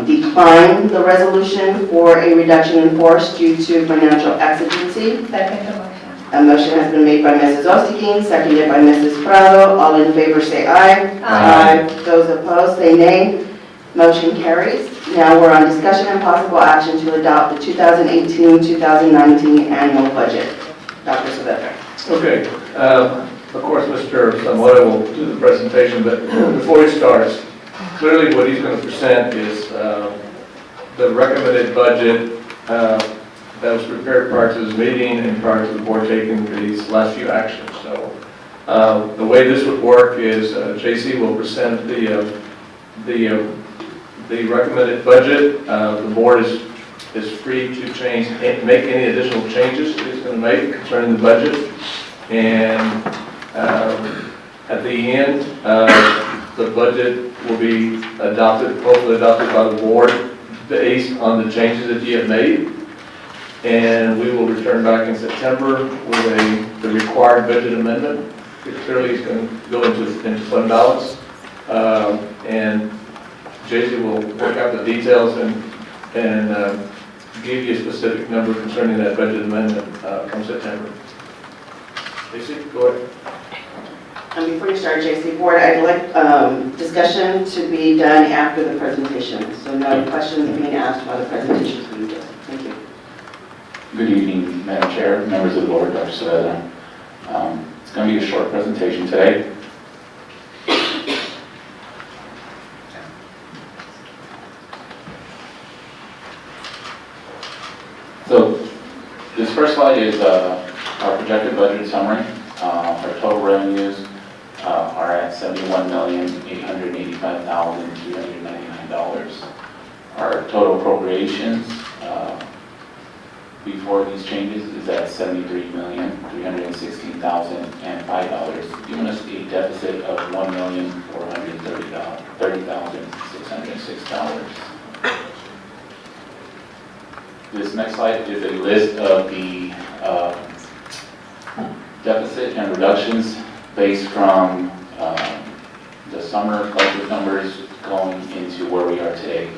decline the resolution for a reduction in force due to financial exigency. Second motion. A motion has been made by Mrs. Osterling, seconded by Mrs. Prado. All in favor say aye. Aye. Those opposed say nay. Motion carries. Now we're on discussion and possible action to adopt the 2018-2019 annual budget. Dr. Saavedra. Okay, of course, Mr. Zamora will do the presentation, but before he starts, clearly what he's going to present is the recommended budget that was prepared prior to this meeting and prior to the board taking these last few actions. So the way this would work is JC will present the recommended budget. The board is free to make any additional changes that he's going to make concerning the budget. And at the end, the budget will be adopted, hopefully adopted by the board based on the changes that you have made. And we will return back in September with the required budget amendment. It clearly is going to go into fund balance. And JC will work out the details and give you a specific number concerning that budget amendment come September. JC, go ahead. And before you start, JC Board, I'd like discussion to be done after the presentation. So no questions being asked while the presentation is being done. Thank you. Good evening, Madam Chair, members of the board, Dr. Saavedra. It's going to be a short presentation today. So this first slide is our projected budget summary. Our total revenues are at $71,885,399. Our total appropriations before these changes is at $73,316,005, giving us a deficit of $1,430,606. This next slide is a list of the deficit and reductions based from the summer budget numbers going into where we are today.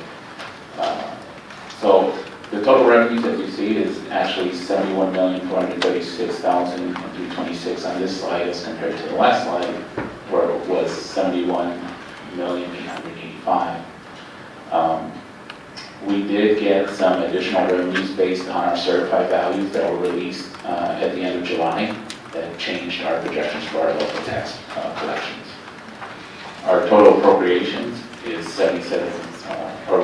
So the total revenues that you see is actually $71,436,326 on this slide as compared to the last slide where it was $71,885,000. We did get some additional revenues based on our certified values that were released at the end of July that changed our projections for our local tax collections. Our total appropriations is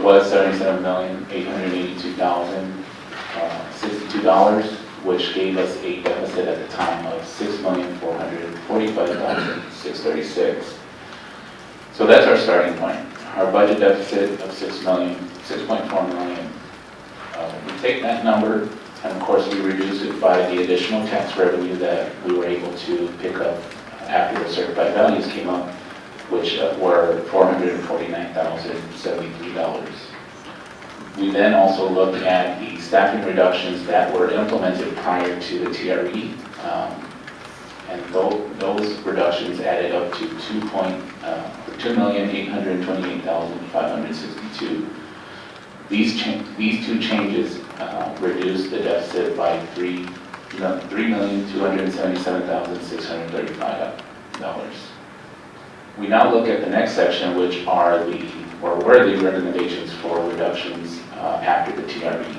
was $77,882,062, which gave us a deficit at the time of $6,445,636. So that's our starting point. Our budget deficit of $6.4 million. We take that number, and of course we reduce it by the additional tax revenue that we were able to pick up after the certified values came up, which were $449,073. We then also looked at the staffing reductions that were implemented prior to the TRE, and those reductions added up to $2,828,562. These two changes reduced the deficit by $3,277,635. We now look at the next section, which are were the recommendations for reductions after the TRE.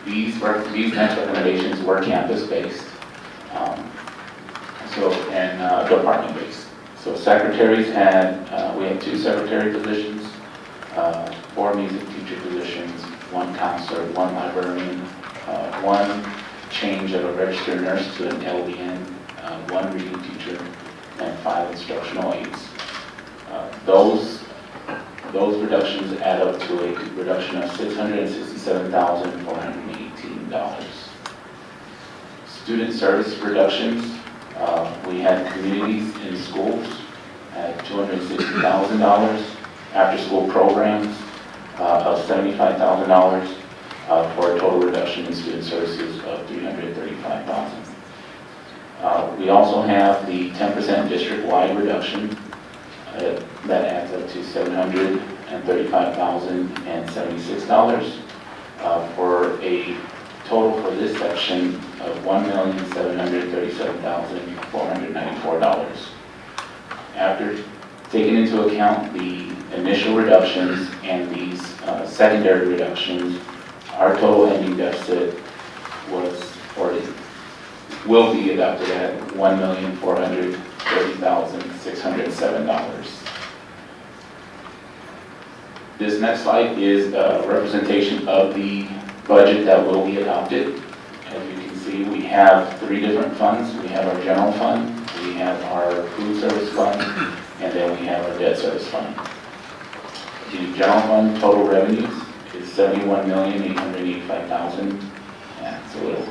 These next recommendations were campus-based, and department-based. So secretaries we had 2 secretary positions, 4 music teacher positions, 1 counselor, 1 librarian, 1 change of a registered nurse to an LVN, 1 reading teacher, and 5 instructional aides. Those reductions add up to a reduction of $667,418. Student service reductions, we had communities in schools at $260,000, after-school programs of $75,000, for a total reduction in student services of $335,000. We also have the 10% district-wide reduction that adds up to $735,076 for a total for this section of $1,737,494. After taking into account the initial reductions and these secondary reductions, our total ending deficit will be adopted at $1,430,607. This next slide is a representation of the budget that will be adopted. As you can see, we have three different funds. We have our general fund, we have our food service fund, and then we have our debt service fund. The general fund total revenues is $71,885,000. Yeah, it's a little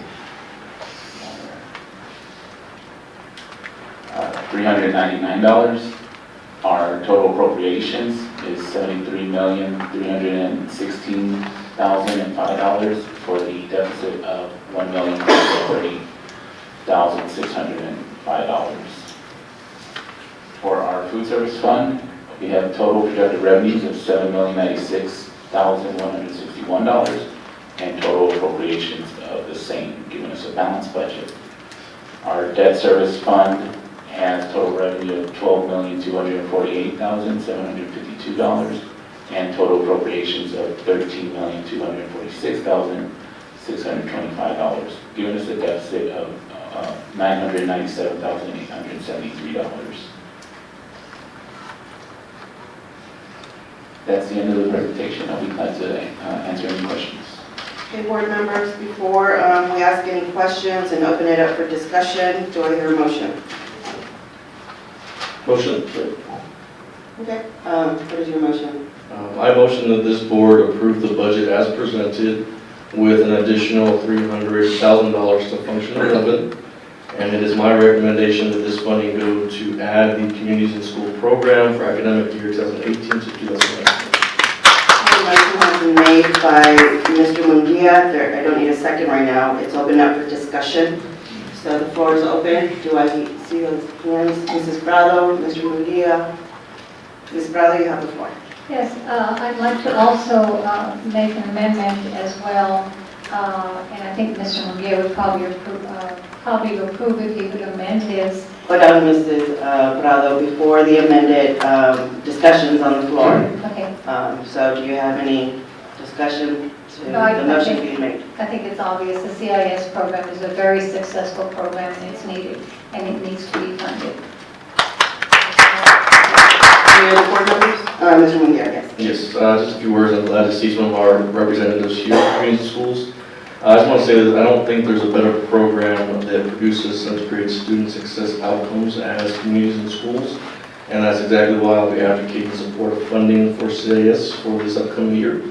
$399. Our total appropriations is $73,316,005 for the deficit of $1,430,605. For our food service fund, we have total projected revenues of $7,096,161 and total appropriations of the same, giving us a balanced budget. Our debt service fund has total revenue of $12,248,752 and total appropriations of $13,246,625, giving us a deficit of $997,873. That's the end of the presentation. I'll be glad to answer any questions. Okay, board members, before we ask any questions and open it up for discussion, do I hear a motion? Motion. Okay, what is your motion? I motion that this board approve the budget as presented with an additional $300,000 to functional relevant. And it is my recommendation that this funding go to add the Communities in School program for academic year 2018 to 2019. The motion has been made by Mr. Munguia. I don't need a second right now. It's open up for discussion. So the floor is open. Do I see those hands? Mrs. Prado, Mr. Munguia. Ms. Prado, you have the floor. Yes, I'd like to also make an amendment as well, and I think Mr. Munguia would probably approve if he would amend his. Hold on, Mrs. Prado, before the amended discussions on the floor. Okay. So do you have any discussion to No, the motion being made? I think it's obvious the CIS program is a very successful program and it's needed and it needs to be funded. Any other board members? Mr. Munguia, yes. Yes, just a few words. I'm glad to see some of our representatives here at community schools. I just want to say that I don't think there's a better program that produces and creates student success outcomes as communities in schools. And that's exactly why I'll be advocating support of funding for CIS for this upcoming year.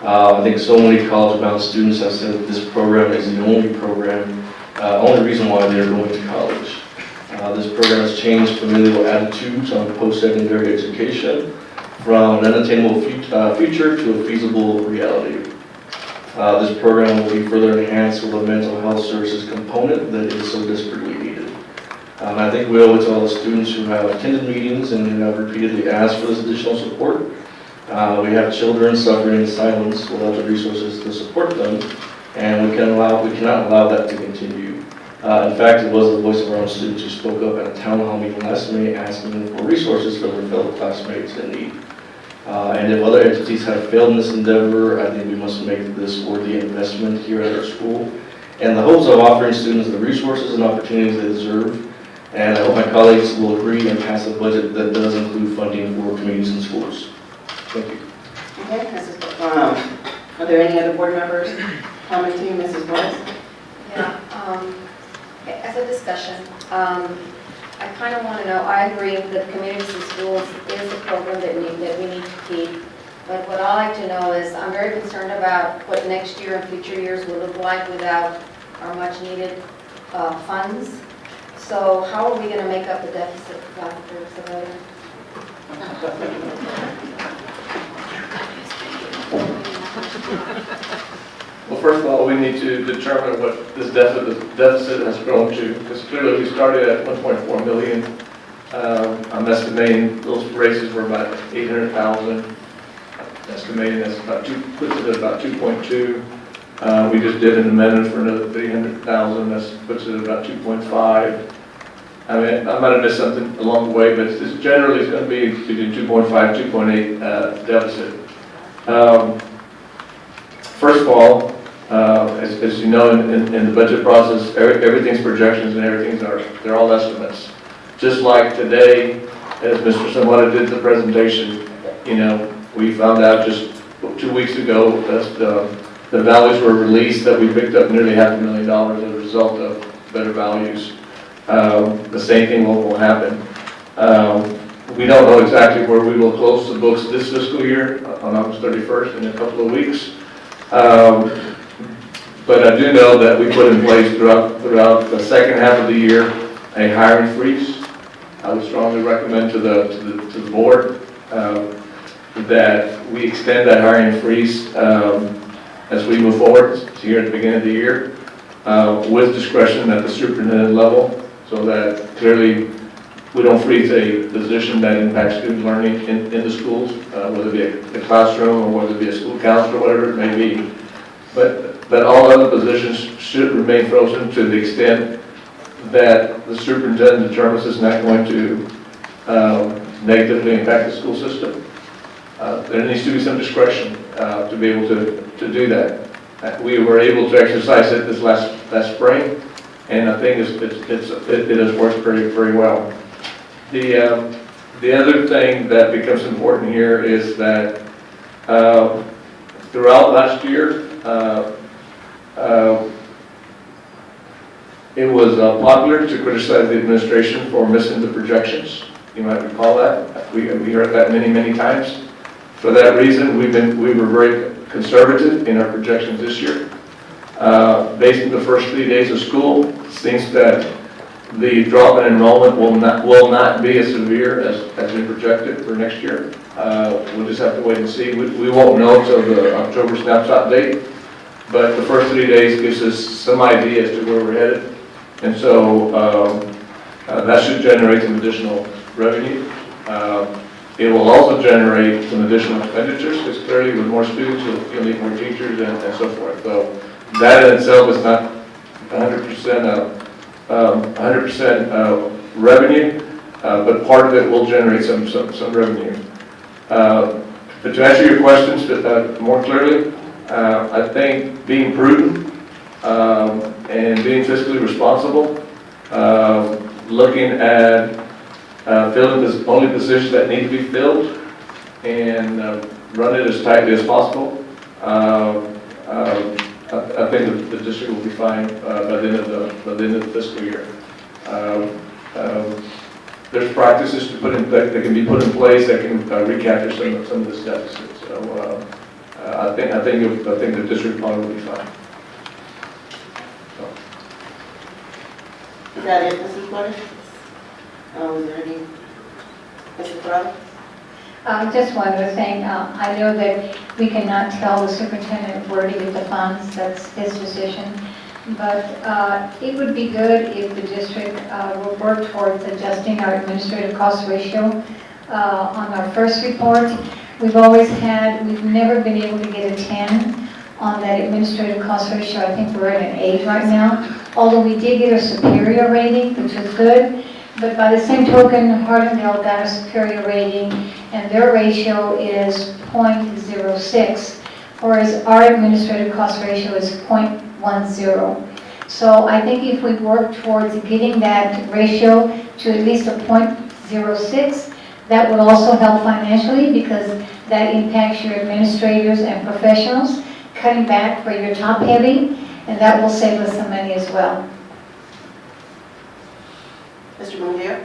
I think so many college-bound students have said that this program is the only reason why they're going to college. This program has changed familial attitudes on post-secondary education from an unattainable future to a feasible reality. This program will be further enhanced with a mental health services component that is so desperately needed. I think we owe it to all the students who have attended meetings and who have repeatedly asked for this additional support. We have children suffering in silence without the resources to support them, and we cannot allow that to continue. In fact, it was the voice of our own students who spoke up at a town hall meeting last May asking for resources for their fellow classmates in need. And if other entities have failed in this endeavor, I think we must make this worthy investment here at our school, and the hopes of offering students the resources and opportunities they deserve. And I hope my colleagues will agree and pass a budget that does include funding for communities and schools. Thank you. Okay, are there any other board members commenting? Mrs. Boyce? Yeah, as a discussion, I kind of want to know, I agree that Communities in Schools is a program that we need to keep, but what I like to know is, I'm very concerned about what next year and future years will look like without our much needed funds. So how are we going to make up the deficit, Dr. Zavala? Well, first of all, we need to determine what this deficit has grown to, because clearly we started at 1.4 million. I'm estimating those raises were about 800,000. Estimating that's about puts it at about 2.2. We just did an amendment for another 300,000. That puts it at about 2.5. I mean, I might have missed something along the way, but it's generally it's going to be between 2.5, 2.8 deficit. First of all, as you know, in the budget process, everything's projections and they're all estimates. Just like today, as Mr. Samara did the presentation, you know, we found out just 2 weeks ago that the values were released, that we picked up nearly $500,000 as a result of better values. The same thing will happen. We don't know exactly where we will close the books this fiscal year on August 31st in a couple of weeks. But I do know that we put in place throughout the second half of the year a hiring freeze. I would strongly recommend to the board that we extend that hiring freeze as we move forward here at the beginning of the year with discretion at the superintendent level, so that clearly we don't freeze a position that impacts student learning in the schools, whether it be a classroom or whether it be a school counselor, whatever it may be. But all other positions should remain frozen to the extent that the superintendent determines it's not going to negatively impact the school system. There needs to be some discretion to be able to do that. We were able to exercise it this last spring, and I think it has worked very, very well. The other thing that becomes important here is that throughout last year, it was popular to criticize the administration for missing the projections. You might recall that. We heard that many, many times. For that reason, we were very conservative in our projections this year. Based on the first 3 days of school, it seems that the drop in enrollment will not be as severe as we projected for next year. We'll just have to wait and see. We won't know until the October snapshot date, but the first 3 days gives us some idea as to where we're headed. And so that should generate some additional revenue. It will also generate some additional expenditures, because clearly with more students, you'll need more teachers and so forth. So that in itself is not 100% revenue, but part of it will generate some revenue. But to answer your questions more clearly, I think being prudent and being fiscally responsible, looking at filling only positions that need to be filled, and run it as tightly as possible. I think the district will be fine by the end of the fiscal year. There's practices that can be put in place that can recapture some of this deficit. So I think the district probably will be fine. Is that it, Mrs. Flores? Is there any? Mrs. Flores? Just one other thing. I know that we cannot tell the superintendent where to get the funds. That's his decision. But it would be good if the district would work towards adjusting our administrative cost ratio. On our first report, we've never been able to get a 10 on that administrative cost ratio. I think we're at an 8 right now, although we did get a superior rating, which was good. But by the same token, Hardendale got a superior rating, and their ratio is 0.06, whereas our administrative cost ratio is 0.10. So I think if we work towards getting that ratio to at least a 0.06, that would also help financially, because that impacts your administrators and professionals, cutting back for your top heavy, and that will save us some money as well. Mr. Munguia?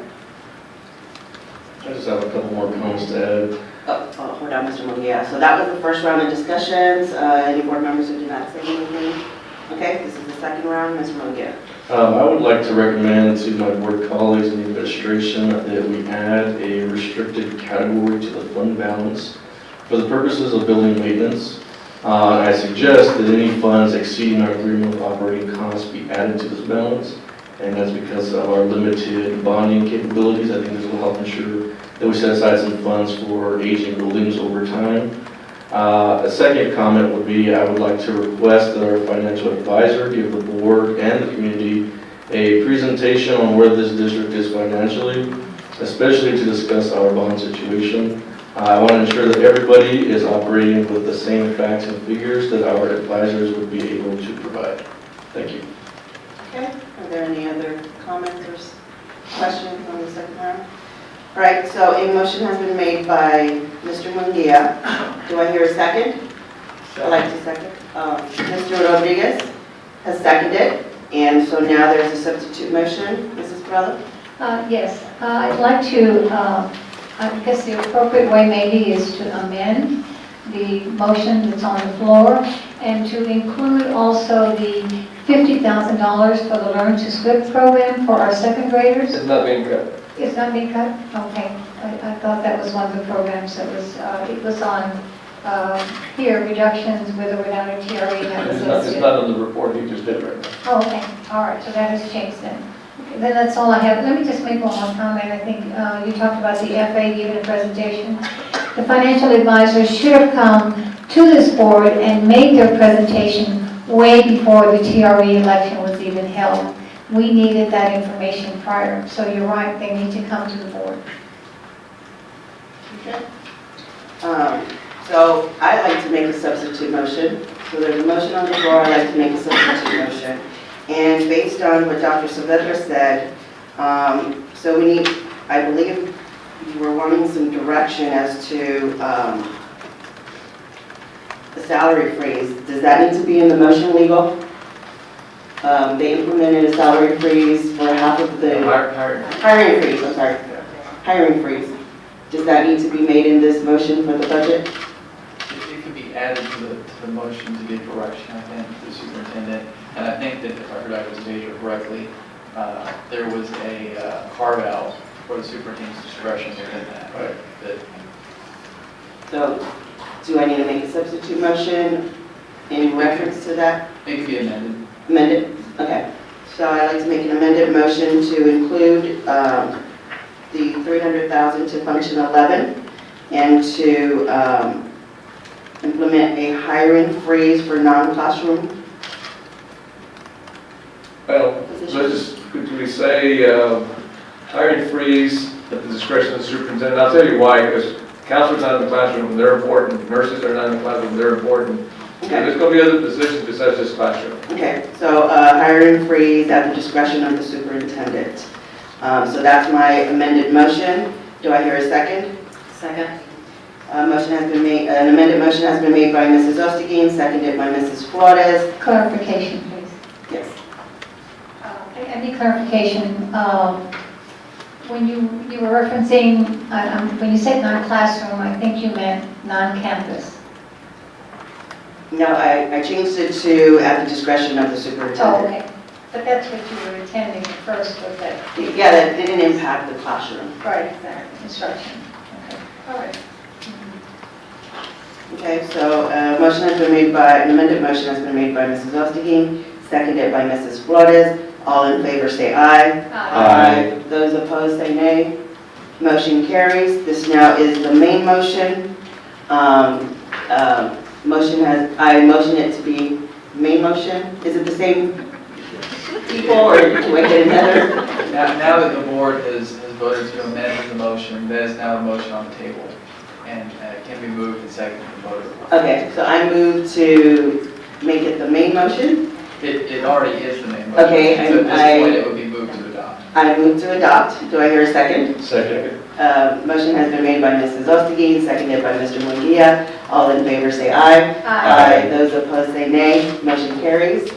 I just have a couple more comments to add. Hold on, Mr. Munguia. So that was the first round of discussions. Any board members who did not say anything? Okay, this is the second round. Mr. Munguia. I would like to recommend to my board colleagues and the administration that we add a restricted category to the fund balance for the purposes of building maintenance. I suggest that any funds exceeding our agreement with operating costs be added to this balance, and that's because of our limited bonding capabilities. I think this will help ensure that we set aside some funds for aging buildings over time. A second comment would be I would like to request that our financial advisor give the board and the community a presentation on where this district is financially, especially to discuss our bond situation. I want to ensure that everybody is operating with the same facts and figures that our advisors would be able to provide. Thank you. Okay, are there any other comments or questions on the second round? All right, so a motion has been made by Mr. Munguia. Do I hear a second? I'd like to second. Mr. Rodriguez has seconded, and so now there's a substitute motion. Mrs. Perrella? Yes, I'd like to, I guess the appropriate way maybe is to amend the motion that's on the floor and to include also the $50,000 for the Learn to Swift program for our second graders. It's not being cut. It's not being cut? Okay. I thought that was one of the programs that was, it was on here, reductions with or without a TRE. That was It's listed. not on the report, he just did it right now. Oh, okay, all right, so that has changed then. Okay, then that's all I have. Let me just make one more comment. I think you talked about the FA giving a presentation. The financial advisors should have come to this board and made their presentation way before the TRE election was even held. We needed that information prior, so you're right, they need to come to the board. Okay. So I'd like to make a substitute motion. So there's a motion on the floor, I'd like to make a substitute motion. And based on what Dr. Saavedra said, so we need, I believe you were wanting some direction as to the salary freeze. Does that need to be in the motion, legal? They implemented a salary freeze for half of the hiring freeze, I'm sorry, hiring freeze. Does that need to be made in this motion for the budget? It could be added to the motion to give direction, I think, to the superintendent. And I think that if I heard Dr. Saavedra correctly, there was a carve-out for the superintendent's discretion within that. Right. So, do I need to make a substitute motion in reference to that? It could be amended. Amended? Okay. So I'd like to make an amended motion to include the $300,000 to function 11 and to implement a hiring freeze for non-classroom. Well, let's just quickly say hiring freeze at the discretion of the superintendent. I'll tell you why, because counselors not in the classroom, they're important. Nurses are not in the classroom, they're important. Okay. There's going to be other positions besides just classroom. Okay, so hiring freeze at the discretion of the superintendent. So that's my amended motion. Do I hear a second? Second. Motion has been made, an amended motion has been made by Mrs. Ostegin, seconded by Mrs. Flores. Clarification, please. Yes. I need clarification. When you were referencing, when you said non-classroom, I think you meant non-campus. No, I changed it to at the discretion of the superintendent. Oh, okay. But that's what you were intending at first, was that? Yeah, that didn't impact the classroom. Right, exactly, instruction. Okay, all right. Okay, so motion has been made by, an amended motion has been made by Mrs. Ostegin, seconded by Mrs. Flores. All in favor say aye. Aye. Those opposed say nay. Motion carries. This now is the main motion. I motion it to be main motion. Is it the same people or do I get another? Now that the board has voted to amend the motion, that is now the motion on the table. And it can be moved and seconded and voted upon. Okay, so I move to make it the main motion. It already is the main motion. Okay, So at this point, it would be moved to adopt. I move to adopt. Do I hear a second? Second. Motion has been made by Mrs. Ostegin, seconded by Mr. Munguia. All in favor say aye. Aye. Those opposed say nay. Motion carries.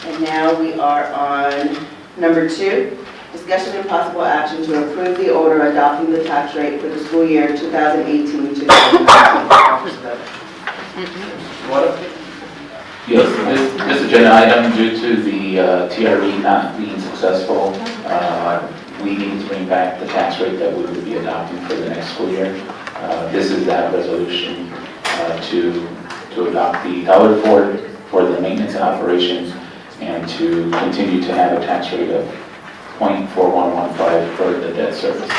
And now we are on number 2. Discussion and possible action to approve the order adopting the tax rate for the school year 2018-2019. What? Yes, this agenda item, due to the TRE not being successful, we need to bring back the tax rate that we would be adopting for the next school year. This is that resolution to adopt the dollar for the maintenance and operations, and to continue to have a tax rate of 0.4115 for the debt service,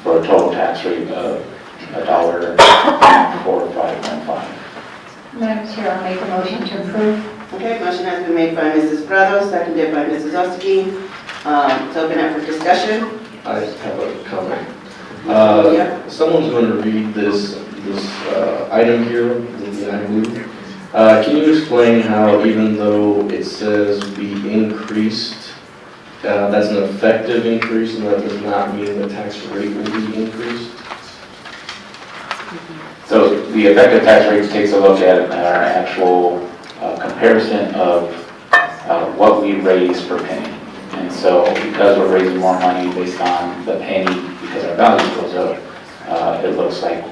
for a total tax rate of $1.4515. Madam Chair, I'll make a motion to approve. Okay, motion has been made by Mrs. Prados, seconded by Mrs. Ostagie. It's open up for discussion. I have a comment. Yeah. Someone's going to read this item here, the item blue. Can you explain how, even though it says be increased, that's an effective increase, and that does not mean the tax rate will be increased? So the effective tax rate takes a look at our actual comparison of what we raise per penny. And so because we're raising more money based on the penny, because our value goes up, it looks like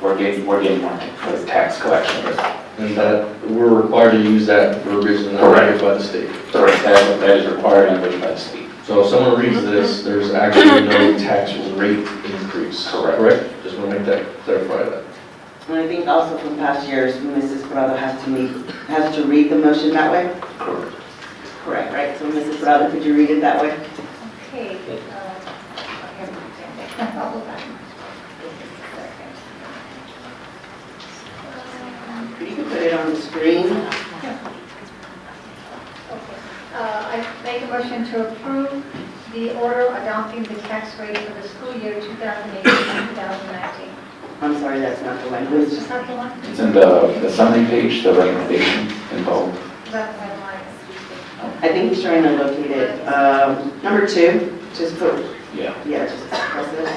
we're getting more for the tax collection. And that we're required to use that verbiage and that by the state. Correct, that is required and by the state. So if someone reads this, there's actually no tax rate increase. Correct? Just want to make that, clarify that. And I think also from past years, Mrs. Prado has to read the motion that way? Correct. Correct, right? So Mrs. Prado, could you read it that way? Okay. You can put it on the screen. I make a motion to approve the order adopting the tax rate for the school year 2018-2019. I'm sorry, that's not the language. Is that the one? It's in the summary page, the recommendation involved. Is that the one? I think he's trying to locate it. Number 2, just put, Yeah. just press it.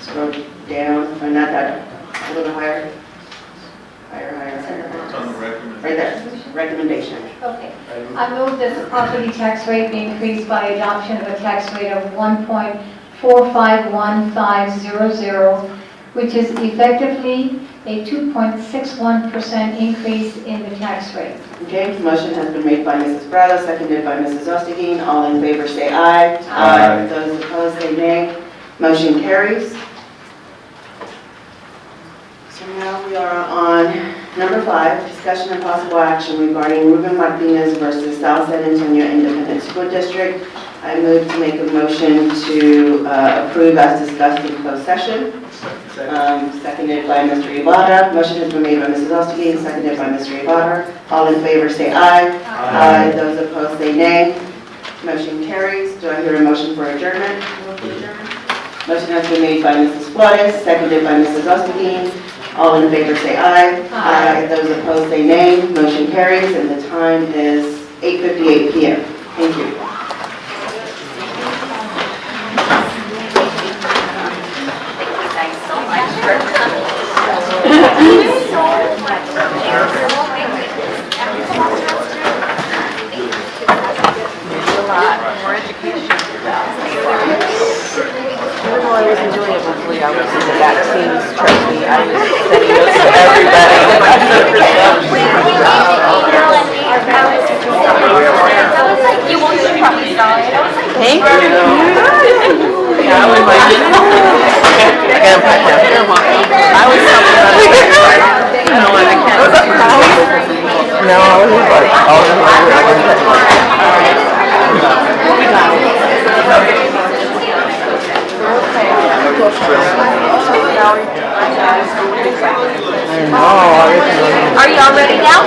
Scroll down, or not that, a little higher. Higher. It's on the recommendation. Right there, recommendation. Okay. I move that the property tax rate be increased by adoption of a tax rate of 1.451500, which is effectively a 2.61% increase in the tax rate. Okay, motion has been made by Mrs. Prado, seconded by Mrs. Ostagie. All in favor say aye. Aye. Those opposed say nay. Motion carries. So now we are on number 5, discussion and possible action regarding Ruben Martinez versus South San Antonio Independent School District. I move to make a motion to approve as discussed in closed session. Seconded by Mr. Ibarra. Motion has been made by Mrs. Ostagie and seconded by Mr. Ibarra. All in favor say aye. Aye. Those opposed say nay. Motion carries. Do I hear a motion for adjournment? Motion has been made by Mrs. Flores, seconded by Mrs. Ostagie. All in favor say aye. Aye. Those opposed say nay. Motion carries, and the time is 8:58 p.m. Thank you. More education. Even though I was enjoying it, hopefully I was in the vaccines, trust me, I was sending notes to everybody. You won't be probably sorry. Thank you. Yeah, I was like, I gotta put that there, Mom. I was something about it. I don't want to catch it. No, I was like, Are you all ready now?